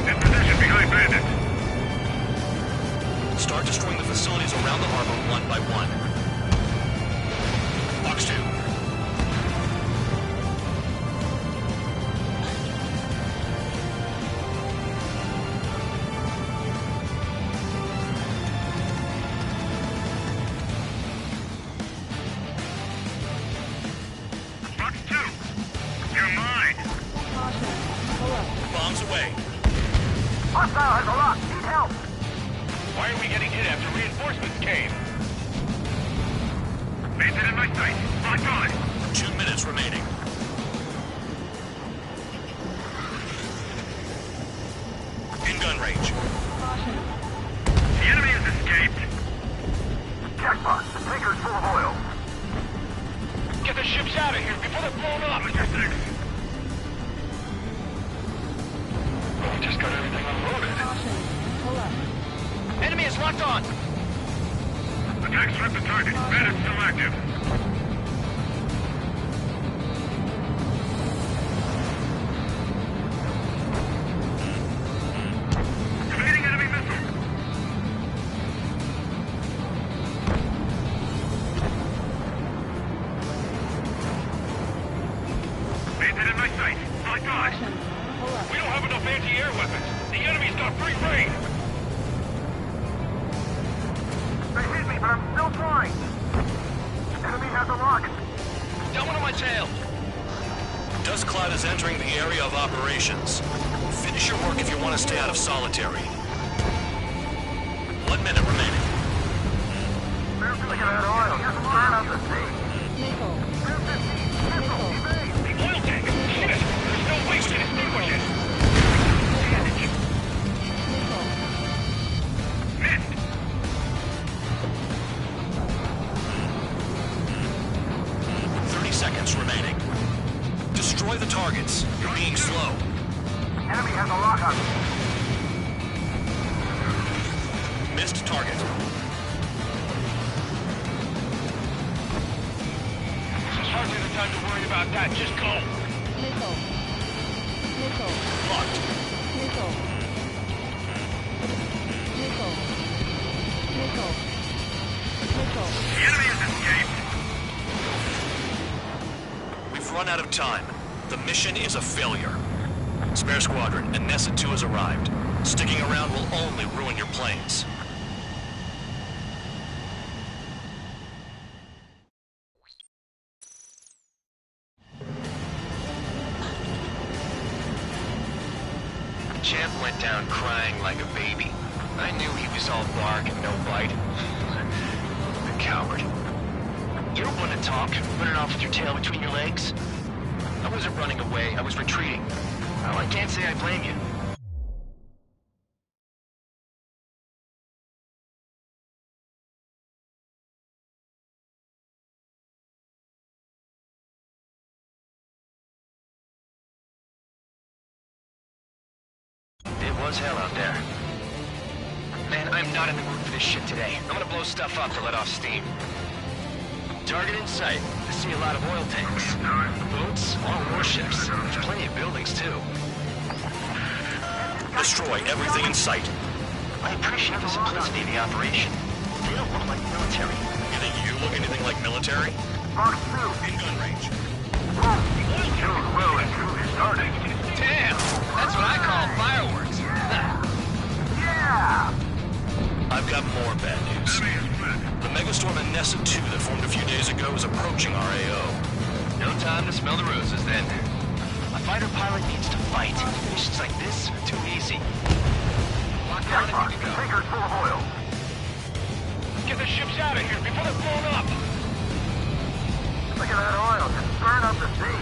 In position behind Bandit. Start destroying the facilities around the harbor one by one. Fox 2. Fox 2, you're mine. Caution. Pull up. Bombs away. Hostile has a lock. Need help. Why are we getting hit after reinforcements came? Bandit in my sight. Lock on. 2 minutes remaining. In gun range. Caution. The enemy has escaped. Jackpot. The tanker's full of oil. Get the ships out of here before they're blown up. Mr. 6. Well, we just got everything unloaded. Caution. Pull up. Enemy is locked on. Attack swept the target. Bandit's still active. Evading enemy missile. Bandit in my sight. Locked on. Caution. Pull up. We don't have enough anti-air weapons. The enemy's got free reign. They hit me, but I'm still flying. Enemy has a lock. Got one on my tail. Dust Cloud is entering the area of operations. Finish your work if you want to stay out of solitary. 1 minute remaining. Look at that oil. Just flying out the sea. Nickel. Nickel. Evade. The oil tank. Shit. There's no way to extinguish it. Nickel. Missed. 30 seconds remaining. Destroy the targets. You're being slow. Enemy has a lock on me. Missed target. time to worry about that. Just go. Missile. Missile. Locked. Missile. Missile. Missile. Missile. The enemy has escaped. We've run out of time. The mission is a failure. Spare Squadron, Anessa 2 has arrived. Sticking around will only ruin your planes. Champ went down crying like a baby. I knew he was all bark and no bite. The coward. You don't want to talk, running off with your tail between your legs. I wasn't running away, I was retreating. Well, I can't say I blame you. It was hell out there. Man, I'm not in the mood for this shit today. I'm gonna blow stuff up to let off steam. Target in sight. I see a lot of oil tanks. Boats, all warships. There's plenty of buildings, too. Destroy everything in sight. I appreciate the simplicity of the operation. They don't look like military. You think you look anything like military? Fox 2. In gun range. Kills well and truly starting. Damn! That's what I call fireworks. Yeah! I've got more bad news. The Megastorm Anessa 2 that formed a few days ago is approaching our AO. No time to smell the roses, then. A fighter pilot needs to fight. Missions like this are too easy. Lock down and you can go. Tanker's full of oil. Get the ships out of here before they're blown up. Look at that oil. Just burn up the sea.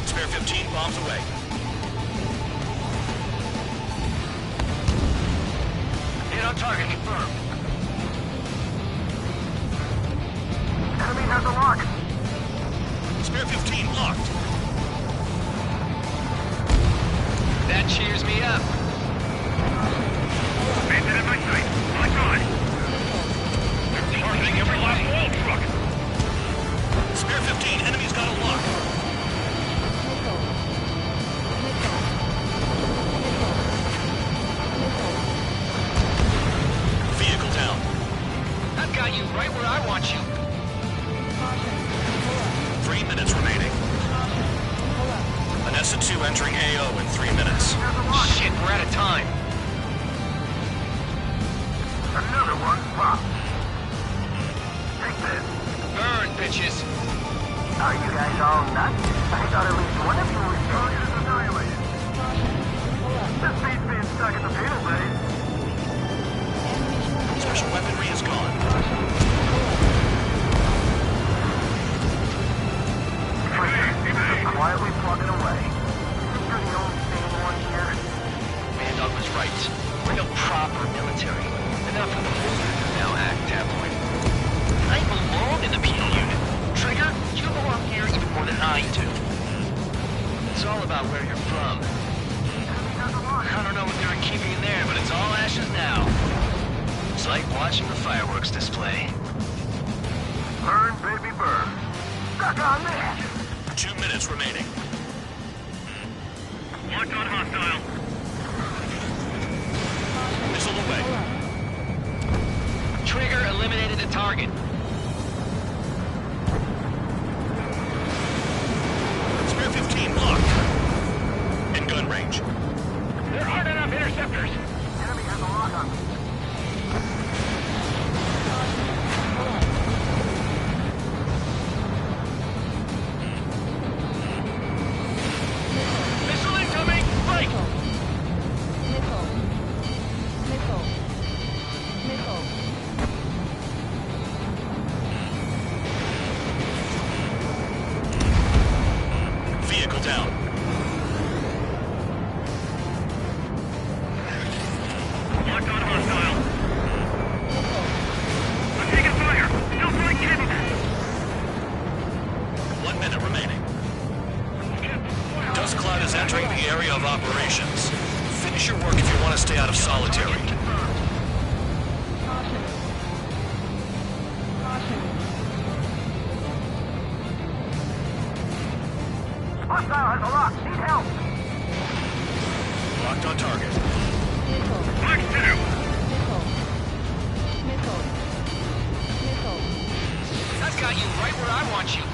Spare 15 bombs away. Hit on target, confirmed. Enemy has a lock. Spare 15 locked. That cheers me up. Bandit in my sight. My God. They're targeting every last oil truck. Spare 15, enemy's got a lock. Vehicle down. I've got you right where I want you. 3 minutes remaining. Anessa 2 entering AO in 3 minutes. Shit, we're out of time. Another one popped. Take this. Burn, bitches. Are you guys all nuts? I thought at least one of you was target is annihilated. This beats being stuck at the penal base. Special weaponry is gone. Quietly plugging away. You're the only sane one here. Bandog was right. We're no proper military. Enough of the whole now act tabloid. I belong in the penal unit. Trigger, you belong here even more than I do. It's all about where you're from. I don't know what they were keeping in there, but it's all ashes now. It's like watching the fireworks display. Burn, baby, burn. Stuck on that. 2 minutes remaining. Locked on hostile. Missile away. Trigger eliminated the target. Spare 15 locked. In gun range. There aren't enough interceptors. Enemy has a lock on me. Missile incoming! Fight! Missile. Missile. Missile. Vehicle down. Locked on hostile. I'm taking fire. Still flight capable. 1 minute remaining. Dust Cloud is entering the area of operations. Finish your work if you want to stay out of solitary. Caution. Caution. Hostile has a lock. Need help. Locked on target. Black 2! That's got you right where I want you.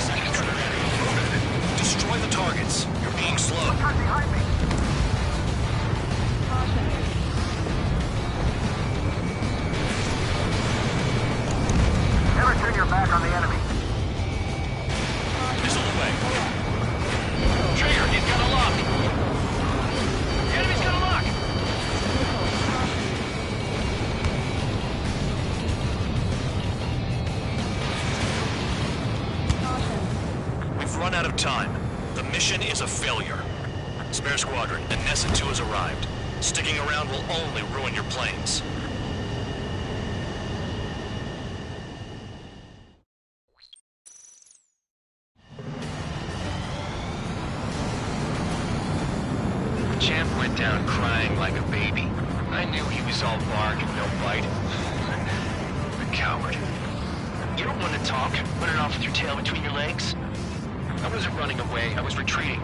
Seconds remaining. Destroy the targets. You're being slow. Right behind me. Never turn your back on the enemy. Missile away. Trigger, he's got a lock. The enemy's got a lock. We've run out of time. The mission is a failure. Spare Squadron, and Nessa 2 has arrived. Sticking around will only ruin your planes. Champ went down crying like a baby. I knew he was all bark and no bite. A coward. You don't want to talk, running off with your tail between your legs. I wasn't running away, I was retreating.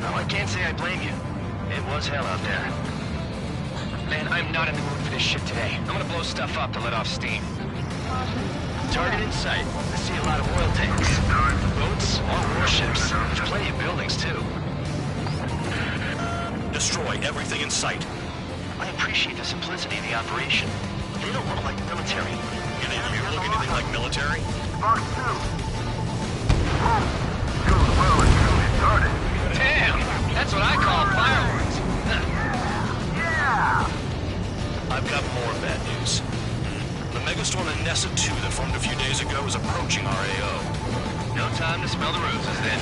Now, I can't say I blame you. It was hell out there. Man, I'm not in the mood for this shit today. I'm gonna blow stuff up to let off steam. Target in sight. I see a lot of oil tanks. Boats, all warships. There's plenty of buildings, too. Destroy everything in sight. I appreciate the simplicity of the operation. They don't look like the military. You think you look anything like military? Box 2. Goes well until it started. Damn! That's what I call fireworks. Yeah! I've got more bad news. The megastorm in Nessa 2 that formed a few days ago is approaching our AO. No time to smell the roses then.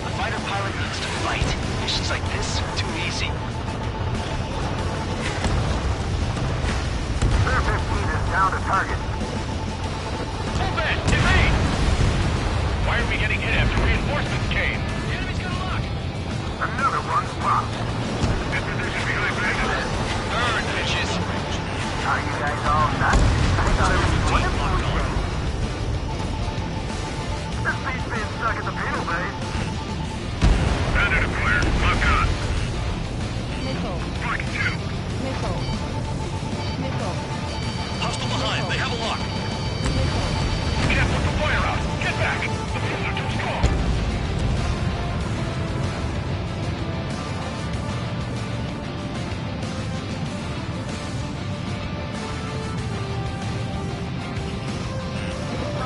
A fighter pilot needs to fight. Missions like this are too easy. Clear 15 is down to target. Hold that! Evade! Why are we getting hit after reinforcements came? The enemy's got a lock. Another one's popped. Burn, bitches! Are you guys all nuts? I thought it was wonderful. This beat's being stuck at the penal base. Bandit clear. Lock on. Missile. Black 2! Missile. Missile. Hostile behind. They have a lock. Can't put the fire out! Get back! The fields are too strong!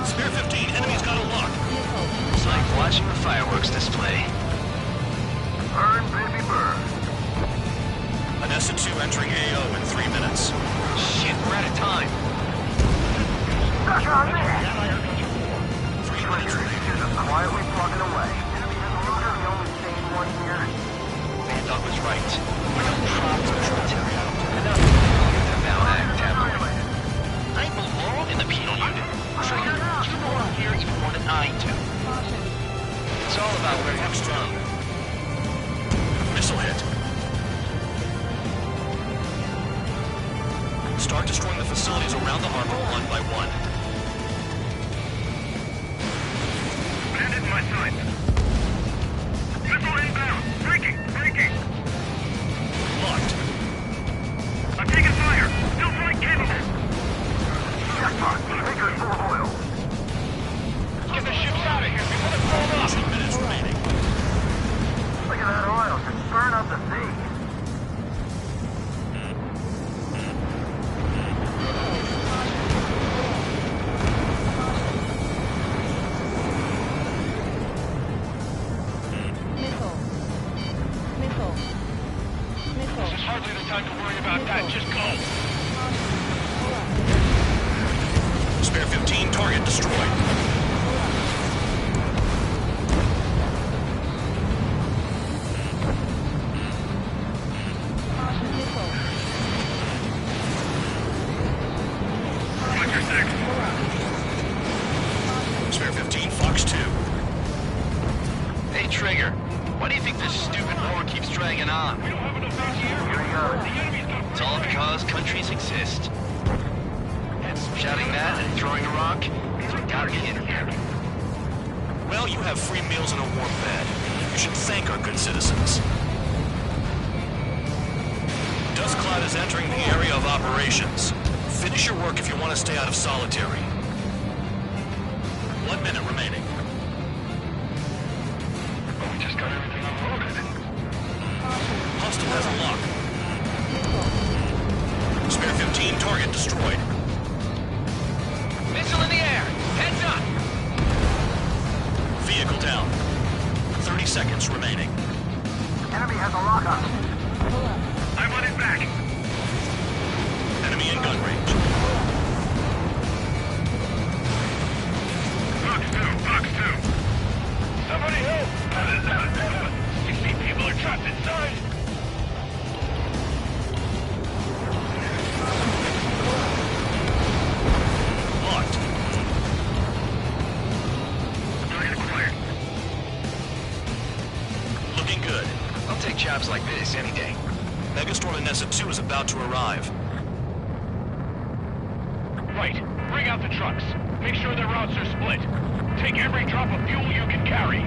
Spare 15. Enemy's got a lock. It's like watching a fireworks display. Burn, baby, burn. Nessa 2 entering AO in 3 minutes. Shit, we're out of time. Pressure on me! 3 minutes remaining. Just quietly plugging away. Enemy has a loader, the only sane one here. Bandog was right. We're not props of military. Enough to the Valak tabloid. I belong in the penal unit. Trigger, you belong here even more than I do. It's all about where you're from. Missile hit. Start destroying the facilities around the harbor one by one. Bandit in my sight. Missile inbound. Breaking. Locked. I'm taking fire. Still flight capable. Jackpot. Taker's full of oil. Get the ships out of here before they're blown up. 2 minutes remaining. Look at that oil. Just burn up the sea. This is hardly the time to worry about that. Just go. Spare 15. Target destroyed. Spare 15. Fox 2. Hey, Trigger. Why do you think this stupid war keeps dragging on? We don't have enough out here. The enemy's got... It's all because countries exist. And shouting that and throwing a rock is what got me in here. Well, you have free meals and a warm bed. You should thank our good citizens. Dust Cloud is entering the area of operations. Finish your work if you want to stay out of solitary. 1 minute remaining. Well, we just got everything unloaded. Hostile has a lock. Spare 15, target destroyed. Missile in the air! Heads up! Vehicle down. 30 seconds remaining. Enemy has a lock on. I want it back. Enemy in gun range. Box 2. Somebody help! 16 people are trapped inside. Locked. Target acquired. Looking good. I'll take jobs like this any day. Megastorm Inessa 2 is about to arrive. Right. Bring out the trucks. Make sure their routes are split. Take every drop of fuel you can carry.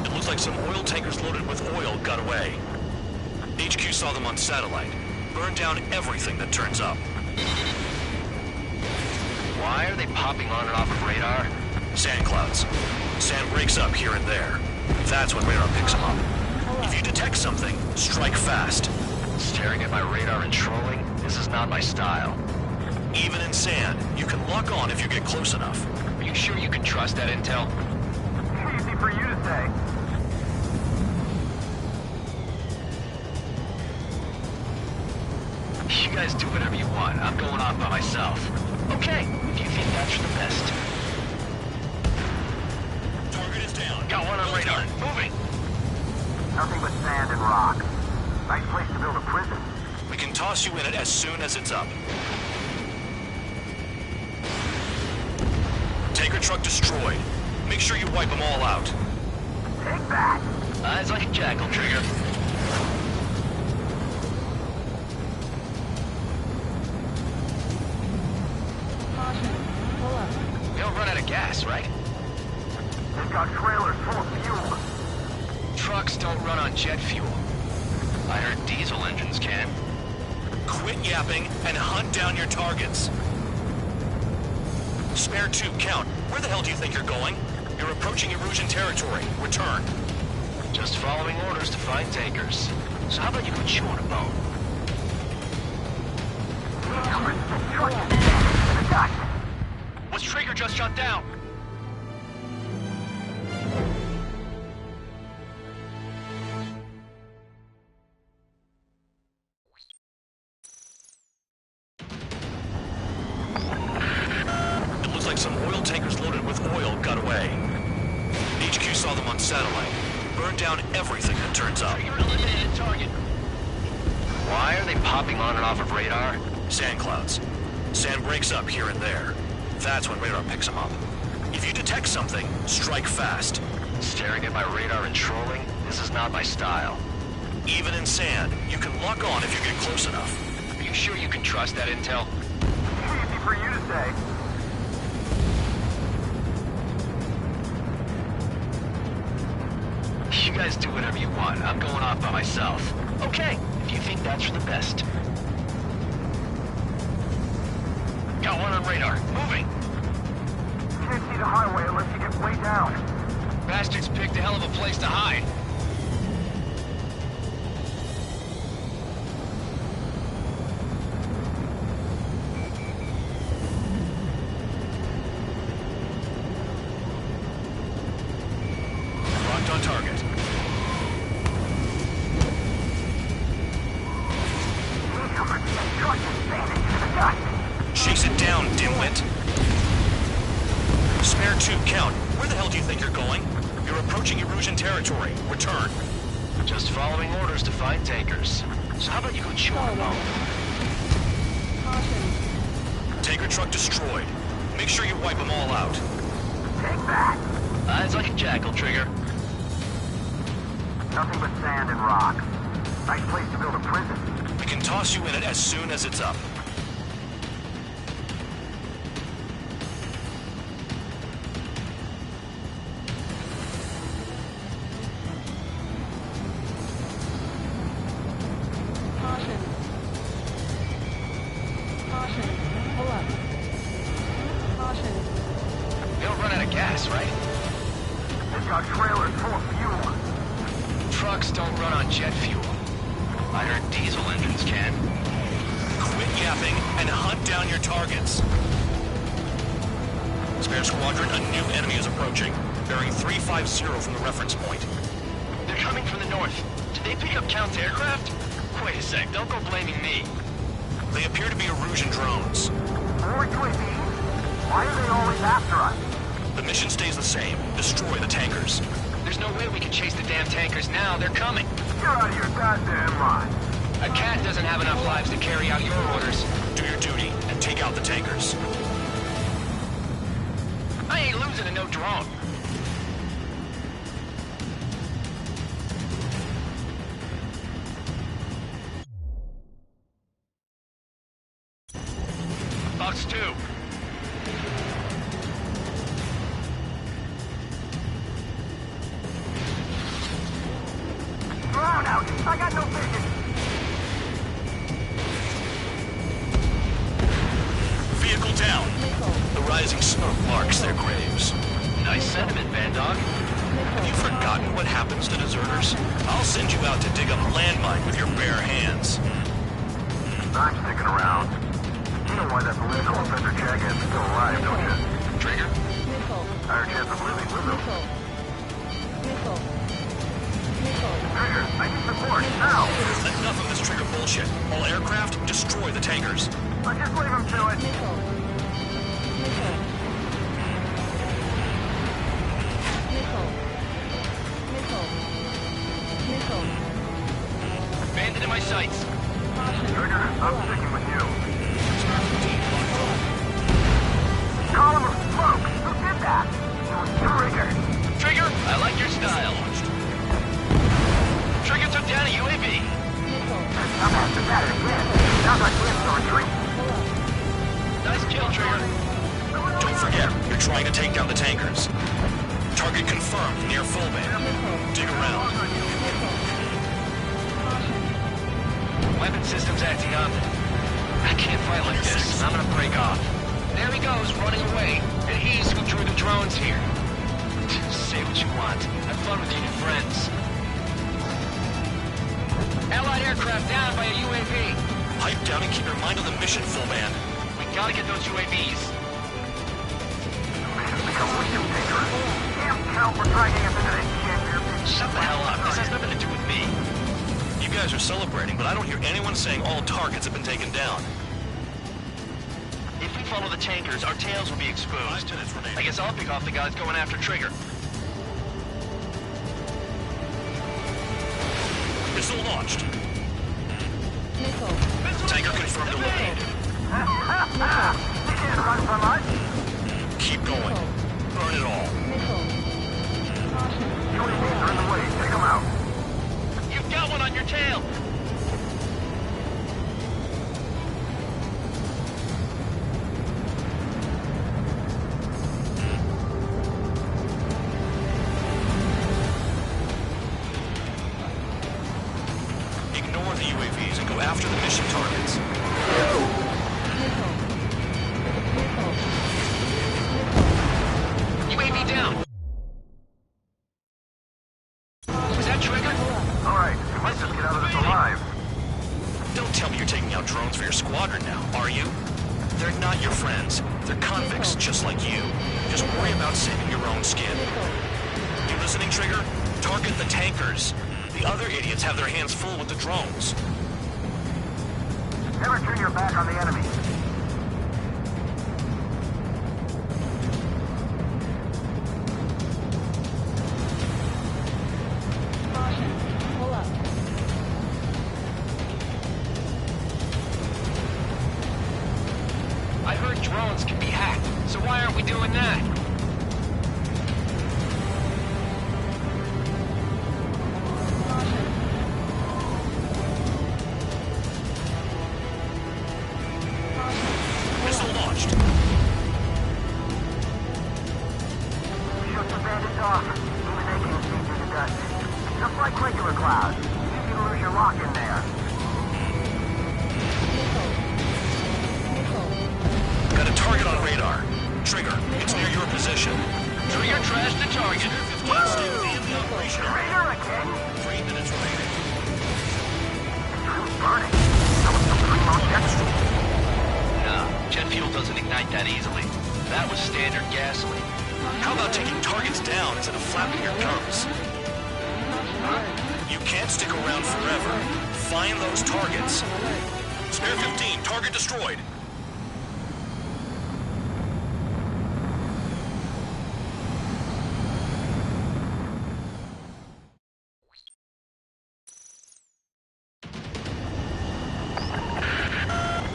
It looks like some oil tankers loaded with oil got away. HQ saw them on satellite. Burn down everything that turns up. Why are they popping on and off of radar? Sand clouds. Sand breaks up here and there. That's when radar picks them up. If you detect something, strike fast. Staring at my radar and trolling? This is not my style. Even in sand, you can lock on if you get close enough. Are you sure you can trust that intel? Easy for you to say. You guys do whatever you want. I'm going off by myself. Okay, if you think that's for the best. Target is down. Got one on radar. Moving. Nothing but sand and rock. Nice place to build a prison. We can toss you in it as soon as it's up. Tanker truck destroyed. Make sure you wipe them all out. Take that. Eyes like a jackal, Trigger. We don't run out of gas, right? They've got trailers full of fuel. Trucks don't run on jet fuel. I heard diesel engines can. Quit yapping and hunt down your targets. Spare 2, count. Where the hell do you think you're going? You're approaching Erusian territory. Return. Just following orders to find tankers. So how about you go chew on a bone? Was Trigger just shot down? It looks like some oil tankers loaded with oil got away. HQ saw them on satellite. Burn down everything that turns up. Trigger eliminated target. Why are they popping on and off of radar? Sand clouds. Sand breaks up here and there. That's when radar picks them up. If you detect something, strike fast. Staring at my radar and trolling? This is not my style. Even in sand, you can lock on if you get close enough. Are you sure you can trust that intel? Easy for you to say. You guys do whatever you want. I'm going off by myself. Okay, if you think that's for the best. Got one on radar. Moving. Can't see the highway unless you get way down. Bastards picked a hell of a place to hide. Locked on target. Chase it down, dimwit. Spare 2, count. Where the hell do you think you're going? You're approaching Erusian territory. Return. Just following orders to find tankers. So how about you go chew on a bone? Tanker truck destroyed. Make sure you wipe them all out. Take that. Eyes like a jackal, Trigger. Nothing but sand and rock. Nice place to build a prison. We can toss you in it as soon as it's up. Caution. Caution. Pull up. Caution. They don't run out of gas, right? They've got trailers full of fuel. Trucks don't run on jet fuel. I heard diesel engines can. Quit yapping and hunt down your targets. Spare Squadron, a new enemy is approaching, bearing 350 from the reference point. They're coming from the north. Did they pick up Count's aircraft? Wait a sec, don't go blaming me. They appear to be Erusian drones. More UAVs? Why are they always after us? The mission stays the same. Destroy the tankers. There's no way we can chase the damn tankers now. They're coming. You're out of your goddamn mind. A cat doesn't have enough lives to carry out your orders. Do your duty and take out the tankers. I ain't losing to no drone. Fox 2. Drown out! I got no vision! Vehicle down. The rising smoke marks their graves. Nice sentiment, Bandog. Have you forgotten what happens to deserters? I'll send you out to dig up a landmine with your bare hands. I'm sticking around. You know why that political offender Jaghead's still alive, don't you? Trigger? Higher chance of living with him. Trigger, I need support, now! Enough of this Trigger bullshit. All aircraft, destroy the tankers. Let's just leave him to it. Bandit in my sights. Trigger, I'm sticking with you. Column of smoke! Who did that? It was Trigger. Trigger, I like your style. Trigger took down a UAV. I'm after that again. Sounds like we have to retreat. Nice kill, Trigger. Don't forget, you're trying to take down the tankers. Target confirmed near Fullband. Dig around. Weapon system's acting up. I can't fight like this. I'm gonna break off. There he goes, running away. And he's who drew the drones here. Say what you want. Have fun with your new friends. Allied aircraft down by a UAV. Pipe down and keep your mind on the mission, Fullband. We gotta get those UAVs. Mission's become wicked dangerous. Damn Count for dragging us into this shit here. Shut the hell up. This has nothing to do with me. You guys are celebrating, but I don't hear anyone saying all targets have been taken down. If we follow the tankers, our tails will be exposed. I guess I'll pick off the guys going after Trigger. Missile launched. Tanker confirmed eliminated. You can't run from us. Keep going. Burn it all. UAVs are in the way. Take them out. You've got one on your tail. Ignore the UAVs and go after the mission targets. UAV down. Was that Trigger? All right, we might just get out of this alive. Don't tell me you're taking out drones for your squadron now, are you? They're not your friends. They're convicts just like you. Just worry about saving your own skin. You listening, Trigger? Target the tankers. The other idiots have their hands full with the drones. Never turn your back on the enemy. Pull up. I heard drones can be hacked, so why aren't we doing that? cloud. Easy to lose your lock in there. Got a target on radar. Trigger, it's near your position. Trigger trashed the target. Stay with the enemy operation. Trigger again? 3 minutes remaining. It's burning. That was some primo jet fuel. Nah, jet fuel doesn't ignite that easily. That was standard gasoline. How about taking targets down instead of flapping your gums? You can't stick around forever. Find those targets. Spare 15, target destroyed.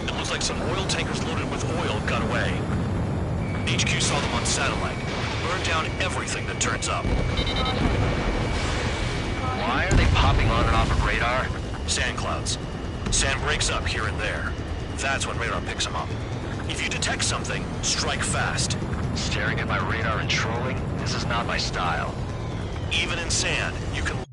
It looks like some oil tankers loaded with oil got away. HQ saw them on satellite. Burn down everything that turns up. Why are they popping on and off of radar? Sand clouds. Sand breaks up here and there. That's when radar picks them up. If you detect something, strike fast. Staring at my radar and trolling? This is not my style. Even in sand, you can...